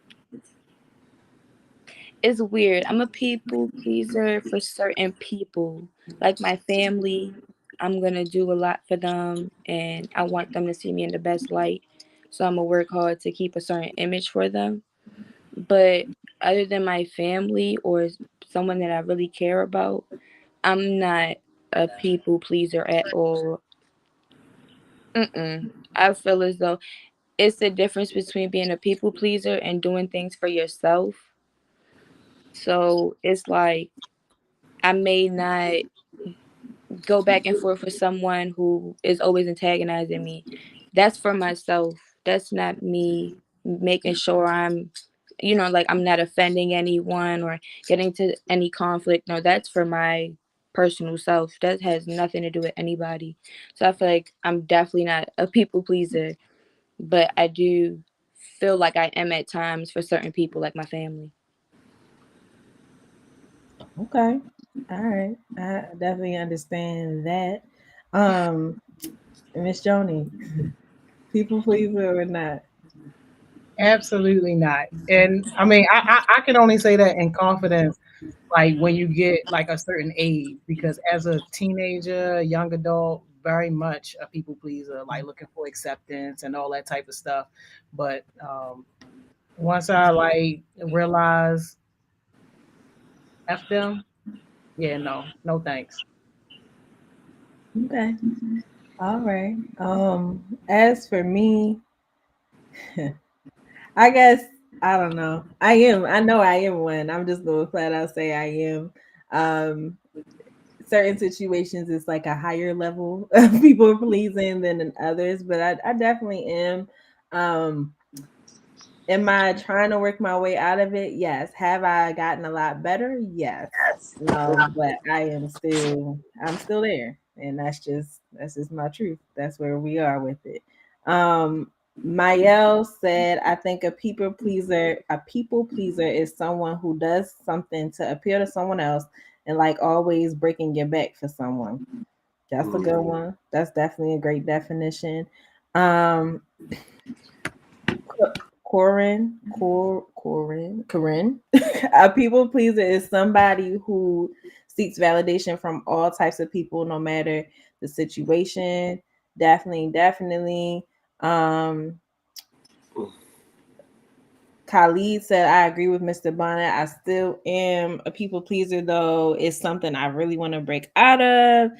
it's weird. I'm a people pleaser for certain people. Like my family, I'm gonna do a lot for them and I want them to see me in the best light. So I'm gonna work hard to keep a certain image for them. But other than my family or someone that I really care about, I'm not a people pleaser at all. I feel as though it's the difference between being a people pleaser and doing things for yourself. So it's like I may not go back and forth with someone who is always antagonizing me. That's for myself. That's not me making sure like I'm not offending anyone or getting to any conflict. No, that's for my personal self. That has nothing to do with anybody. So I feel like I'm definitely not a people pleaser, but I do feel like I am at times for certain people, like my family. Okay. All right. I definitely understand that. Um, Miss Joni, people pleaser or not? Absolutely not. And I mean, I can only say that in confidence, like when you get like a certain age, because as a teenager, young adult, very much a people pleaser, like looking for acceptance and all that type of stuff. But once I like realize F them, yeah, no, no thanks. Okay. All right. As for me, I guess I don't know. I am. I know I am one. I'm just gonna flat out say I am. Um, certain situations it's like a higher level of people pleasing than in others, but I definitely am. Um, am I trying to work my way out of it? Yes. Have I gotten a lot better? Yes. But I'm still there. And that's just my truth. That's where we are with it. Mayel said, I think a people pleaser is someone who does something to appeal to someone else and like always breaking your back for someone. That's a good one. That's definitely a great definition. Um, Corinne. A people pleaser is somebody who seeks validation from all types of people, no matter the situation. Definitely. Khalid said, I agree with Mr. Bonnet. I still am a people pleaser, though. It's something I really want to break out of.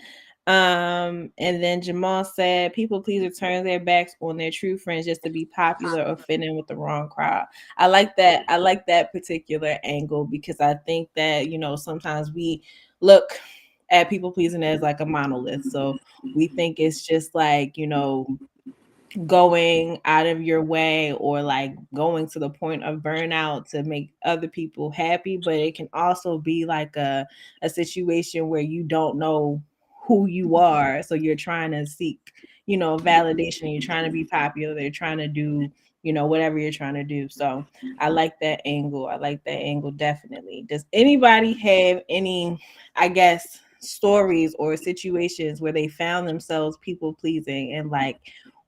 And then Jamal said, people pleaser turn their backs on their true friends just to be popular or fit in with the wrong crowd. I like that. I like that particular angle because I think that, sometimes we look at people pleasing as like a monolith. So we think it's just like, going out of your way or like going to the point of burnout to make other people happy, but it can also be like a situation where you don't know who you are, so you're trying to seek validation, you're trying to be popular, you're trying to do whatever you're trying to do. So I like that angle. Definitely. Does anybody have any, I guess, stories or situations where they found themselves people pleasing and like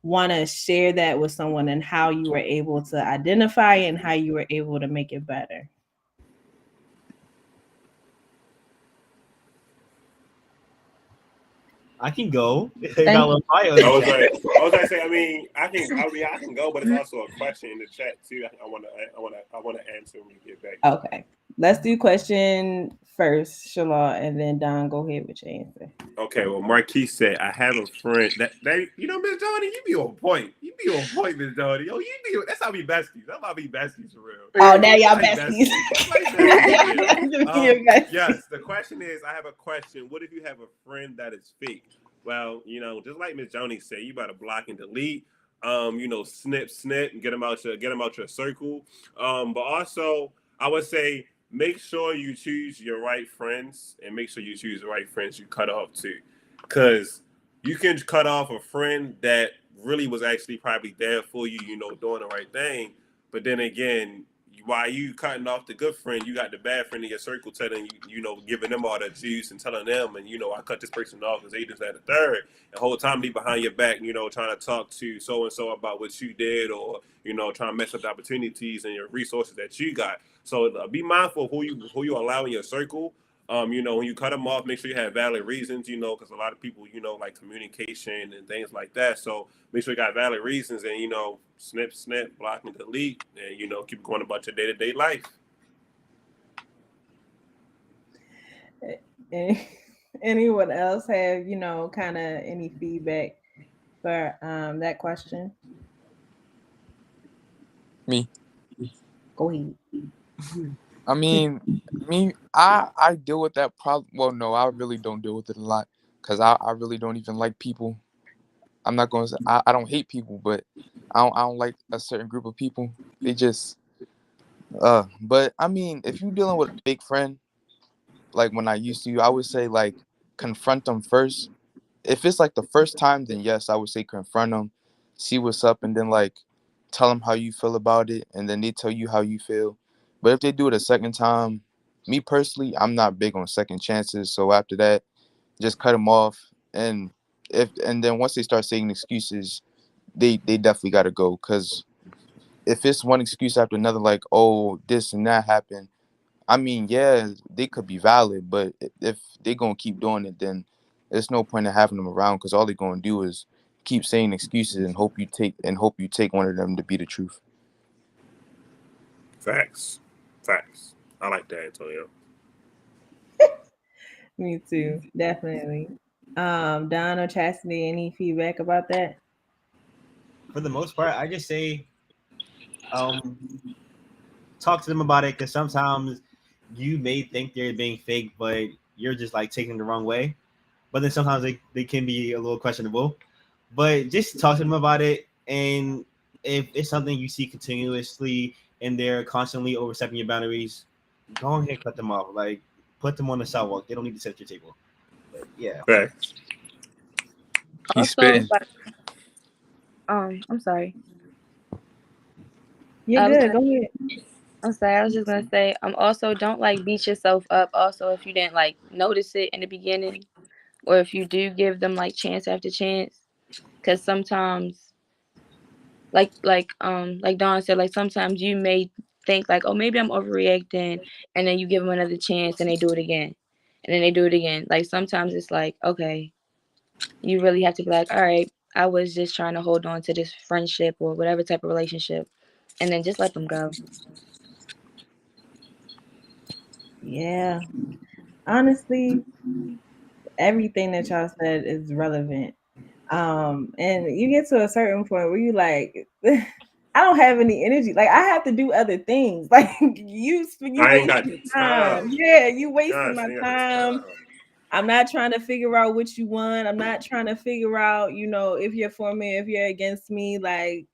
want to share that with someone and how you were able to identify and how you were able to make it better? I can go. I was gonna say. I can go, but it's also a question in the chat too. I want to answer when we get back. Okay, let's do question first, Shalal, and then Don. Go ahead with your answer. Okay, well, Marquis said, I have a friend that Miss Johnny, you be on point. Miss Johnny. That's how we besties. That's how we besties for real. Oh, now y'all besties. Yes, the question is, I have a question. What if you have a friend that is fake? Well, just like Miss Johnny said, you better block and delete. Snip, and get them out your circle. But also, I would say make sure you choose your right friends and make sure you choose the right friends you cut off too. Because you can cut off a friend that really was actually probably there for you, doing the right thing. But then again, while you cutting off the good friend, you got the bad friend in your circle telling you, giving them all the juice and telling them, and I cut this person off because they just had a third. The whole time they behind your back, trying to talk to so and so about what you did, or trying to mess up the opportunities and your resources that you got. So be mindful of who you allow in your circle. When you cut them off, make sure you have valid reasons, because a lot of people, like communication and things like that. So make sure you got valid reasons and, snip, block and delete, and, keep going about your day-to-day life. Anyone else have, kind of any feedback for that question? Me. Go ahead. I mean, I deal with that problem. Well, no, I really don't deal with it a lot because I really don't even like people. I'm not going to say I don't hate people, but I don't like a certain group of people. They just but I mean, if you're dealing with a fake friend, like when I used to, I would say like confront them first. If it's like the first time, then yes, I would say confront them, see what's up, and then like tell them how you feel about it, and then they tell you how you feel. But if they do it a second time, me personally, I'm not big on second chances. So after that, just cut them off, and then once they start saying excuses, they definitely got to go. Because if it's one excuse after another, like, oh, this and that happened, I mean, yeah, they could be valid, but if they're gonna keep doing it, then there's no point in having them around because all they're gonna do is keep saying excuses and hope you take one of them to be the truth. Facts. I like that, Antonio. Me too, definitely. Don or Chastity, any feedback about that? For the most part, I just say, talk to them about it, because sometimes you may think they're being fake, but you're just like taking it the wrong way. But then sometimes they can be a little questionable. But just talk to them about it, and if it's something you see continuously and they're constantly overstepping your boundaries, go ahead and cut them off. Like, put them on the sidewalk. They don't need to sit at your table. But yeah. Facts. He's spitting. I'm sorry. You're good. Go ahead. I'm sorry. I was just gonna say, also don't like beat yourself up. Also, if you didn't like notice it in the beginning, or if you do give them like chance after chance, because sometimes like Dawn said, like sometimes you may think like, oh, maybe I'm overreacting, and then you give them another chance and they do it again, and then they do it again. Like sometimes it's like, okay, you really have to be like, all right, I was just trying to hold on to this friendship or whatever type of relationship, and then just let them go. Yeah. Honestly, everything that y'all said is relevant. And you get to a certain point where you like, I don't have any energy. Like I have to do other things. Like you I ain't got wasting the time. time. Yeah, you wasting Gosh, my I ain't got the time. time. I'm not trying to figure out what you want. I'm not trying to figure out, if you're for me, if you're against me. Like,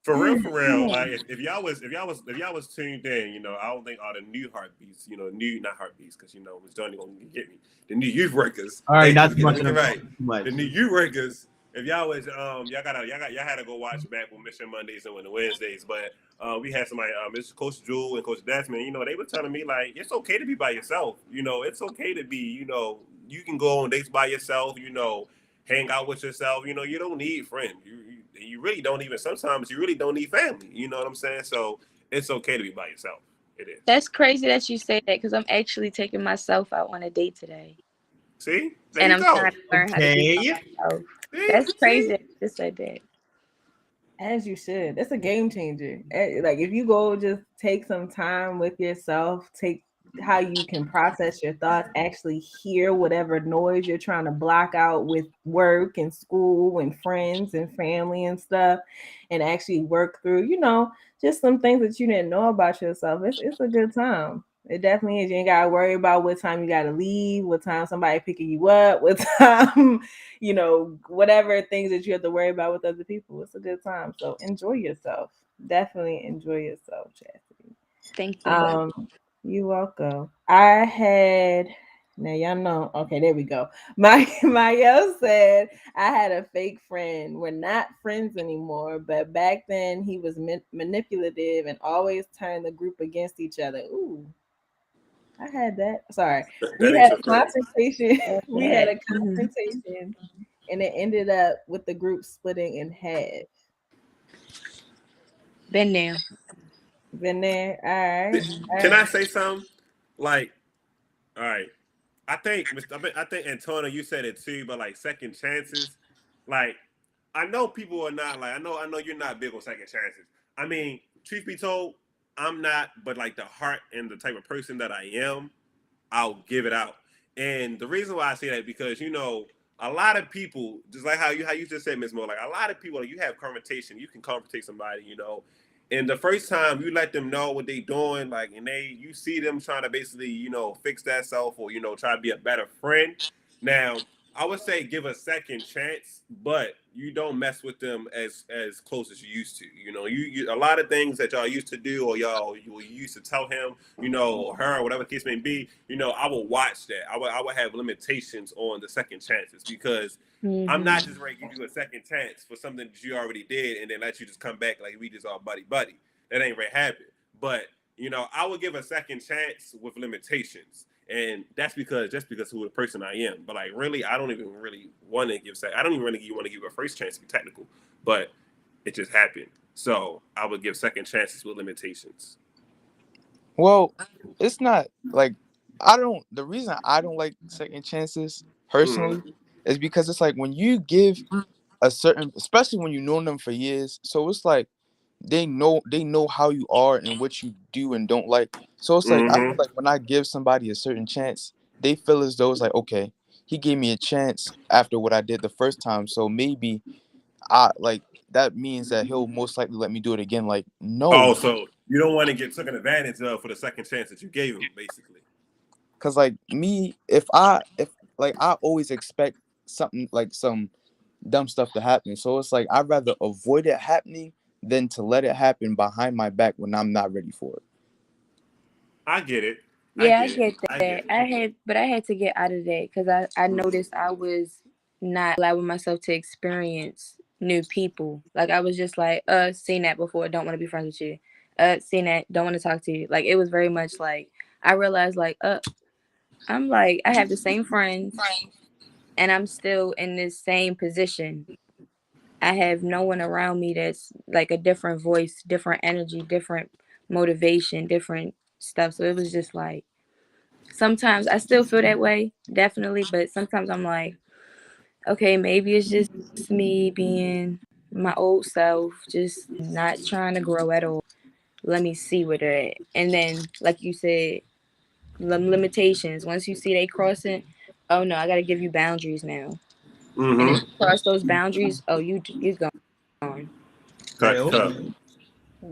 For real, come for real. Like on. if y'all was tuned in, I don't think all the new heartbeats, new not heartbeats, because Miss Johnny gonna get me. The new youth workers. All right, Hey, not too let much me in get the right. too much. The new youth workers. If y'all was y'all had to go watch back with Mission Mondays and the Wednesdays, but we had somebody, Mr. Coach Jewel and Coach Desmond. They were telling me like it's okay to be by yourself. It's okay to be. You can go on dates by yourself. Hang out with yourself. You don't need friends. You really don't even. Sometimes you really don't need family. You know what I'm saying? So it's okay to be by yourself. It is. That's crazy that you say that because I'm actually taking myself out on a date today, See, there and you I'm go. trying to learn how to be by Okay. myself. See, That's crazy see. that you just said that. As you should. It's a game changer. Like if you go just take some time with yourself, take how you can process your thoughts, actually hear whatever noise you're trying to block out with work and school and friends and family and stuff, and actually work through, just some things that you didn't know about yourself. It's a good time. It definitely is. You ain't gotta worry about what time you gotta leave, what time somebody picking you up, what time, whatever things that you have to worry about with other people. It's a good time. So enjoy yourself. Definitely enjoy yourself, Chastity. Thank you. Um, you're welcome. I had now y'all know. Okay, there we go. Mayo said I had a fake friend. We're not friends anymore, but back then he was manipulative and always turned the group against each other. Ooh, I had that. Sorry. We That ain't had your a friend. confrontation. We had a Mhm. confrontation and it ended up with the group splitting in half. Been there. Been there. All right. Mhm. All Can I right. say something? Like, all right. I think Antonio, you said it too, but like second chances, like I know people are not like I know you're not big on second chances. I mean, truth be told, I'm not, but like the heart and the type of person that I am, I'll give it out. And the reason why I say that because a lot of people, just like how you just said, Miss Mo, like a lot of people, you have confrontation, you can confrontate somebody, and the first time you let them know what they doing, like, and you see them trying to basically, fix that self or try to be a better friend. Now, I would say give a second chance, but you don't mess with them as close as you used to. You a lot of things that y'all used to do or you used to tell him, or her, or whatever the case may be. I will watch that. I would have limitations on the second chances because I'm not just ready to give you a second chance for something that you already did and then let you just come back like we just all buddy buddy. That ain't ready to happen. But I would give a second chance with limitations, and that's because who the person I am. But like really, I don't even really want to give I don't even really want to give a first chance to be technical, but it just happened. So I would give second chances with limitations. Well, it's not like the reason I don't like second chances personally Mm-hmm. is because it's like when you give a certain, especially when you know them for years, so it's like they know how you are and what you do and don't like. So it's like I feel Mm-hmm. like when I give somebody a certain chance, they feel as though it's like, okay, he gave me a chance after what I did the first time, so maybe I like that means that he'll most likely let me do it again. Like, Oh, no. so you don't want to get taken advantage of for the second chance that you gave him, basically. Cause like me, if I always expect something like some dumb stuff to happen. So it's like I'd rather avoid it happening than to let it happen behind my back when I'm not ready for it. I get it. I Yeah, I get it. get I that. get it. I had to get out of that because I noticed I was not allowing myself to experience new people. Like I was just like, seen that before, don't want to be friends with you. Seen that, don't want to talk to you. Like it was very much like I realized like, I'm like I have the same friends and I'm still in this same position. I have no one around me that's like a different voice, different energy, different motivation, different stuff. So it was just like sometimes I still feel that way, definitely, but sometimes I'm like, okay, maybe it's just me being my old self, just not trying to grow at all. Let me see where they're at. And then, like you said, limitations. Once you see they crossing, oh no, I got to give you boundaries now. And if Mm-hmm. you cross those boundaries, oh you gone. Cut, Real. cut.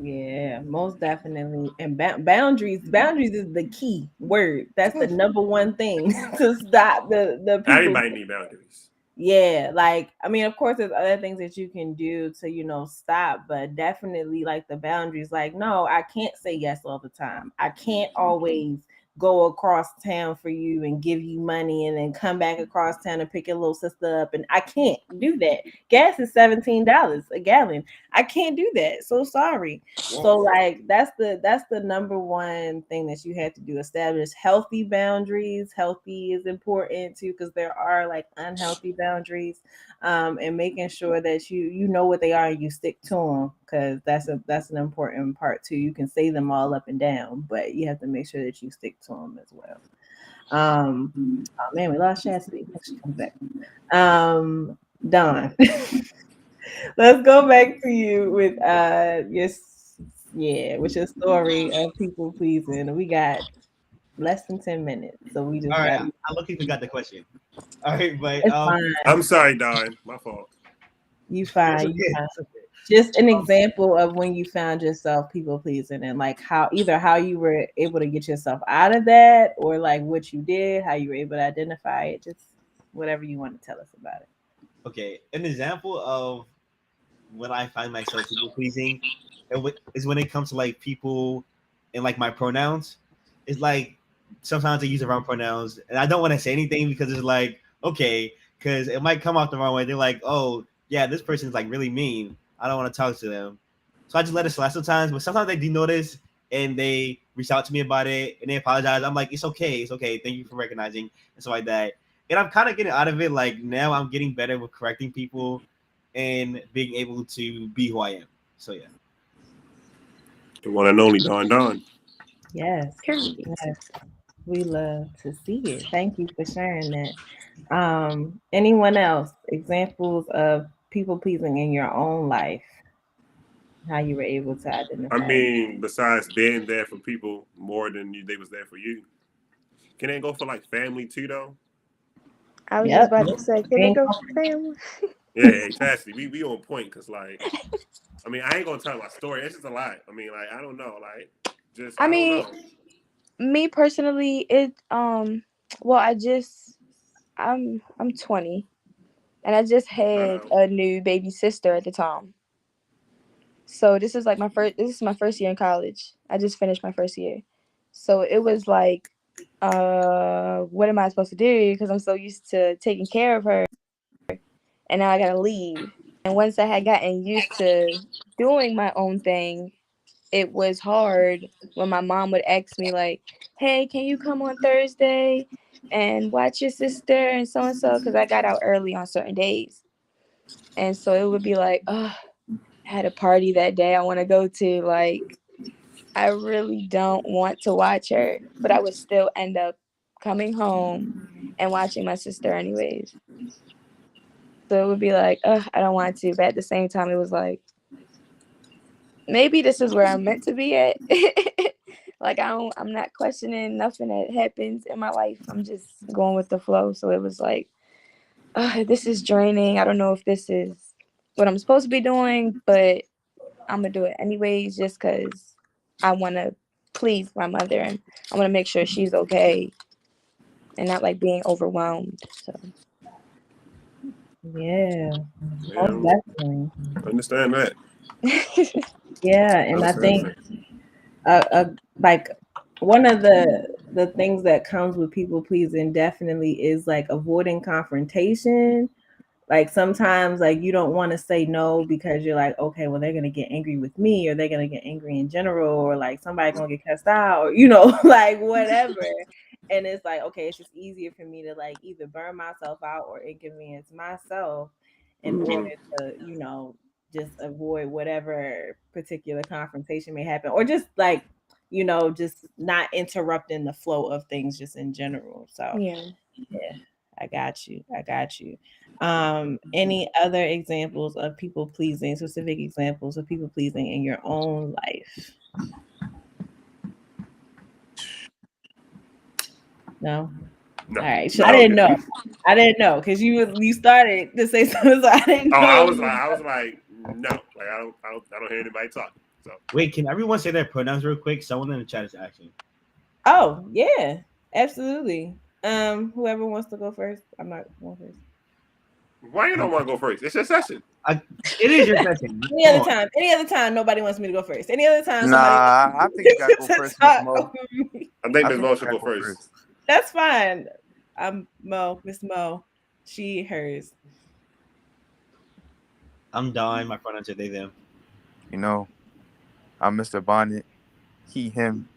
Yeah, most definitely. And boundaries is the key word. That's the number one thing to stop the people. Everybody need boundaries. Yeah, like I mean, of course, there's other things that you can do to, stop, but definitely like the boundaries. Like, no, I can't say yes all the time. I can't always go across town for you and give you money and then come back across town and pick your little sister up. And I can't do that. Gas is $17 a gallon. I can't do that. So sorry. So like that's the number one thing that you have to do. Establish healthy boundaries. Healthy is important too, because there are like unhealthy boundaries, and making sure that you know what they are and you stick to them, because that's an important part too. You can say them all up and down, but you have to make sure that you stick to them as well. Oh man, we lost Chastity. Hope she comes back. Don, let's go back to you with with your story of people pleasing. We got less than 10 minutes, so we All just right, got. I luckily forgot the question. All right, but It's fine. I'm sorry, Don. My fault. You it's fine. okay. You fine. It's okay. Just an example of when you found yourself people pleasing, and like how you were able to get yourself out of that, or like what you did, how you were able to identify it. Just whatever you want to tell us about it. Okay, an example of when I find myself people pleasing is when it comes to like people and like my pronouns. It's like sometimes I use the wrong pronouns and I don't want to say anything because it's like, okay, because it might come off the wrong way. They're like, oh, yeah, this person's like really mean. I don't want to talk to them. So I just let it slide sometimes, but sometimes they do notice and they reach out to me about it and they apologize. I'm like, it's okay. It's okay. Thank you for recognizing and stuff like that. And I'm kind of getting out of it. Like now I'm getting better with correcting people and being able to be who I am. So yeah. The one and only Don Don. Yes, Period. yes, we love to see it. Thank you for sharing that. Anyone else? Examples of people pleasing in your own life? How you were able to I identify it? mean, besides being there for people more than they was there for you, can they go for like family too though? I was just Yep. about to say, can they Being go for family? Yeah, exactly. We on point because like, I mean, I ain't gonna tell my story. It's just a lot. I mean, like, I don't know, like, just I I don't mean, know. me personally, well, I'm 20, and I just had Uh-oh. a new baby sister at the time. So this is like this is my first year in college. I just finished my first year. So it was like, what am I supposed to do? Because I'm so used to taking care of her, and now I gotta leave. And once I had gotten used to doing my own thing, it was hard when my mom would ask me like, "Hey, can you come on Thursday and watch your sister and so?" Because I got out early on certain days, and so it would be like, "Oh, I had a party that day I want to go to." Like, I really don't want to watch her, but I would still end up coming home and watching my sister anyways. So it would be like, I don't want to, but at the same time, it was like, maybe this is where I'm meant to be at. Like I'm not questioning nothing that happens in my life. I'm just going with the flow. So it was like, this is draining. I don't know if this is what I'm supposed to be doing, but I'm gonna do it anyways just because I want to please my mother and I want to make sure she's okay and not like being overwhelmed. So Yeah, most Yeah, definitely. understand that. Yeah, and I Understand think that. like one of the things that comes with people pleasing definitely is like avoiding confrontation. Like sometimes like you don't want to say no because you're like, okay, well they're gonna get angry with me, or they're gonna get angry in general, or like somebody gonna get cussed out, or like whatever. And it's like, okay, it's just easier for me to like either burn myself out or inconvenience myself in order to, you know, just avoid whatever particular confrontation may happen, or just like, you know, just not interrupting the flow of things just in general. So Yeah. I got you. Any other examples of people pleasing, specific examples of people pleasing in your own life? No. No. All right. No, I didn't know. okay. I didn't know because you started to say something, so I didn't know. I was like, no, like I don't hear anybody talking. So Wait, can everyone say their pronouns real quick? Someone in the chat is asking. Oh yeah, absolutely. Whoever wants to go first, I'm not going first. why you don't want to go first? It's your session. It is your session. Any other time, nobody wants me to go first. Any other time, Nah, I think you gotta go first, Miss Mo. I think Miss Mo should go first. That's fine. I'm Mo, Miss Mo. She, hers. I'm Don. My pronouns are they, them. You know, I'm Mr. Bonnet. He, him.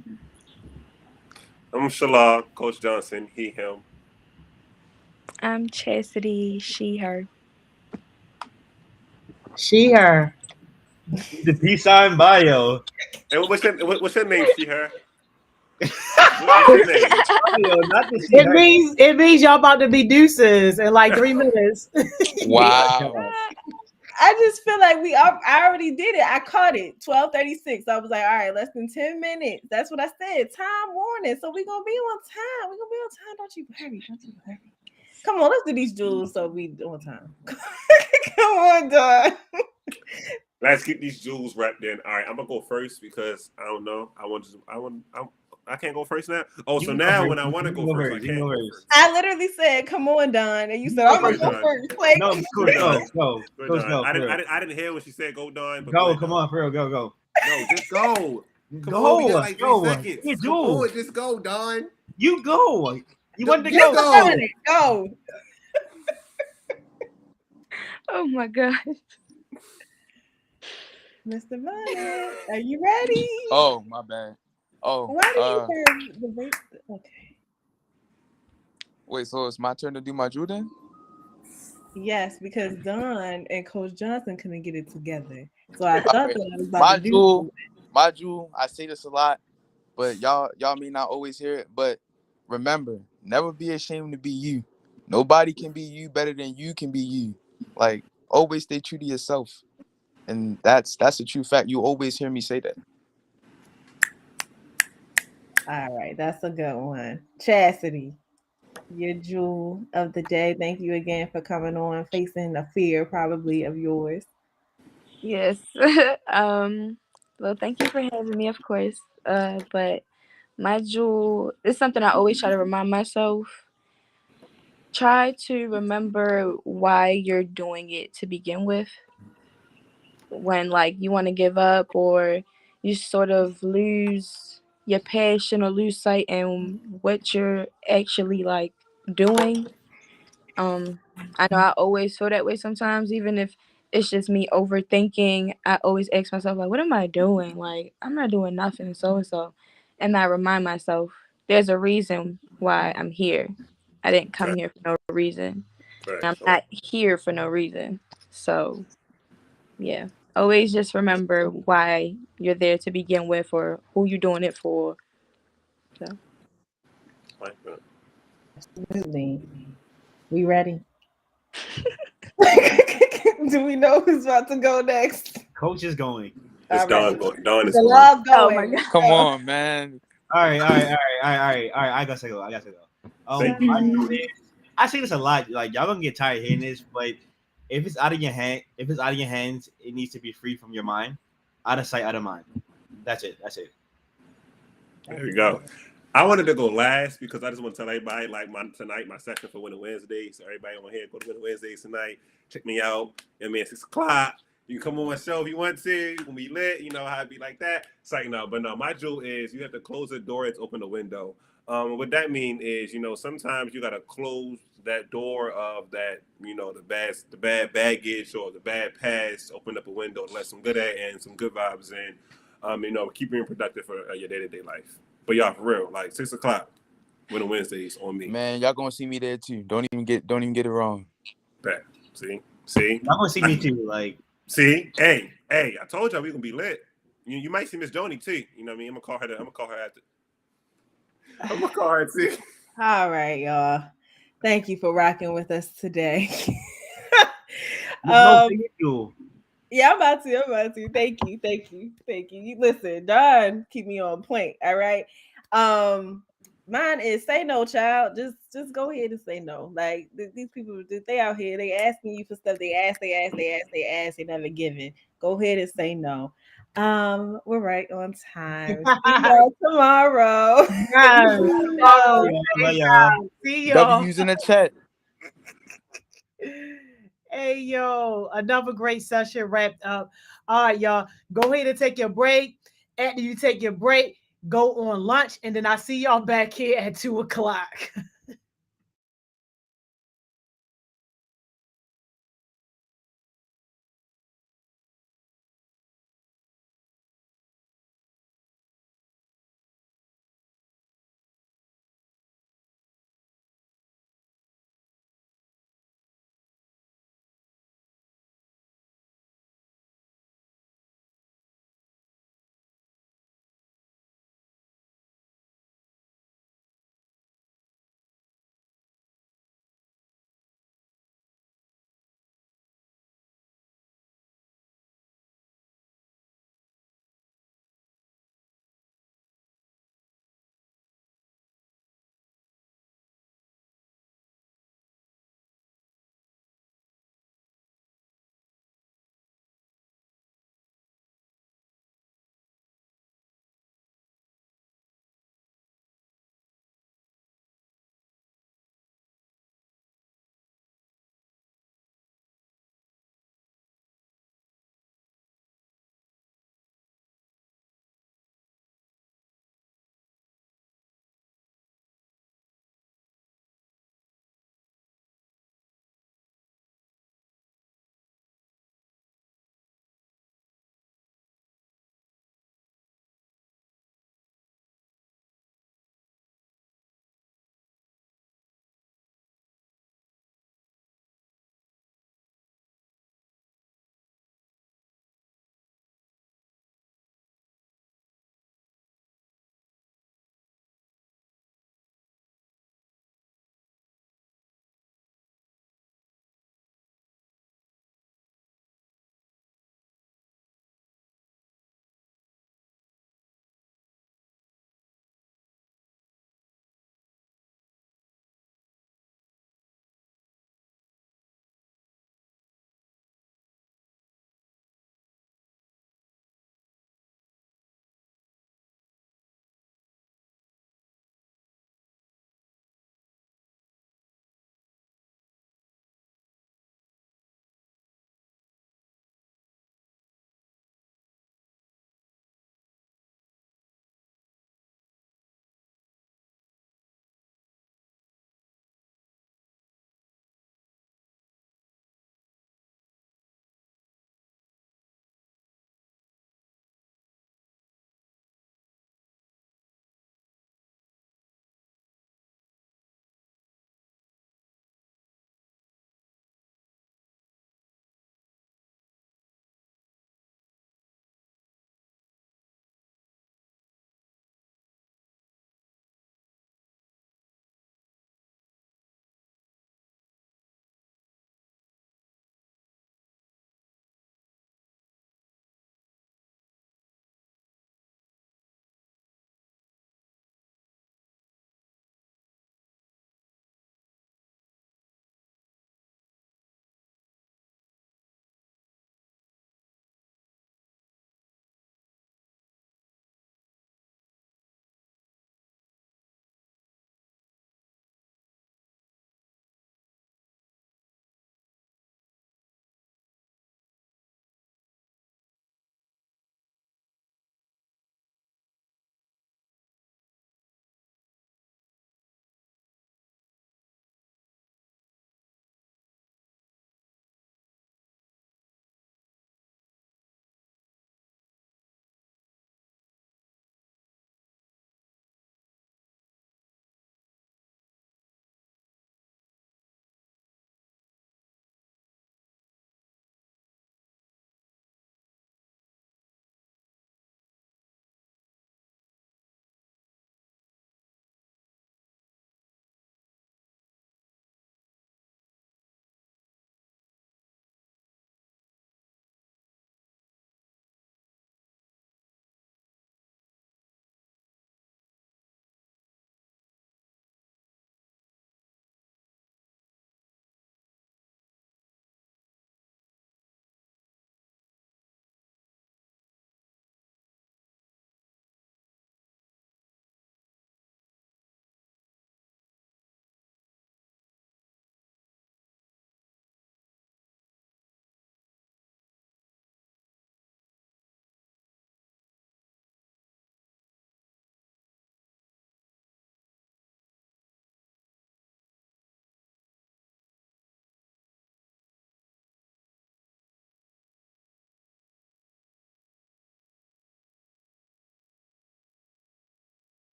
I'm Shala, Coach Johnson. He, him. I'm Chastity. She, her. She, her. The peace sign bio. And what's your name? She, her. What's your name? Bio, not the she, It means y'all about to be deuces in like 3 minutes. Wow. I just feel like I already did it. I caught it. 12:36. I was like, all right, less than 10 minutes. That's what I said. Time warning. So we're gonna be on time. We're gonna be on time. Don't you hurry. Come on, let's do these jewels so we on time. Come on, Don. Let's get these jewels wrapped in. All right, I'm gonna go first because I don't know. I can't go first now. Oh, so now when I want to go first, I can't go first. I literally said, "Come on, Don," and you said, "I'm gonna go first." Like, no, go. I didn't hear what she said. Go, Don. Go, come on, for real, go. No, just go. Come go. On, we got like 3 seconds. You Come on, just go, Don. You go. You want to go? Go. Oh my God. Mr. Bonnet, are you ready? Oh, my bad. Oh, why do you have the vape? Okay. Wait, so it's my turn to do my Drew then? Yes, because Don and Coach Johnson couldn't get it together. So I thought that I was about to do my Drew, I say this a lot, but y'all may not always hear it. But remember, never be ashamed to be you. Nobody can be you better than you can be you. Like, always stay true to yourself. And that's a true fact. You always hear me say that. All right, that's a good one. Chastity, your jewel of the day. Thank you again for coming on, facing a fear probably of yours. Yes. Well, thank you for having me, of course. But my jewel is something I always try to remind myself. Try to remember why you're doing it to begin with. When like you want to give up or you sort of lose your passion or lose sight in what you're actually like doing. I know I always feel that way sometimes, even if it's just me overthinking. I always ask myself, like, what am I doing? Like, I'm not doing nothing, so and so. And I remind myself, there's a reason why I'm here. I didn't come here for no reason. And I'm not here for no reason. So, yeah. Always just remember why you're there to begin with or who you're doing it for. So. Absolutely. We ready? Do we know who's about to go next? Coach is going. It's Don going. Don is going. going. Oh my God. Come on, man. All right. I gotta go. Thank you. I say this a lot. Like y'all gonna get tired of hearing this, but if it's out of your hands, it needs to be free from your mind. Out of sight, out of mind. That's it. There we go. I wanted to go last because I just want to tell everybody like my session for Winter Wednesdays. So everybody on here, go to Winter Wednesdays tonight. Check me out. I mean, 6 o'clock. You can come on my show if you want to. You can be lit. You know how it be like that. It's like no, but no. My jewel is you have to close the door and open the window. What that mean is, sometimes you gotta close that door of that, the bad baggage or the bad past. Open up a window and let some good air and some good vibes in. Keep you productive for your day-to-day life. But y'all, for real, like 6 o'clock, Winter Wednesdays on me. Man, y'all gonna see me there too. Don't even get it wrong. Bet. See. See, Y'all gonna see me too. Like, see, hey, I told y'all we gonna be lit. You might see Miss Joni too. You know what I mean? I'm gonna call her. I'm gonna call her too. All right, y'all. Thank you for rocking with us today. no, thank you. Yeah, I'm about to. Thank you. You listen, John, keep me on point. All right. Mine is say no, child. Just go ahead and say no. Like these people, they out here, they asking you for stuff. They ask. They never giving. Go ahead and say no. We're right on time. See y'all tomorrow. Yes. Oh, Love y'all. see y'all. W's in the chat. Hey, yo, another great session wrapped up. All right, y'all, go ahead and take your break. After you take your break, go on lunch, and then I see y'all back here at 2:00.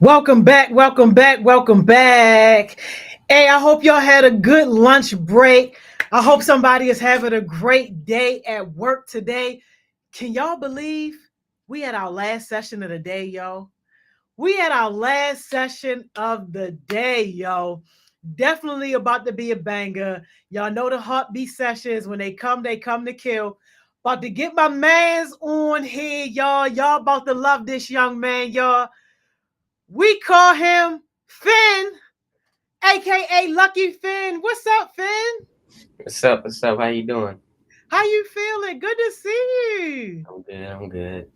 Welcome back, welcome back, welcome back. Hey, I hope y'all had a good lunch break. I hope somebody is having a great day at work today. Can y'all believe we had our last session of the day, yo? We had our last session of the day, yo. Definitely about to be a banger. Y'all know the heartbeat sessions. When they come to kill. About to get my mans on here, y'all. Y'all about to love this young man, y'all. We call him Finn, aka Lucky Finn. What's up, Finn? What's up? What's up? How you doing? How you feeling? Good to see you. I'm good. I'm good.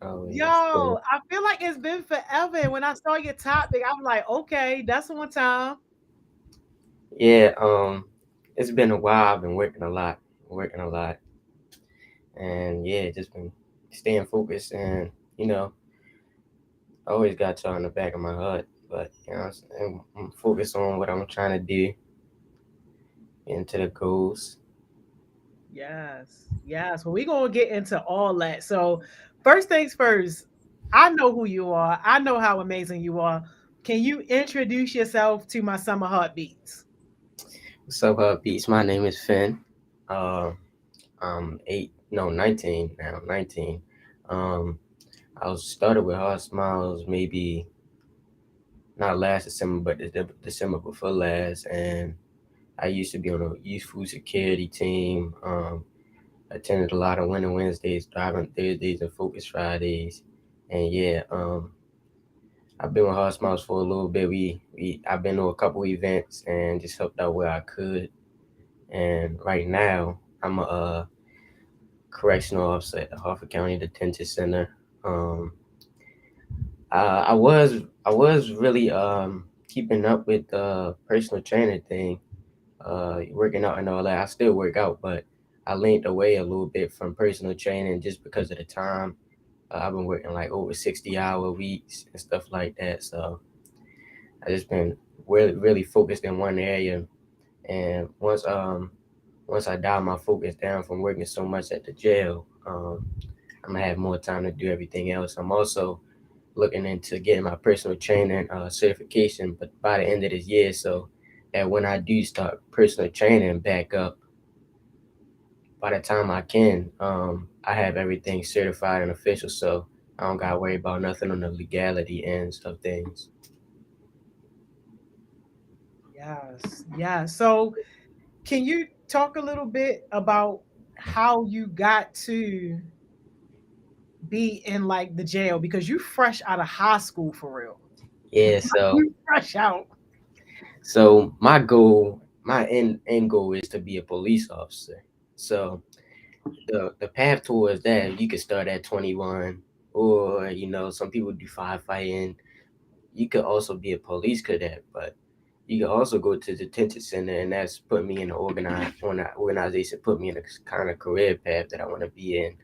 Yo, Always good. I feel like it's been forever. And when I saw your topic, I'm like, okay, that's one time. Yeah. It's been a while. I've been working a lot, and yeah, just been staying focused. And you know, I always got y'all in the back of my heart, but you know, I'm focused on what I'm trying to do, into the goals. Yes, yes. Well, we're gonna get into all that. So, first things first, I know who you are. I know how amazing you are. Can you introduce yourself to my summer heartbeats? What's up, Beats? My name is Finn. Uh, I'm 19 now. 19. Um, I was started with Hard Smiles maybe not last December, but the December before last, and I used to be on a youth food security team. Attended a lot of Winter Wednesdays, Driving Thursdays, and Focus Fridays, and yeah, I've been with Hard Smiles for a little bit. I've been to a couple events and just helped out where I could. And right now, I'm a correctional officer at the Harford County Detention Center. Um, I was really keeping up with the personal training thing, working out and all that. I still work out, but I leaned away a little bit from personal training just because of the time. I've been working like over 60-hour weeks and stuff like that. So I just been really focused in one area. And once I dial my focus down from working so much at the jail, I'm gonna have more time to do everything else. I'm also looking into getting my personal training certification, but by the end of this year, so that when I do start personal training back up, by the time I can, I have everything certified and official, so I don't gotta worry about nothing on the legality ends of things. Yes, yeah. So, can you talk a little bit about how you got to be in like the jail because you fresh out of high school for real? Yeah, so You fresh out. my end goal is to be a police officer. So the path towards that, you could start at 21, or some people do firefighting. You could also be a police cadet, but you can also go to the detention center, and that's put me in an organization, put me in a kind of career path that I want to be in.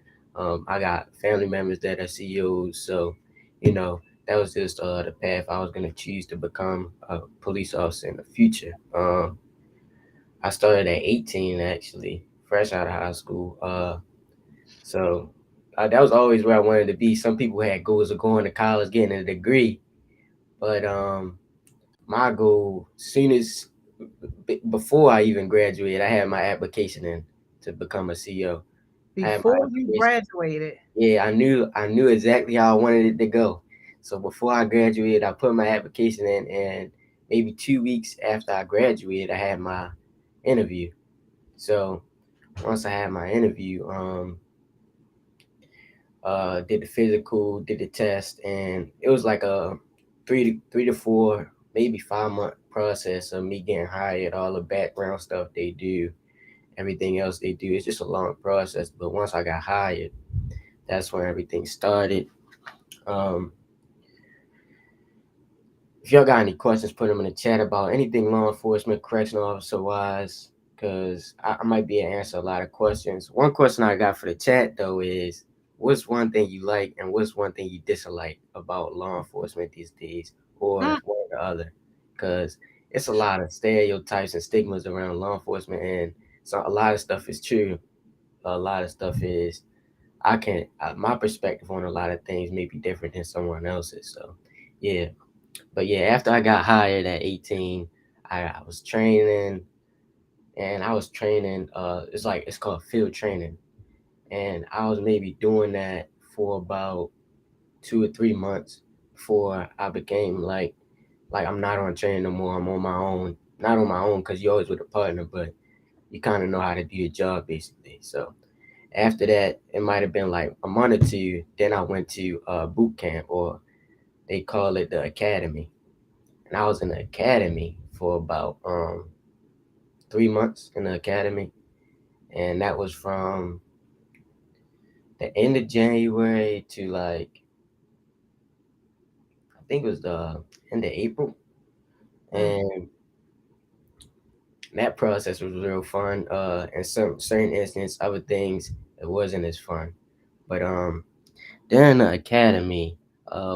I got family members that are CEOs, so you know that was just the path I was gonna choose to become a police officer in the future. I started at 18 actually, fresh out of high school. So that was always where I wanted to be. Some people had goals of going to college, getting a degree, but my goal, soon as before I even graduated, I had my application in to become a CEO. I had my Before you application. graduated. Yeah, I knew exactly how I wanted it to go. So before I graduated, I put my application in, and maybe 2 weeks after I graduated, I had my interview. So once I had my interview, did the physical, did the test, and it was like a 3 to 4, maybe 5 month process of me getting hired. All the background stuff they do, everything else they do, it's just a long process. But once I got hired, that's when everything started. Um, if y'all got any questions, put them in the chat about anything law enforcement, correctional officer wise, because I might be able to answer a lot of questions. One question I got for the chat though is, what's one thing you like and what's one thing you dislike about law enforcement these days, or Mm, one or the other? Because it's a lot of stereotypes and stigmas around law enforcement, and so a lot of stuff is true. A lot of stuff is my perspective on a lot of things may be different than someone else's. So, yeah. But yeah, after I got hired at 18, I was training, and I was training. It's called field training, and I was maybe doing that for about 2 or 3 months before I became like I'm not on training no more. I'm on my own. Not on my own because you're always with a partner, but you kind of know how to do your job basically. So after that, it might have been like a month or two. Then I went to boot camp, or they call it the academy, and I was in the academy for about 3 months in the academy, and that was from the end of January to like I think it was the end of April, and that process was real fun. In some certain instances, other things it wasn't as fun, but during the academy,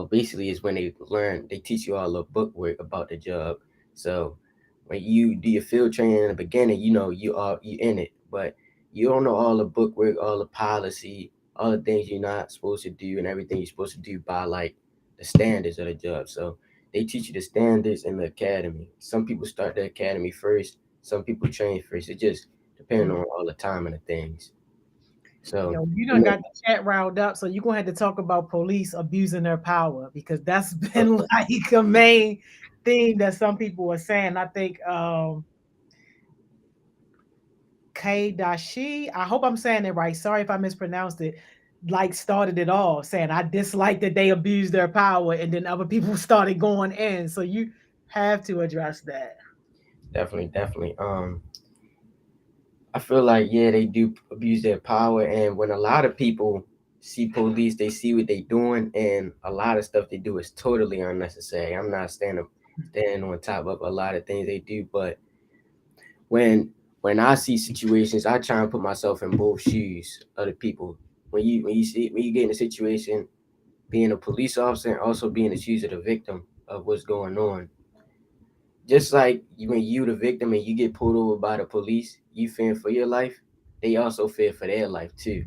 basically is when they teach you all the book work about the job. So when you do your field training in the beginning, you know you in it, but you don't know all the book work, all the policy, all the things you're not supposed to do, and everything you're supposed to do by like the standards of the job. So they teach you the standards in the academy. Some people start the academy first, some people train first. It just depends on all the time and the things. So Yo, you you done know, got the chat riled up, so you're gonna have to talk about police abusing their power because that's been like a main thing that some people are saying. I think K Dashi, I hope I'm saying it right. Sorry if I mispronounced it. Like started it all, saying I dislike that they abused their power, and then other people started going in. So you have to address that. definitely. I feel like yeah, they do abuse their power, and when a lot of people see police, they see what they doing, and a lot of stuff they do is totally unnecessary. I'm not standing on top of a lot of things they do, but when when I see situations, I try and put myself in both shoes of the people. When you get in a situation, being a police officer and also being in the shoes of the victim of what's going on, just like when you the victim and you get pulled over by the police, you fear for your life. They also fear for their life too.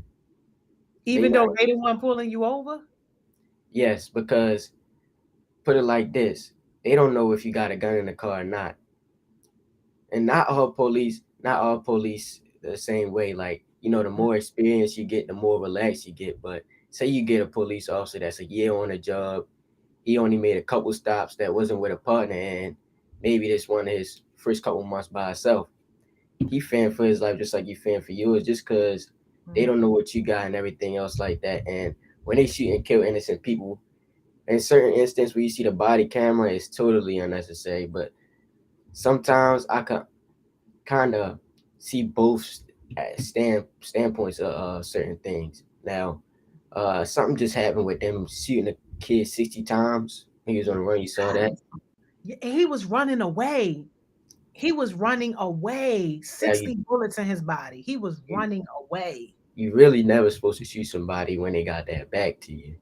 They Even not though they the one pulling you over. yes, because put it like this, they don't know if you got a gun in the car or not. And not all police the same way. Like, the more experience you get, the more relaxed you get. But say you get a police officer that's a year on the job, he only made a couple stops that wasn't with a partner, and maybe this one of his first couple months by himself. He fearing for his life just like you fearing for yours, just because they don't know what you got and everything else like that. And when they shoot and kill innocent people, in certain instances where you see the body camera, it's totally unnecessary. But sometimes I can kind of see both standpoints of certain things. Now, something just happened with them shooting a kid 60 times. He was on the run. You saw that? Yeah, he was running away. He was running away. Now 60 bullets in his body. He was running away. you really never supposed to shoot somebody when they got their back to you.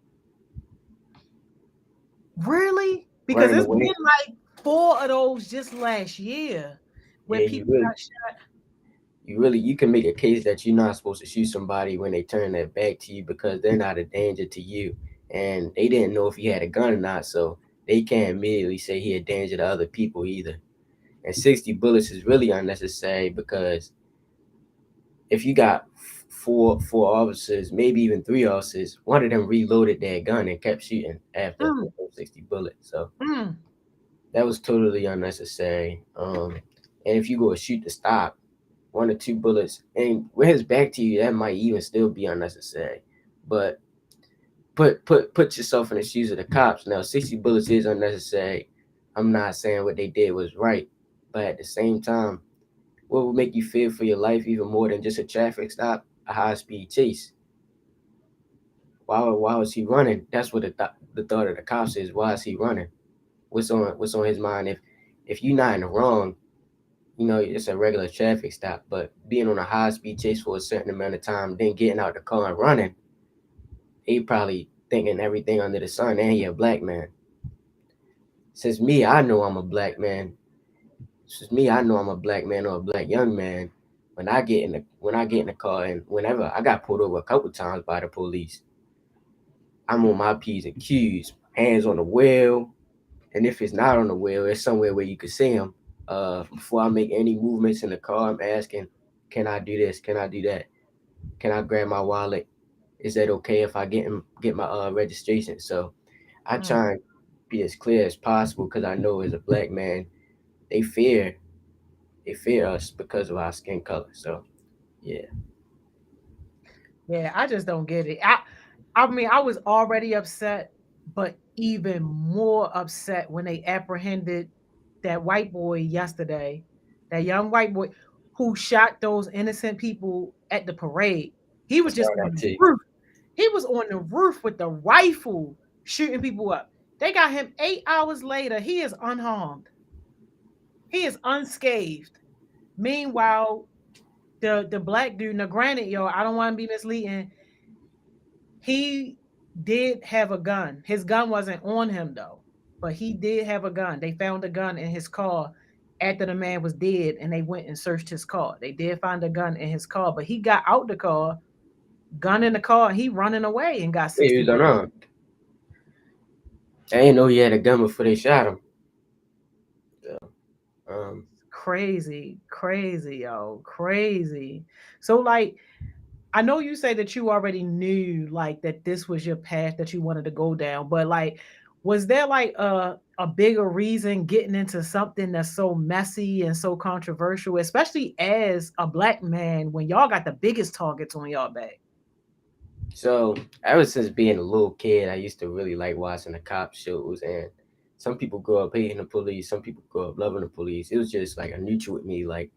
Really? Because Running it's away. been like 4 of those just last year where Yeah, you people really, got shot. you can make a case that you're not supposed to shoot somebody when they turn their back to you because they're not a danger to you, and they didn't know if he had a gun or not, so they can't immediately say he a danger to other people either. And 60 bullets is really unnecessary because if you got four officers, maybe even three officers, one of them reloaded their gun and kept shooting after 60 bullets. So that was totally unnecessary. And if you go shoot to stop, 1 or 2 bullets, and with his back to you, that might even still be unnecessary. But put yourself in the shoes of the cops. Now, 60 bullets is unnecessary. I'm not saying what they did was right, but at the same time, what would make you fear for your life even more than just a traffic stop? A high speed chase. Why was he running? That's what the thought of the cops is. Why is he running? What's on his mind? If you're not in the wrong, it's a regular traffic stop. But being on a high speed chase for a certain amount of time, then getting out the car and running, he probably thinking everything under the sun. And he a black man. Since me, I know I'm a black man. Since me, I know I'm a black man or a black young man. When I get in the car, and whenever I got pulled over a couple times by the police, I'm on my P's and Q's, hands on the wheel, And if it's not on the wheel, it's somewhere where you can see them. Before I make any movements in the car, I'm asking, can I do this? Can I do that? Can I grab my wallet? Is that okay if I get my registration? So I try and be as clear as possible because I know as a black man, they fear us because of our skin color. So yeah. Yeah, I just don't get it. I mean, I was already upset, but even more upset when they apprehended that white boy yesterday, that young white boy who shot those innocent people at the parade. He I was saw just on that the too. roof. He was on the roof with the rifle shooting people up. They got him 8 hours later. He is unharmed. He is unscathed. Meanwhile, the black dude, now granted, yo, I don't want to be misleading. He did have a gun. His gun wasn't on him though, but he did have a gun. They found a gun in his car after the man was dead, and they went and searched his car. They did find a gun in his car, but he got out the car, gun in the car, and he running away and got Yeah, he 60 was bullets. unarmed. I didn't know he had a gun before they shot him. So, Crazy, crazy, yo, crazy. So like I know you say that you already knew like that this was your path that you wanted to go down, but like was there like a bigger reason getting into something that's so messy and so controversial, especially as a black man when y'all got the biggest targets on y'all back? So ever since being a little kid, I used to really like watching the cop shows. And some people grow up hating the police, some people grow up loving the police. It was just like a neutral with me. Like,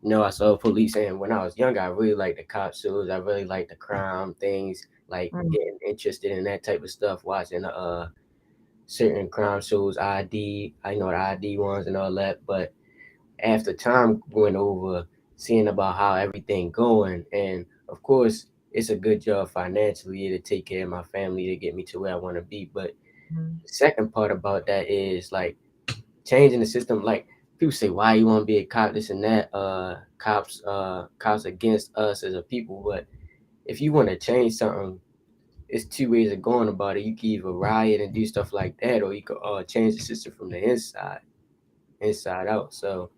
I saw police, and when I was younger, I really liked the cop shows. I really liked the crime things, like Mm, getting interested in that type of stuff. Watching certain crime shows, I know the ID ones and all that. But after time went over, seeing about how everything going, and of course it's a good job financially to take care of my family to get me to where I want to be. But mm, the second part about that is like changing the system. Like people say, why you want to be a cop, this and that. Cops against us as a people. But if you want to change something, it's two ways of going about it. You can either riot and do stuff like that, or you could change the system from the inside out. So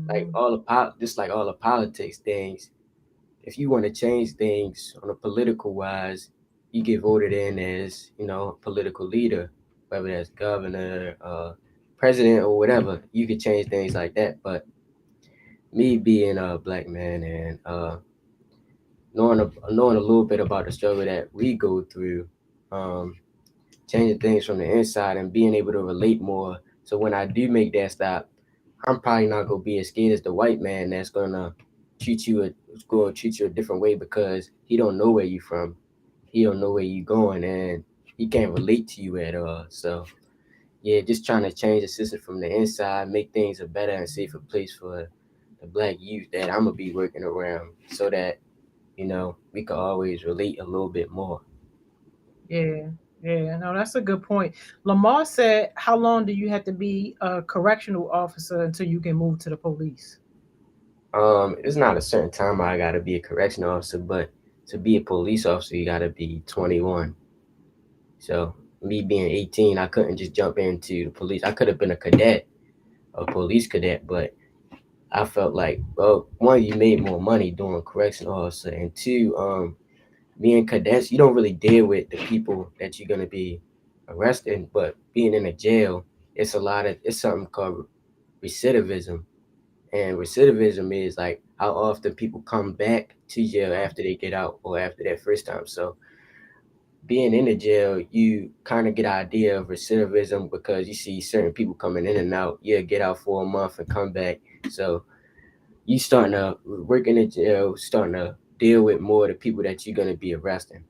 like mm, just like all the politics things, if you want to change things on a political wise, you get voted in as a political leader, whether that's governor, president, or whatever. You could change things like that. But me being a black man and knowing a little bit about the struggle that we go through, um, changing things from the inside and being able to relate more. So when I do make that stop, I'm probably not gonna be as scared as the white man that's gonna treat you a different way because he don't know where you from, he don't know where you going, and he can't relate to you at all. So yeah, just trying to change the system from the inside, make things a better and safer place for the black youth that I'm gonna be working around, so that we can always relate a little bit more. yeah, yeah, no, that's a good point. Lamar said, how long do you have to be a correctional officer until you can move to the police? It's not a certain time I gotta be a correction officer, but to be a police officer, you gotta be 21. So me being 18, I couldn't just jump into the police. I could have been a cadet, a police cadet, but I felt like, well, one, you made more money doing correction officer, and two, being cadets, you don't really deal with the people that you're gonna be arresting, but being in a jail, it's something called recidivism. And recidivism is like how often people come back to jail after they get out or after that first time. So being in the jail, you kind of get an idea of recidivism because you see certain people coming in and out. Yeah, get out for a month and come back. So you starting to work in the jail, starting to deal with more of the people that you're gonna be arresting.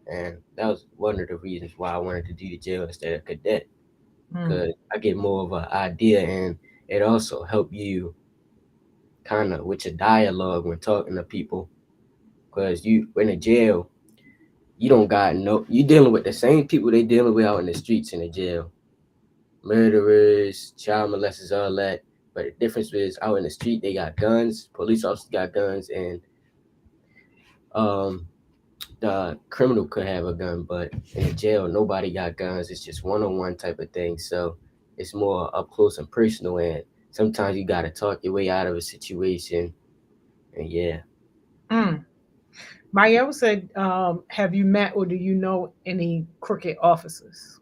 And that was one of the reasons why I wanted to do the jail instead of cadet, Mm, because I get more of an idea, and it also help you kind of with your dialogue when talking to people, because you in a jail, you don't got no, you dealing with the same people they dealing with out in the streets in the jail, murderers, child molesters, all that. But the difference is out in the street they got guns, police officers got guns, and um the criminal could have a gun, but in the jail nobody got guns. It's just one-on-one type of thing. So it's more up close and personal, and sometimes you gotta talk your way out of a situation. And yeah, Mm. Mayo said, have you met or do you know any crooked officers?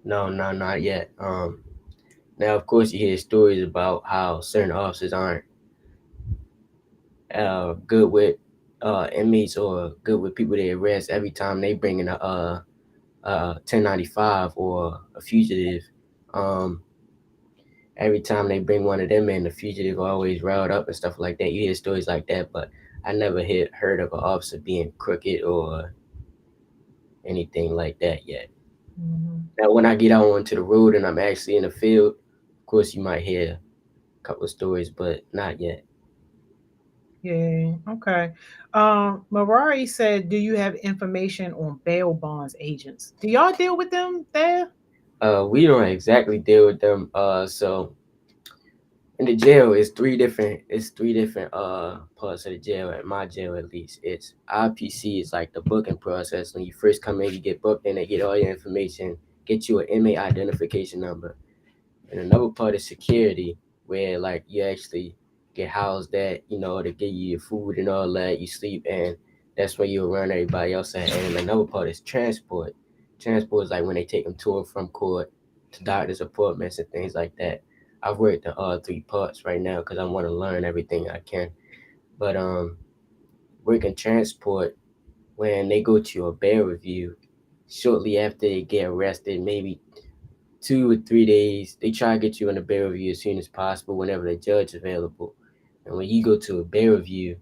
no, no, not yet. Now of course you hear stories about how certain officers aren't good with inmates or good with people they arrest every time they bring in a 1095 or a fugitive. Um, every time they bring one of them in, the fugitive always riled up and stuff like that. You hear stories like that, but I never heard of an officer being crooked or anything like that yet. Mhm. Now, when I get out onto the road and I'm actually in the field, of course, you might hear a couple of stories, but not yet. Yeah, okay. Marari said, do you have information on bail bonds agents? Do y'all deal with them there? We don't exactly deal with them. So in the jail, it's three different parts of the jail. At my jail, at least, it's IPC is like the booking process. When you first come in, you get booked, and they get all your information, get you an inmate identification number. And another part is security, where like you actually get housed at, to give you your food and all that. You sleep, and that's where you around everybody else at. And another part is transport. Transport is like when they take them to and from court, to doctors' appointments and things like that. I've worked in all three parts right now because I want to learn everything I can. But working transport, when they go to a bail review, shortly after they get arrested, maybe 2 or 3 days. They try to get you in a bail review as soon as possible whenever the judge is available. And when you go to a bail review,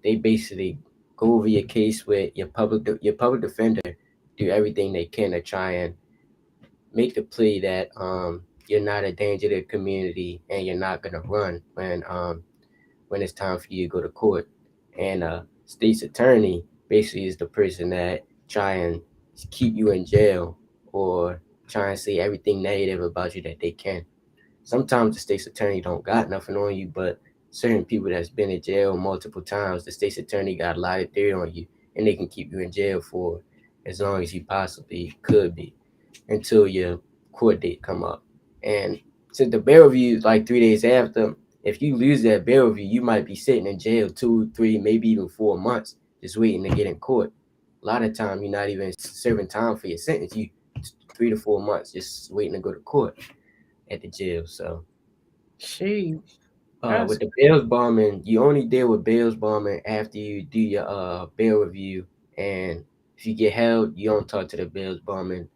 they basically go over your case with your public defender, do everything they can to try and make the plea that you're not a danger to the community and you're not gonna run when it's time for you to go to court. And state's attorney basically is the person that try and keep you in jail or try and say everything negative about you that they can. Sometimes the state's attorney don't got nothing on you, but certain people that's been in jail multiple times, the state's attorney got a lot of theory on you, and they can keep you in jail for as long as you possibly could be until your court date come up. And since the bail review is like 3 days after, if you lose that bail review, you might be sitting in jail 2, 3, maybe even 4 months just waiting to get in court. A lot of time you're not even serving time for your sentence. You 3 to 4 months just waiting to go to court at the jail. So Sheesh. That's with the bails bombing, you only deal with bails bombing after you do your bail review, and if you get held, you don't talk to the bails bombing.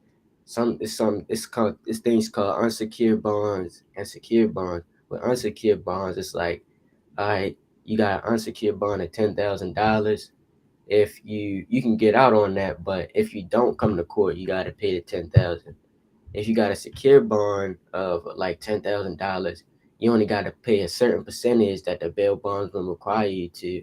It's things called unsecured bonds and secured bonds. With unsecured bonds, it's like, all right, you got an unsecured bond of $10,000. If you can get out on that, but if you don't come to court, you got to pay the 10,000. If you got a secure bond of like $10,000, you only got to pay a certain percentage that the bail bonds will require you to,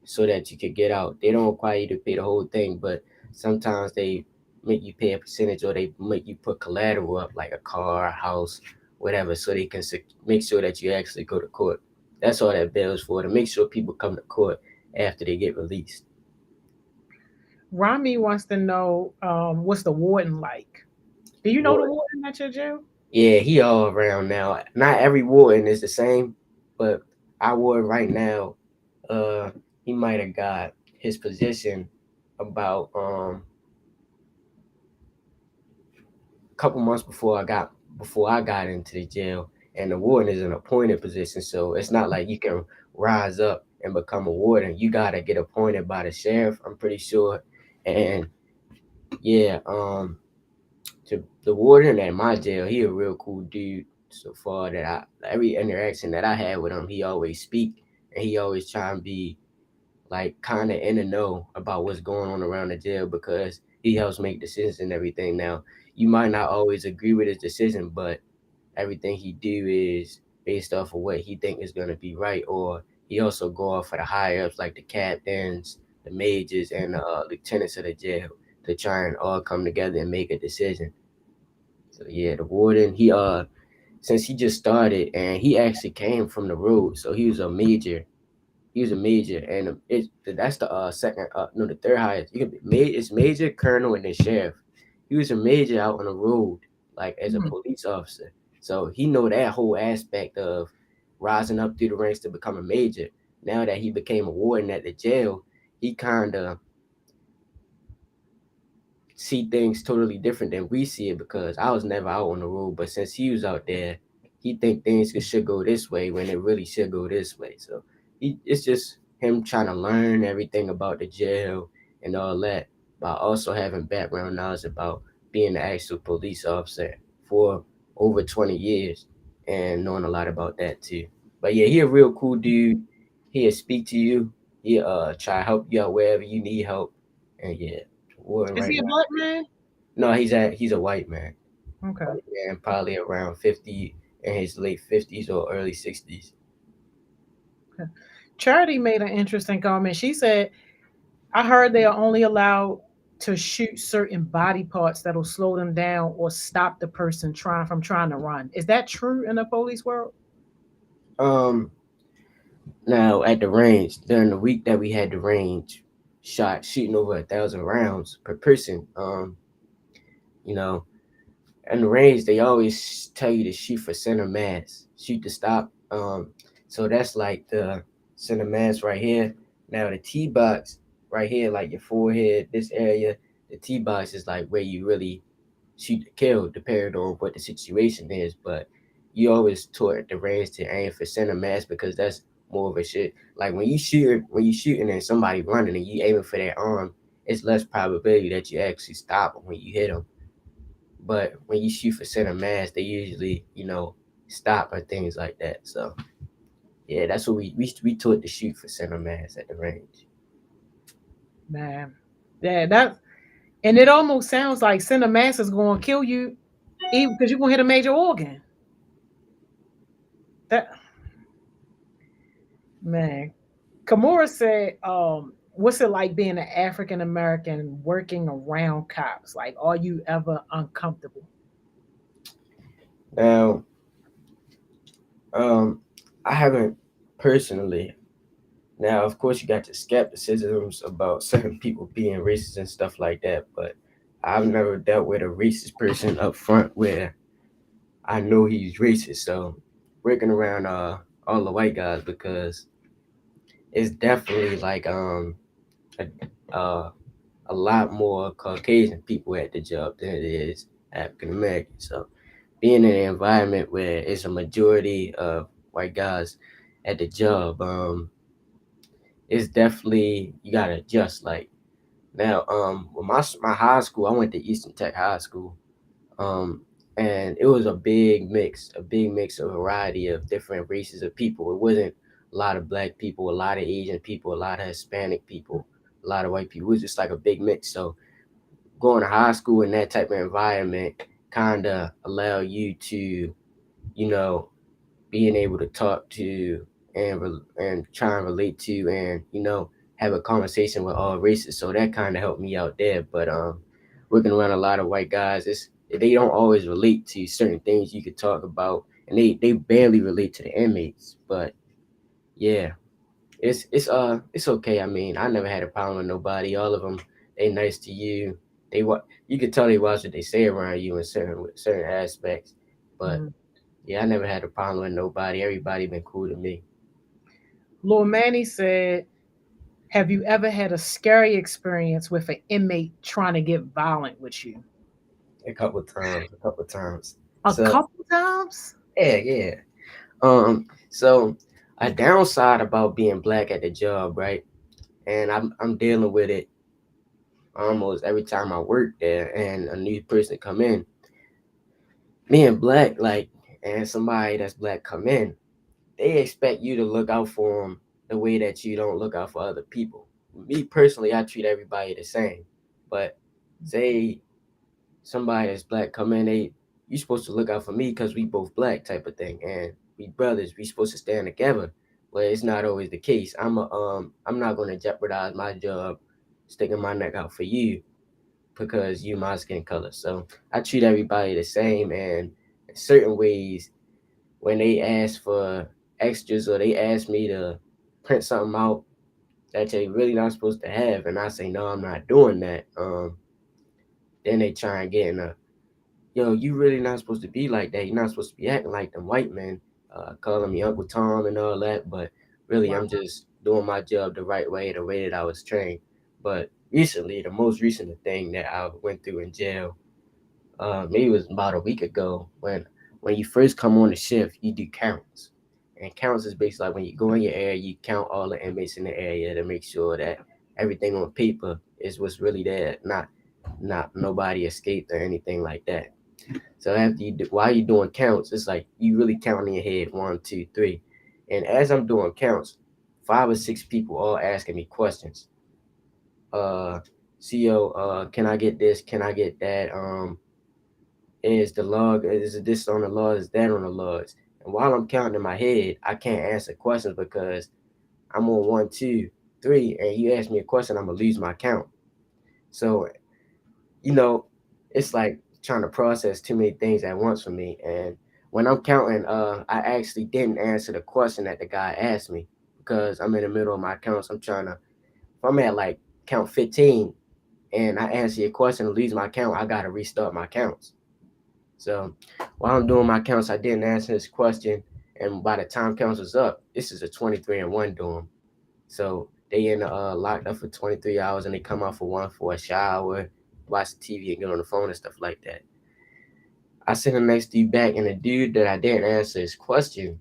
so that you could get out. They don't require you to pay the whole thing, but sometimes they make you pay a percentage, or they make you put collateral up like a car, a house, whatever, so they can make sure that you actually go to court. That's all that bail is for, to make sure people come to court after they get released. Rami wants to know, what's the warden like? Do you know the Boy, warden at your jail? yeah, he all around now. Not every warden is the same, but our warden right now, uh, he might have got his position about a couple months before I got into the jail. And the warden is an appointed position, so it's not like you can rise up and become a warden. You gotta get appointed by the sheriff, I'm pretty sure. And yeah, to the warden at my jail, he a real cool dude so far. That I every interaction that I had with him, he always speak, and he always try and be like kind of in the know about what's going on around the jail, because he helps make decisions and everything. Now, you might not always agree with his decision, but everything he do is based off of what he think is going to be right. Or he also go off of the higher ups like the captains, the majors, and the lieutenants of the jail, to try and all come together and make a decision. So yeah, the warden, he since he just started, and he actually came from the road, so he was a major. He was a major, and that's the second, no, the third highest. You can be it's major, colonel, and then sheriff. He was a major out on the road, like as a police officer. So he know that whole aspect of rising up through the ranks to become a major. Now that he became a warden at the jail, he kind of see things totally different than we see it because I was never out on the road. But since he was out there, he think things should go this way when it really should go this way. So it's just him trying to learn everything about the jail and all that, but also having background knowledge about being an actual police officer for over 20 years and knowing a lot about that too. But yeah, he a real cool dude. He'll speak to you. He'll try to help you out wherever you need help. And yeah, Is right he a now. black man? No, he's a white man. Okay. White man, probably around 50 in his late 50s or early 60s. Charity made an interesting comment. She said, I heard they are only allowed to shoot certain body parts that'll slow them down or stop the person trying to run. Is that true in the police world? Um, Now at the range during the week that we had the range, shooting over 1,000 rounds per person. You know, in the range they always tell you to shoot for center mass, shoot to stop. So that's like the center mass right here. Now the T box right here, like your forehead, this area, the T box is like where you really shoot to kill, depending on what the situation is. But you always taught at the range to aim for center mass because that's more of a shit. Like when you shooting and somebody running and you aiming for their arm, it's less probability that you actually stop them when you hit them. But when you shoot for center mass, they usually, stop or things like that. So yeah, that's what we taught to shoot for center mass at the range. Man. Yeah, that and it almost sounds like center mass is going to kill you even because you're going to hit a major organ. That man. Kamora said, what's it like being an African American working around cops? Like, are you ever uncomfortable? Now, um, I haven't personally. Now, of course, you got the skepticisms about certain people being racist and stuff like that, but I've never dealt with a racist person up front where I know he's racist. So working around all the white guys because it's definitely like a, a lot more Caucasian people at the job than it is African American. So being in an environment where it's a majority of white guys at the job, it's definitely you gotta adjust. Like now, with my high school, I went to Eastern Tech High School, um, and it was a big mix of variety of different races of people. It wasn't a lot of black people, a lot of Asian people, a lot of Hispanic people, a lot of white people. It was just like a big mix. So going to high school in that type of environment kind of allow you to, you know, being able to talk to and try and relate to and have a conversation with all races. So that kind of helped me out there. But working around a lot of white guys, they don't always relate to certain things you could talk about, and they barely relate to the inmates. But yeah, it's okay. I mean, I never had a problem with nobody. All of them, they nice to you. You could tell they watch what they say around you in certain aspects. But Mhm. yeah, I never had a problem with nobody. Everybody been cool to me. Lil Manny said, have you ever had a scary experience with an inmate trying to get violent with you? A couple times, a couple times. A So couple times? yeah. So a downside about being black at the job, right? And I'm dealing with it almost every time I work there, and a new person come in. Being black, like, and somebody that's black come in, they expect you to look out for them the way that you don't look out for other people. Me personally, I treat everybody the same, but say somebody that's black come in, you supposed to look out for me because we both black type of thing, and we brothers, we supposed to stand together. But it's not always the case. I'm not gonna jeopardize my job sticking my neck out for you because you my skin color. So I treat everybody the same, and in certain ways, when they ask for extras or they ask me to print something out that they really not supposed to have, and I say no, I'm not doing that. Then they try and get in a yo, you really not supposed to be like that. You're not supposed to be acting like them white men, calling me Uncle Tom and all that. But really, Wow. I'm just doing my job the way that I was trained. But recently, the most recent thing that I went through in jail, maybe it was about a week ago, when you first come on the shift, you do counts. And counts is basically like when you go in your area, you count all the inmates in the area to make sure that everything on paper is what's really there, not nobody escaped or anything like that. So while you're doing counts, it's like you really counting in your head 1, 2, 3. And as I'm doing counts, 5 or 6 people all asking me questions. Uh, CO, can I get this? Can I get that? Is this on the log? Is that on the logs? And while I'm counting in my head, I can't answer questions because I'm on 1, 2, 3, and you ask me a question, I'm gonna lose my count. So you know, it's like trying to process too many things at once for me. And when I'm counting, I actually didn't answer the question that the guy asked me because I'm in the middle of my counts. If I'm at like count 15 and I answer your question and lose my count, I gotta restart my counts. So while I'm doing my counts, I didn't answer this question. And by the time counts was up, this is a 23-1 dorm. So they in locked up for 23 hours and they come out for one for a shower, watch the TV and get on the phone and stuff like that. I sent the next dude back and the dude that I didn't answer his question,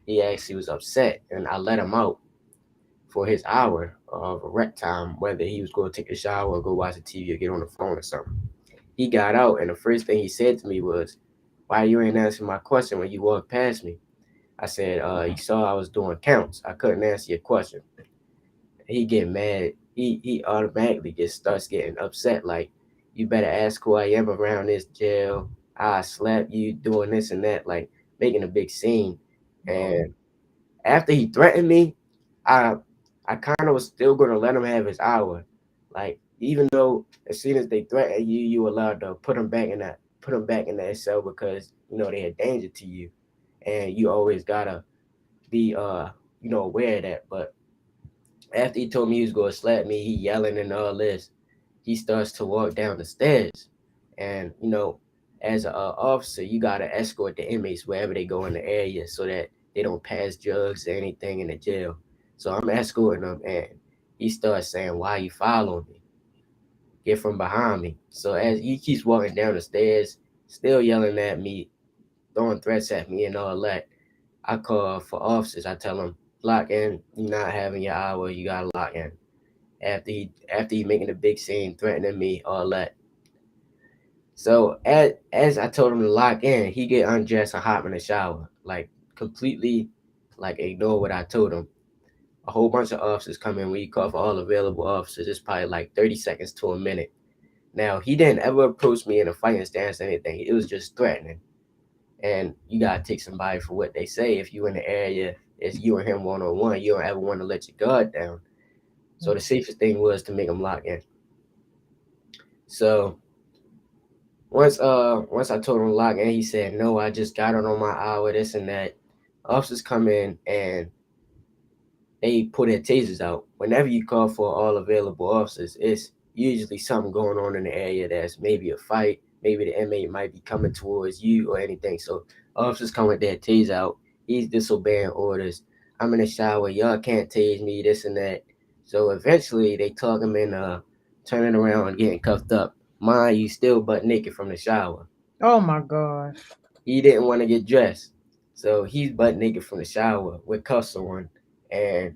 he actually was upset and I let him out for his hour of rec time, whether he was going to take a shower or go watch the TV or get on the phone or something. He got out and the first thing he said to me was, "Why you ain't answering my question when you walked past me?" I said, "You saw I was doing counts. I couldn't answer your question." He get mad. He automatically just starts getting upset. Like, you better ask who I am around this jail. I slap you doing this and that, like making a big scene. And after he threatened me, I I kind of was still gonna let him have his hour. Like, even though as soon as they threaten you, you allowed to put them back in that cell because they're a danger to you, and you always gotta be aware of that. But after he told me he was gonna slap me, he yelling and all this. He starts to walk down the stairs, and as an officer, you gotta escort the inmates wherever they go in the area so that they don't pass drugs or anything in the jail. So I'm escorting them, and he starts saying, "Why you following me? Get from behind me." So as he keeps walking down the stairs, still yelling at me, throwing threats at me and all that, I call for officers. I tell them, "Lock in. You're not having your hour. You gotta lock in." After he making a big scene, threatening me, all that. So as I told him to lock in, he get undressed and hop in the shower, like completely, like ignore what I told him. A whole bunch of officers come in. When you call for all available officers, it's probably like 30 seconds to a minute. Now he didn't ever approach me in a fighting stance or anything. It was just threatening. And you gotta take somebody for what they say. If you in the area, it's you and him 1-on-1. You don't ever want to let your guard down. So the safest thing was to make him lock in. So once I told him to lock in, he said, "No, I just got it on my hour, this and that." Officers come in and they pull their tasers out. Whenever you call for all available officers, it's usually something going on in the area that's maybe a fight, maybe the inmate might be coming towards you or anything. So officers come with their taser out. He's disobeying orders. I'm in the shower. Y'all can't tase me, this and that. So eventually they talk him into turning around and getting cuffed up. Mind you, still butt naked from the shower. Oh my gosh. He didn't want to get dressed. So he's butt naked from the shower with cuffs on. And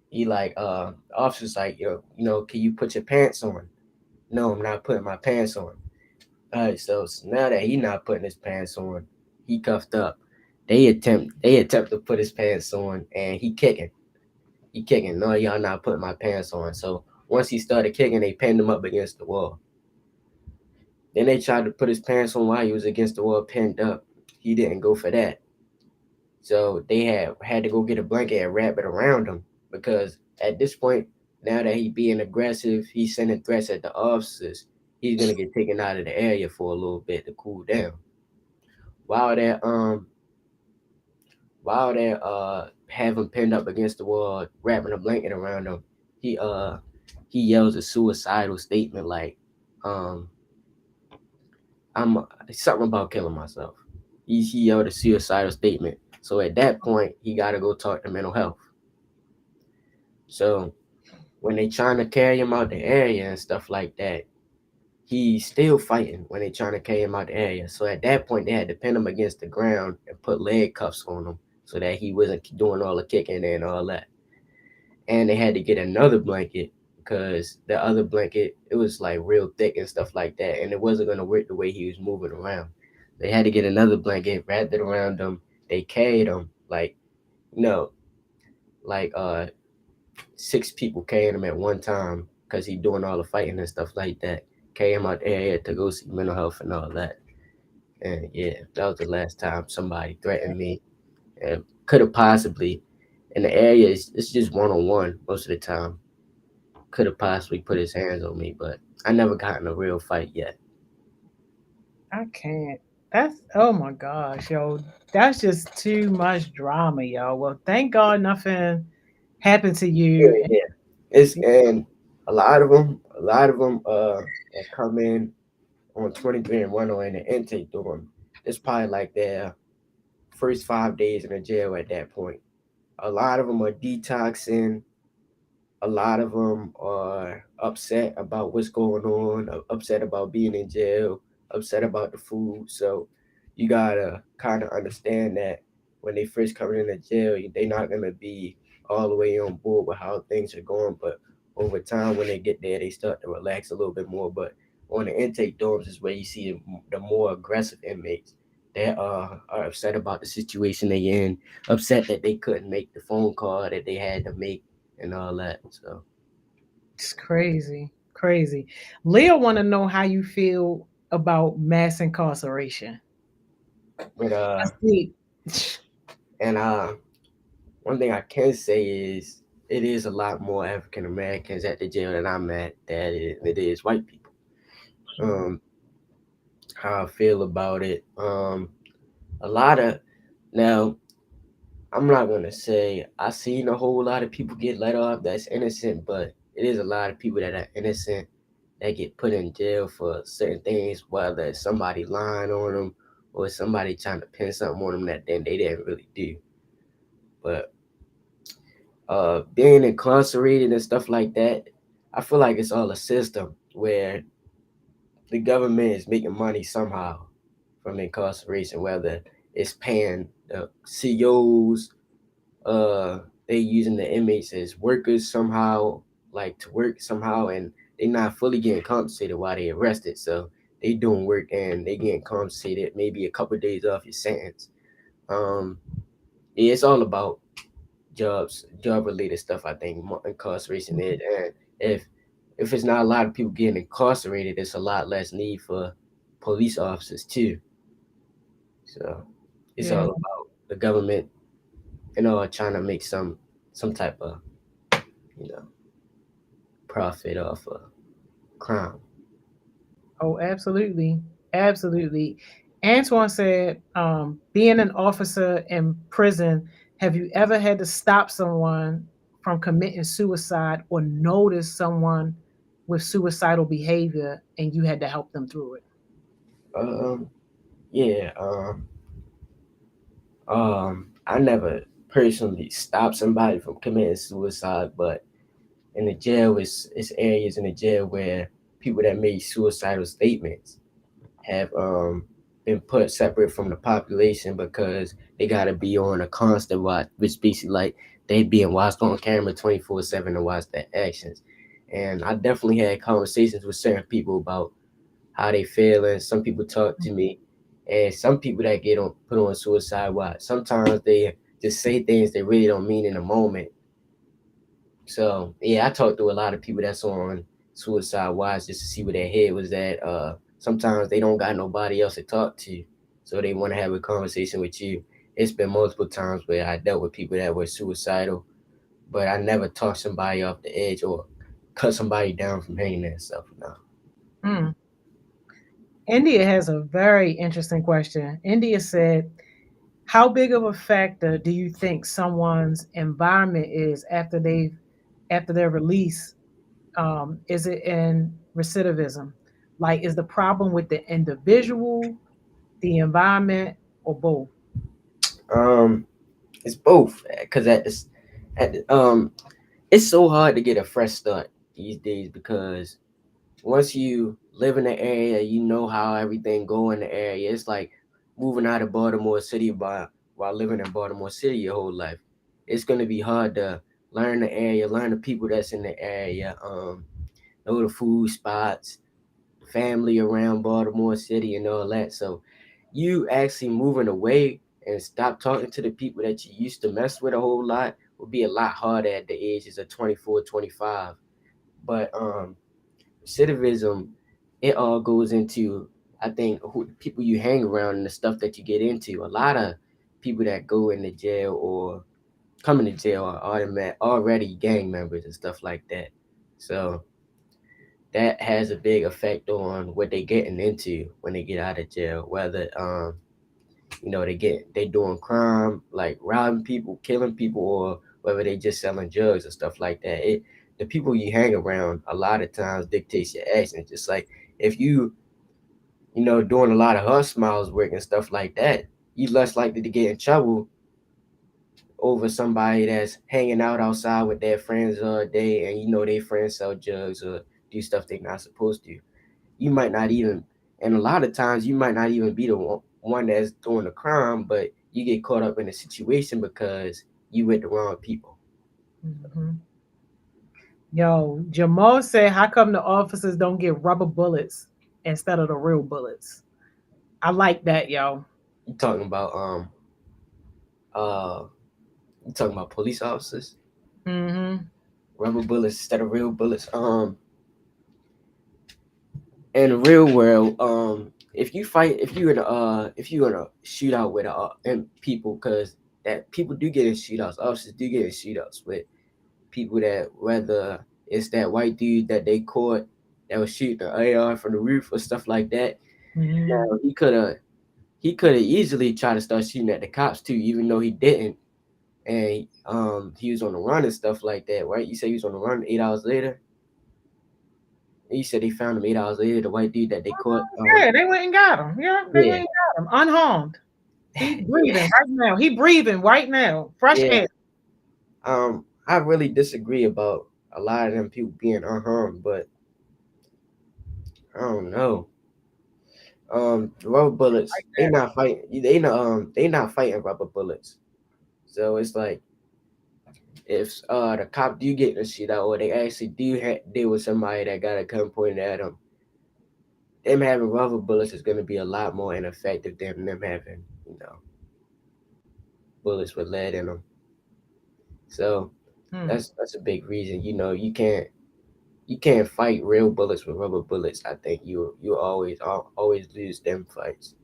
he like the officer's like, can you put your pants on? No, I'm not putting my pants on. All right, so now that he not putting his pants on, he cuffed up. They attempt to put his pants on, and he kicking. He kicking. No, y'all not putting my pants on. So once he started kicking, they pinned him up against the wall. Then they tried to put his pants on while he was against the wall, pinned up. He didn't go for that. So they had to go get a blanket and wrap it around him because at this point, now that he being aggressive, he's sending threats at the officers. He's gonna get taken out of the area for a little bit to cool down. While they're have him pinned up against the wall, wrapping a blanket around him, he he yells a suicidal statement like, I'm something about killing myself. He yelled a suicidal statement. So at that point, he got to go talk to mental health. So when they trying to carry him out the area and stuff like that, he's still fighting when they trying to carry him out the area. So at that point, they had to pin him against the ground and put leg cuffs on him so that he wasn't doing all the kicking and all that. And they had to get another blanket because the other blanket, it was like real thick and stuff like that, and it wasn't gonna work the way he was moving around. They had to get another blanket, wrapped it around him. They carried him like no, like 6 people carrying him at one time because he doing all the fighting and stuff like that. Carry him out the area to go see mental health and all that. And yeah, that was the last time somebody threatened me. And could have possibly in the area, it's just one on one most of the time. Could have possibly put his hands on me, but I never got in a real fight yet. I can't. That's oh my gosh, yo. That's just too much drama, yo. Well, thank God nothing happened to Yeah, you. yeah. It's and a lot of them that come in on 23 and one or in the intake dorm. It's probably like their first 5 days in the jail at that point. A lot of them are detoxing. A lot of them are upset about what's going on, upset about being in jail, upset about the food. So you gotta kind of understand that when they first come into jail, they're not gonna be all the way on board with how things are going. But over time, when they get there, they start to relax a little bit more. But on the intake dorms is where you see the more aggressive inmates that are upset about the situation they in, upset that they couldn't make the phone call that they had to make and all that. So, It's crazy, crazy. Leah want to know how you feel about mass incarceration. but That's deep. and one thing I can say is it is a lot more African Americans at the jail that I'm at than it is white people. Um, how I feel about it. A lot of now I'm not gonna say I seen a whole lot of people get let off that's innocent, but it is a lot of people that are innocent that get put in jail for certain things, whether it's somebody lying on them or somebody trying to pin something on them that then they didn't really do. But being incarcerated and stuff like that, I feel like it's all a system where the government is making money somehow from incarceration, whether it's paying the CEOs, they using the inmates as workers somehow, like to work somehow, and they not fully getting compensated while they arrested. So they doing work and they getting compensated maybe a couple of days off your sentence. Um, yeah, it's all about job related stuff. I think incarceration is, and if it's not a lot of people getting incarcerated, there's a lot less need for police officers too. So it's Yeah. all about the government, trying to make some type of you know profit off of crime. Oh, absolutely. Absolutely. Antoine said, being an officer in prison, have you ever had to stop someone from committing suicide or notice someone with suicidal behavior and you had to help them through it? Um, yeah. I never personally stopped somebody from committing suicide, but in the jail, it's areas in the jail where people that made suicidal statements have been put separate from the population because they got to be on a constant watch, which basically like they being watched on camera 24/7 to watch their actions. And I definitely had conversations with certain people about how they feeling. Some people talk to me, and some people that get on put on suicide watch. Sometimes they just say things they really don't mean in the moment. So yeah, I talked to a lot of people that's on suicide watch just to see where their head was at. Sometimes they don't got nobody else to talk to, so they want to have a conversation with you. It's been multiple times where I dealt with people that were suicidal, but I never talked somebody off the edge or cut somebody down from hanging themselves. No. Hmm. India has a very interesting question. India said, how big of a factor do you think someone's environment is after their release? Is it in recidivism? Like, is the problem with the individual, the environment, or both? Um, it's both because it's so hard to get a fresh start these days because once you live in the area, you know how everything go in the area. It's like moving out of Baltimore City while living in Baltimore City your whole life. It's gonna be hard to learn the area, learn the people that's in the area, know the food spots, family around Baltimore City and all that. So you actually moving away and stop talking to the people that you used to mess with a whole lot would be a lot harder at the ages of 24, 25. But recidivism, it all goes into, I think, who people you hang around and the stuff that you get into. A lot of people that go into jail or come into jail are already gang members and stuff like that. So that has a big effect on what they getting into when they get out of jail. Whether they doing crime like robbing people, killing people, or whether they just selling drugs and stuff like that. The people you hang around a lot of times dictates your actions. Just like if you doing a lot of hush miles work and stuff like that, you less likely to get in trouble over somebody that's hanging out outside with their friends all day and their friends sell drugs or do stuff they're not supposed to. You might not even, and a lot of times you might not even be the one that's doing the crime, but you get caught up in a situation because you with the wrong people. Mm-hmm. Yo, Jamal said, "How come the officers don't get rubber bullets instead of the real bullets?" I like that, yo. You talking about uh you talking about police officers, Mm-hmm. rubber bullets instead of real bullets. In the real world, if you in a shootout with and people, because that people do get in shootouts, officers do get in shootouts with people that, whether it's that white dude that they caught that was shooting the AR from the roof or stuff like that. Mm-hmm. Now he could have easily tried to start shooting at the cops too, even though he didn't, and he was on the run and stuff like that, right? You said he was on the run 8 hours later. You said they found him 8 hours later, the white dude that they caught. Yeah, they went and got him. Yeah, they Yeah, went and got him unharmed. He yeah, breathing right now. He breathing right now. Fresh yeah. air. I really disagree about a lot of them people being unharmed, but I don't know. Rubber bullets, they not fighting. They not fighting rubber bullets. So it's like if the cop do get in a shootout or they actually do deal with somebody that got a gun pointed at them having rubber bullets is going to be a lot more ineffective than them having bullets with lead in them. So Hmm. that's a big reason. You can't fight real bullets with rubber bullets. I think you always lose them fights.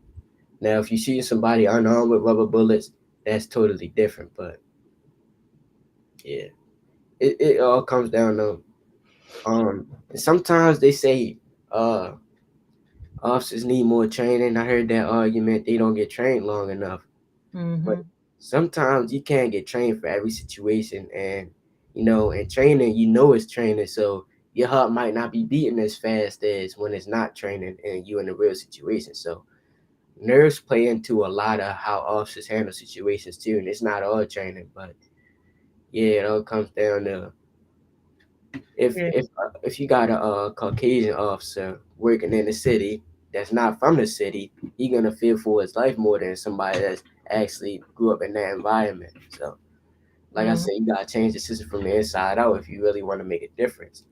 Now, if you shoot somebody unarmed with rubber bullets, that's totally different. But yeah, it all comes down to sometimes they say uh officers need more training. I heard that argument, they don't get trained long enough. But Mm-hmm. sometimes you can't get trained for every situation, and in training, it's training, so your heart might not be beating as fast as when it's not training and you in a real situation. So nerves play into a lot of how officers handle situations too, and it's not all training, but yeah, it all comes down to if Yeah. if if you got a Caucasian officer working in the city that's not from the city, he gonna fear for his life more than somebody that's actually grew up in that environment. So, like I Mm-hmm. said, you gotta change the system from the inside out if you really want to make a difference.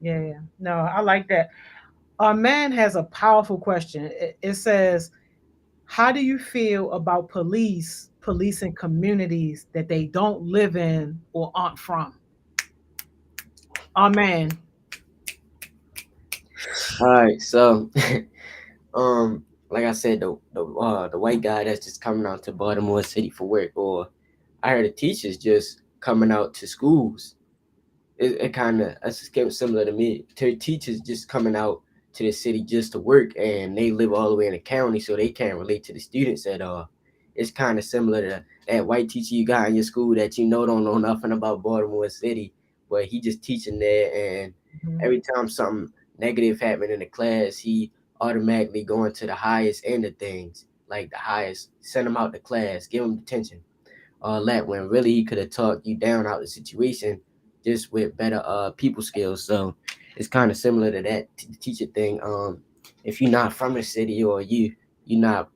Yeah, yeah. No, I like that. Our man has a powerful question. It says, "How do you feel about policing communities that they don't live in or aren't from?" Our man. All right, so like I said, the white guy that's just coming out to Baltimore City for work, or I heard the teachers just coming out to schools. It kind of it's similar to me. To teachers just coming out to the city just to work, and they live all the way in the county, so they can't relate to the students at all. It's kind of similar to that white teacher you got in your school that don't know nothing about Baltimore City, but he just teaching there, and Mhm. every time something negative happen in the class, he automatically going to the highest end of things, like the highest, send him out the class, give him detention, all that, when really he could have talked you down out the situation just with better people skills. So it's kind of similar to that teacher thing. If you're not from the city, or you're not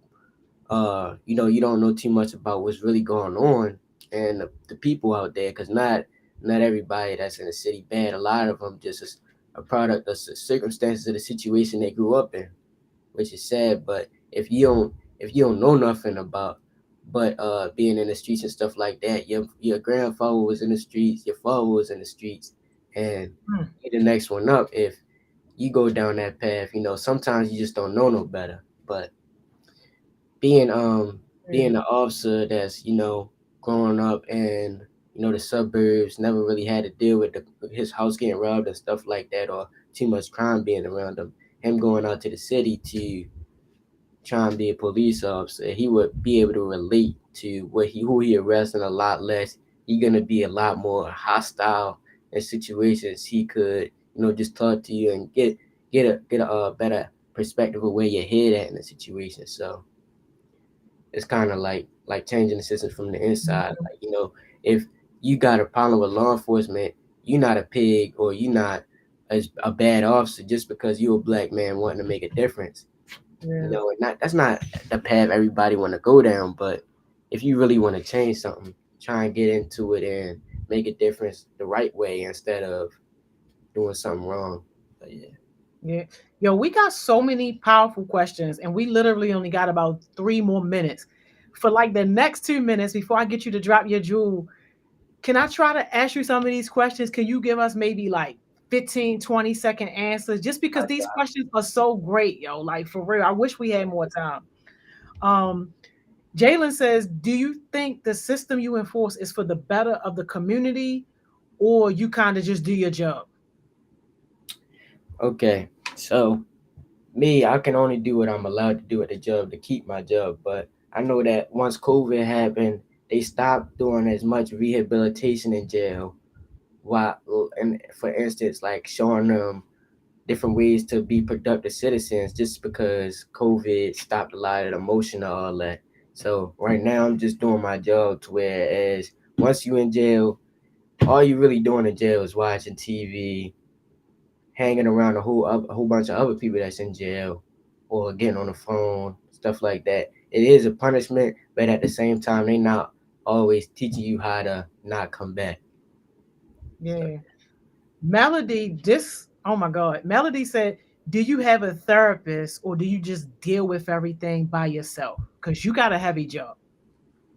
you don't know too much about what's really going on, and the people out there, because not everybody that's in the city bad. A lot of them just is a product of the circumstances of the situation they grew up in, which is sad. But if you don't know nothing about but being in the streets and stuff like that, your grandfather was in the streets, your father was in the streets, and Hmm. you're the next one up. If you go down that path, sometimes you just don't know no better. But being Yeah. being an officer that's growing up in the suburbs, never really had to deal with his house getting robbed and stuff like that, or too much crime being around him going out to the city to try and be a police officer, he would be able to relate to who he arresting a lot less. He's gonna be a lot more hostile in situations. He could just talk to you and get a better perspective of where your head at in the situation. So it's kind of like changing the system from the inside. Mhm. Like, if you got a problem with law enforcement, you're not a pig, or you're not a bad officer just because you're a black man wanting to make a difference. Yeah. And that's not the path everybody want to go down. But if you really want to change something, try and get into it and make a difference the right way instead of doing something wrong. But yeah. Yeah. Yo, we got so many powerful questions, and we literally only got about 3 more minutes. For like the next 2 minutes before I get you to drop your jewel, can I try to ask you some of these questions? Can you give us maybe like 15, 20-second answers? Just because these questions are so great, yo. Like for real. I wish we had more time. Um, Jalen says, do you think the system you enforce is for the better of the community, or you kind of just do your job? Okay. So me, I can only do what I'm allowed to do at the job to keep my job. But I know that once COVID happened, they stopped doing as much rehabilitation in jail. Why? And for instance, like showing them different ways to be productive citizens, just because COVID stopped a lot of the emotion and all that. So right now, I'm just doing my job to whereas once you in jail, all you really doing in jail is watching TV, hanging around a whole bunch of other people that's in jail, or getting on the phone, stuff like that. It is a punishment, but at the same time, they not always teaching you how to not come back. So, Yeah. Melody, oh my God. Melody said, do you have a therapist, or do you just deal with everything by yourself? Because you got a heavy job.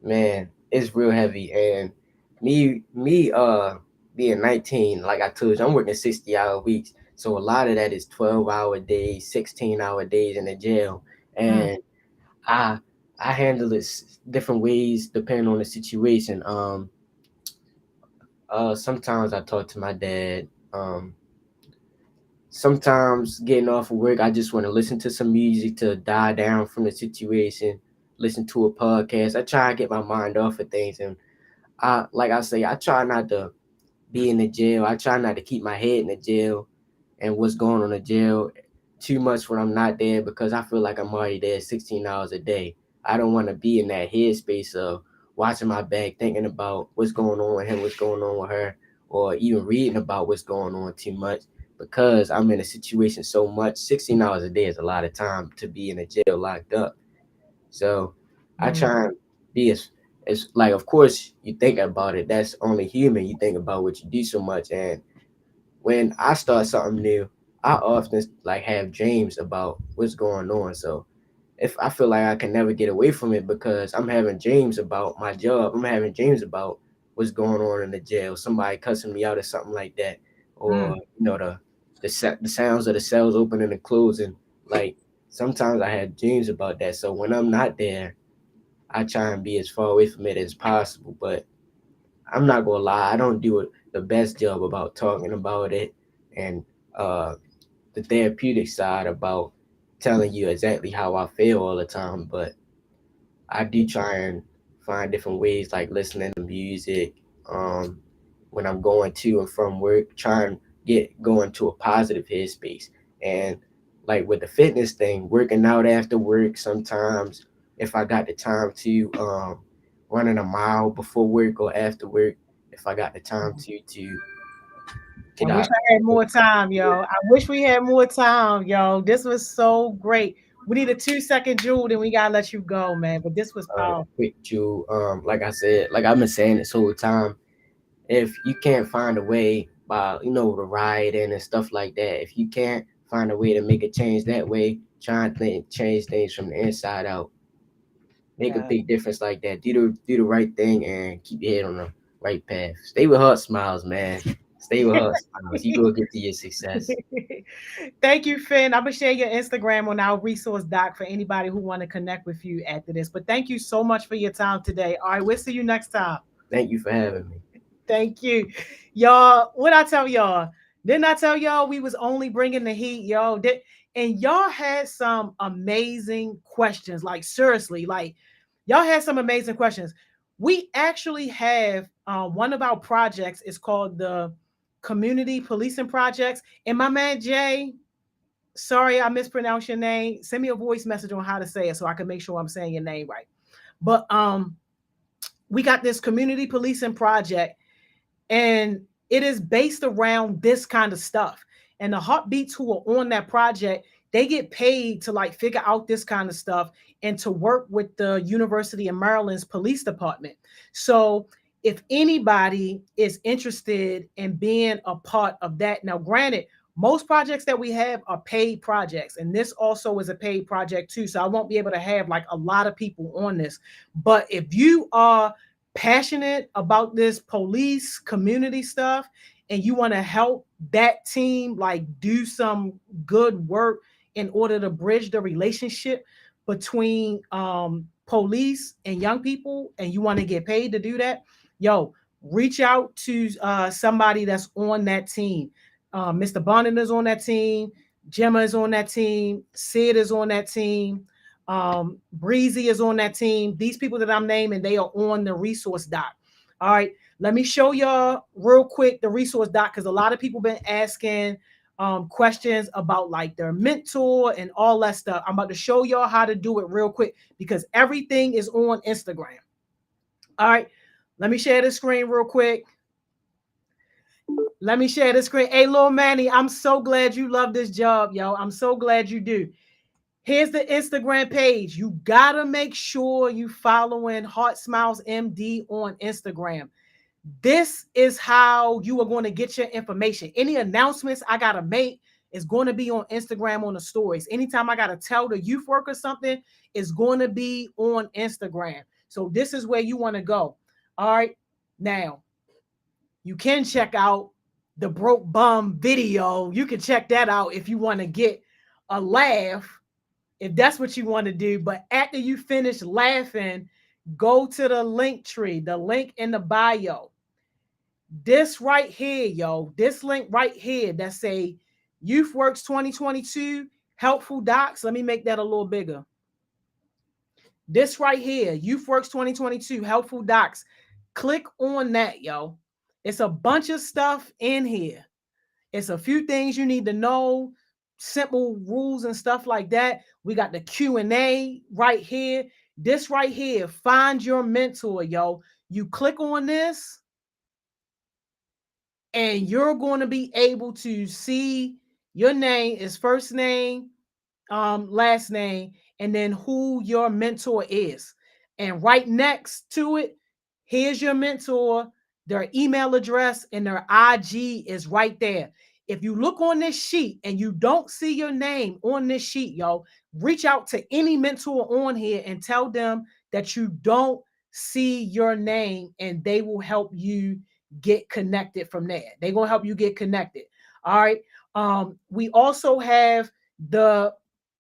man, it's real heavy. And me being 19, like I told you, I'm working 60-hour weeks. So a lot of that is 12-hour days, 16-hour days in the jail. Mm, And I I handle it different ways depending on the situation. Sometimes I talk to my dad. Sometimes getting off of work, I just want to listen to some music to die down from the situation, listen to a podcast. I try to get my mind off of things. And like I say, I try not to be in the jail. I try not to keep my head in the jail and what's going on in the jail too much when I'm not there, because I feel like I'm already there 16 hours a day. I don't want to be in that headspace of watching my back, thinking about what's going on with him, what's going on with her, or even reading about what's going on too much, because I'm in a situation so much. 16 hours a day is a lot of time to be in a jail locked up. So I mm, try and be as like, of course, you think about it. That's only human. You think about what you do so much. And when I start something new, I often like have dreams about what's going on. So if I feel like I can never get away from it because I'm having dreams about my job, I'm having dreams about what's going on in the jail, somebody cussing me out or something like that, or mm. the sounds of the cells opening and closing. Like sometimes I have dreams about that. So when I'm not there, I try and be as far away from it as possible. But I'm not gonna lie, I don't do the best job about talking about it, and uh, the therapeutic side about telling you exactly how I feel all the time. But I do try and find different ways, like listening to music, um, when I'm going to and from work, try and get going to a positive headspace. And like with the fitness thing, working out after work sometimes, if I got the time to, running a mile before work or after work, if I got the time to I get wish out. I had more time, yo. I wish we had more time, yo. This was so great. We need a 2-second jewel, then we gotta let you go, man. But this was powerful. Quick, Jew. Like I said, like I've been saying this whole time, if you can't find a way by, the rioting and stuff like that, if you can't find a way to make a change that way, try and change things from the inside out. Make a Yeah. big difference like that. Do the right thing and keep your head on the right path. Stay with heart smiles, man. Stay with heart smiles. You go get to your success. Thank you, Finn. I'm gonna share your Instagram on our resource doc for anybody who want to connect with you after this. But thank you so much for your time today. All right, we'll see you next time. Thank you for having me. Thank you. Y'all, what I tell y'all? Didn't I tell y'all we was only bringing the heat, y'all? And y'all had some amazing questions. Like, seriously, like, y'all had some amazing questions. We actually have one of our projects is called the Community Policing Projects. And my man Jay, sorry I mispronounced your name. Send me a voice message on how to say it so I can make sure I'm saying your name right. But we got this Community Policing Project, and it is based around this kind of stuff. And the heartbeats who are on that project, they get paid to like figure out this kind of stuff and to work with the University of Maryland's police department. So if anybody is interested in being a part of that, now granted, most projects that we have are paid projects, and this also is a paid project too. So I won't be able to have like a lot of people on this. But if you are passionate about this police community stuff and you want to help that team like do some good work in order to bridge the relationship between police and young people, and you want to get paid to do that, yo, reach out to somebody that's on that team. Mr. Bonnet is on that team, Gemma is on that team, Sid is on that team, Breezy is on that team. These people that I'm naming, they are on the resource doc. All right, let me show y'all real quick the resource doc, because a lot of people been asking questions about like their mentor and all that stuff. I'm about to show y'all how to do it real quick because everything is on Instagram. All right, let me share the screen real quick. Let me share the screen. Hey, Lil Manny, I'm so glad you love this job, yo. I'm so glad you do. Here's the Instagram page. You gotta make sure you following Heart Smiles MD on Instagram. This is how you are going to get your information. Any announcements I gotta make is going to be on Instagram on the stories. Anytime I gotta tell the youth worker something, it's going to be on Instagram. So this is where you want to go. All right. Now, you can check out the broke bum video. You can check that out if you want to get a laugh, if that's what you want to do. But after you finish laughing, go to the link tree, the link in the bio. This right here, yo, this link right here that say YouthWorks 2022 helpful docs. Let me make that a little bigger. This right here, YouthWorks 2022 helpful docs. Click on that, yo. It's a bunch of stuff in here. It's a few things you need to know, simple rules and stuff like that. We got the Q&A right here. This right here, find your mentor, yo. You click on this and you're going to be able to see your name is first name, last name, and then who your mentor is. And right next to it, here's your mentor, their email address, and their IG is right there. If you look on this sheet and you don't see your name on this sheet, yo, reach out to any mentor on here and tell them that you don't see your name, and they will help you get connected from there. They're going to help you get connected. All right. We also have the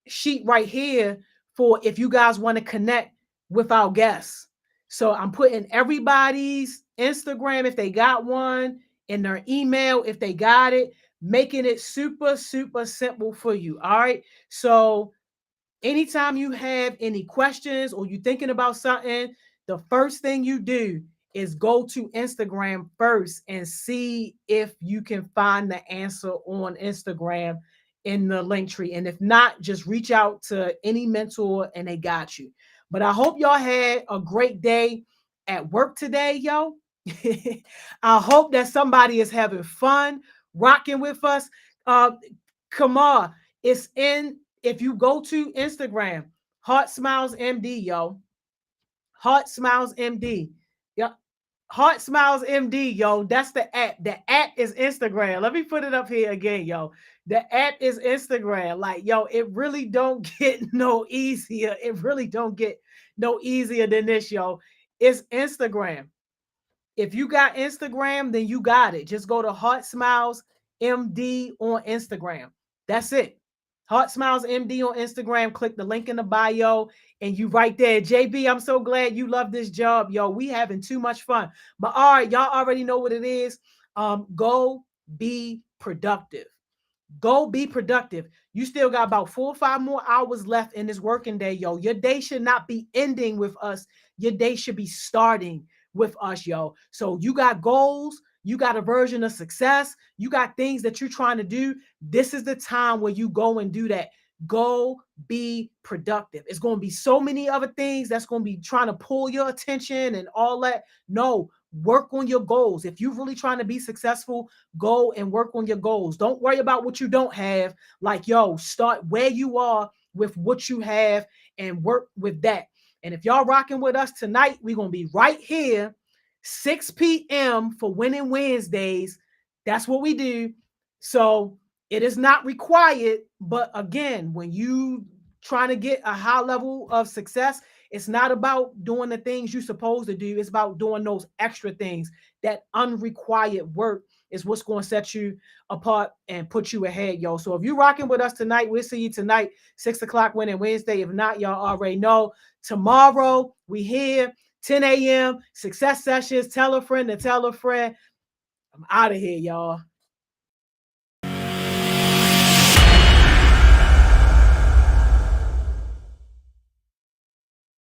sheet right here for if you guys want to connect with our guests. So I'm putting everybody's Instagram if they got one, and their email if they got it, making it super, super simple for you. All right. So anytime you have any questions or you're thinking about something, the first thing you do is go to Instagram first and see if you can find the answer on Instagram in the link tree. And if not, just reach out to any mentor and they got you. But I hope y'all had a great day at work today, yo. I hope that somebody is having fun rocking with us. Kamar, it's in, if you go to Instagram, Heart Smiles MD, yo. Heart Smiles MD. Yep. Heart Smiles MD, yo. That's the app. The app is Instagram. Let me put it up here again, yo. The app is Instagram. Like, yo, it really don't get no easier. It really don't get no easier than this, yo. It's Instagram. If you got Instagram, then you got it. Just go to Heart Smiles MD on Instagram. That's it. Heart Smiles MD on Instagram. Click the link in the bio and you right there. JB, I'm so glad you love this job. Yo, we having too much fun. But all right, y'all already know what it is. Go be productive. Go be productive. You still got about 4 or 5 more hours left in this working day, yo. Your day should not be ending with us. Your day should be starting with us, yo. So you got goals, you got a version of success, you got things that you're trying to do. This is the time where you go and do that. Go be productive. It's going to be so many other things that's going to be trying to pull your attention and all that. No, work on your goals. If you're really trying to be successful, go and work on your goals. Don't worry about what you don't have. Like, yo, start where you are with what you have and work with that. And if y'all rocking with us tonight, we're going to be right here, 6 p.m. for Winning Wednesdays. That's what we do. So it is not required. But again, when you trying to get a high level of success, it's not about doing the things you're supposed to do. It's about doing those extra things. That unrequired work is what's going to set you apart and put you ahead, yo. So if you're rocking with us tonight, we'll see you tonight, 6 o'clock Winning Wednesday. If not, y'all already know. Tomorrow, we here, 10 a.m., success sessions. Tell a friend to tell a friend. I'm out of here, y'all.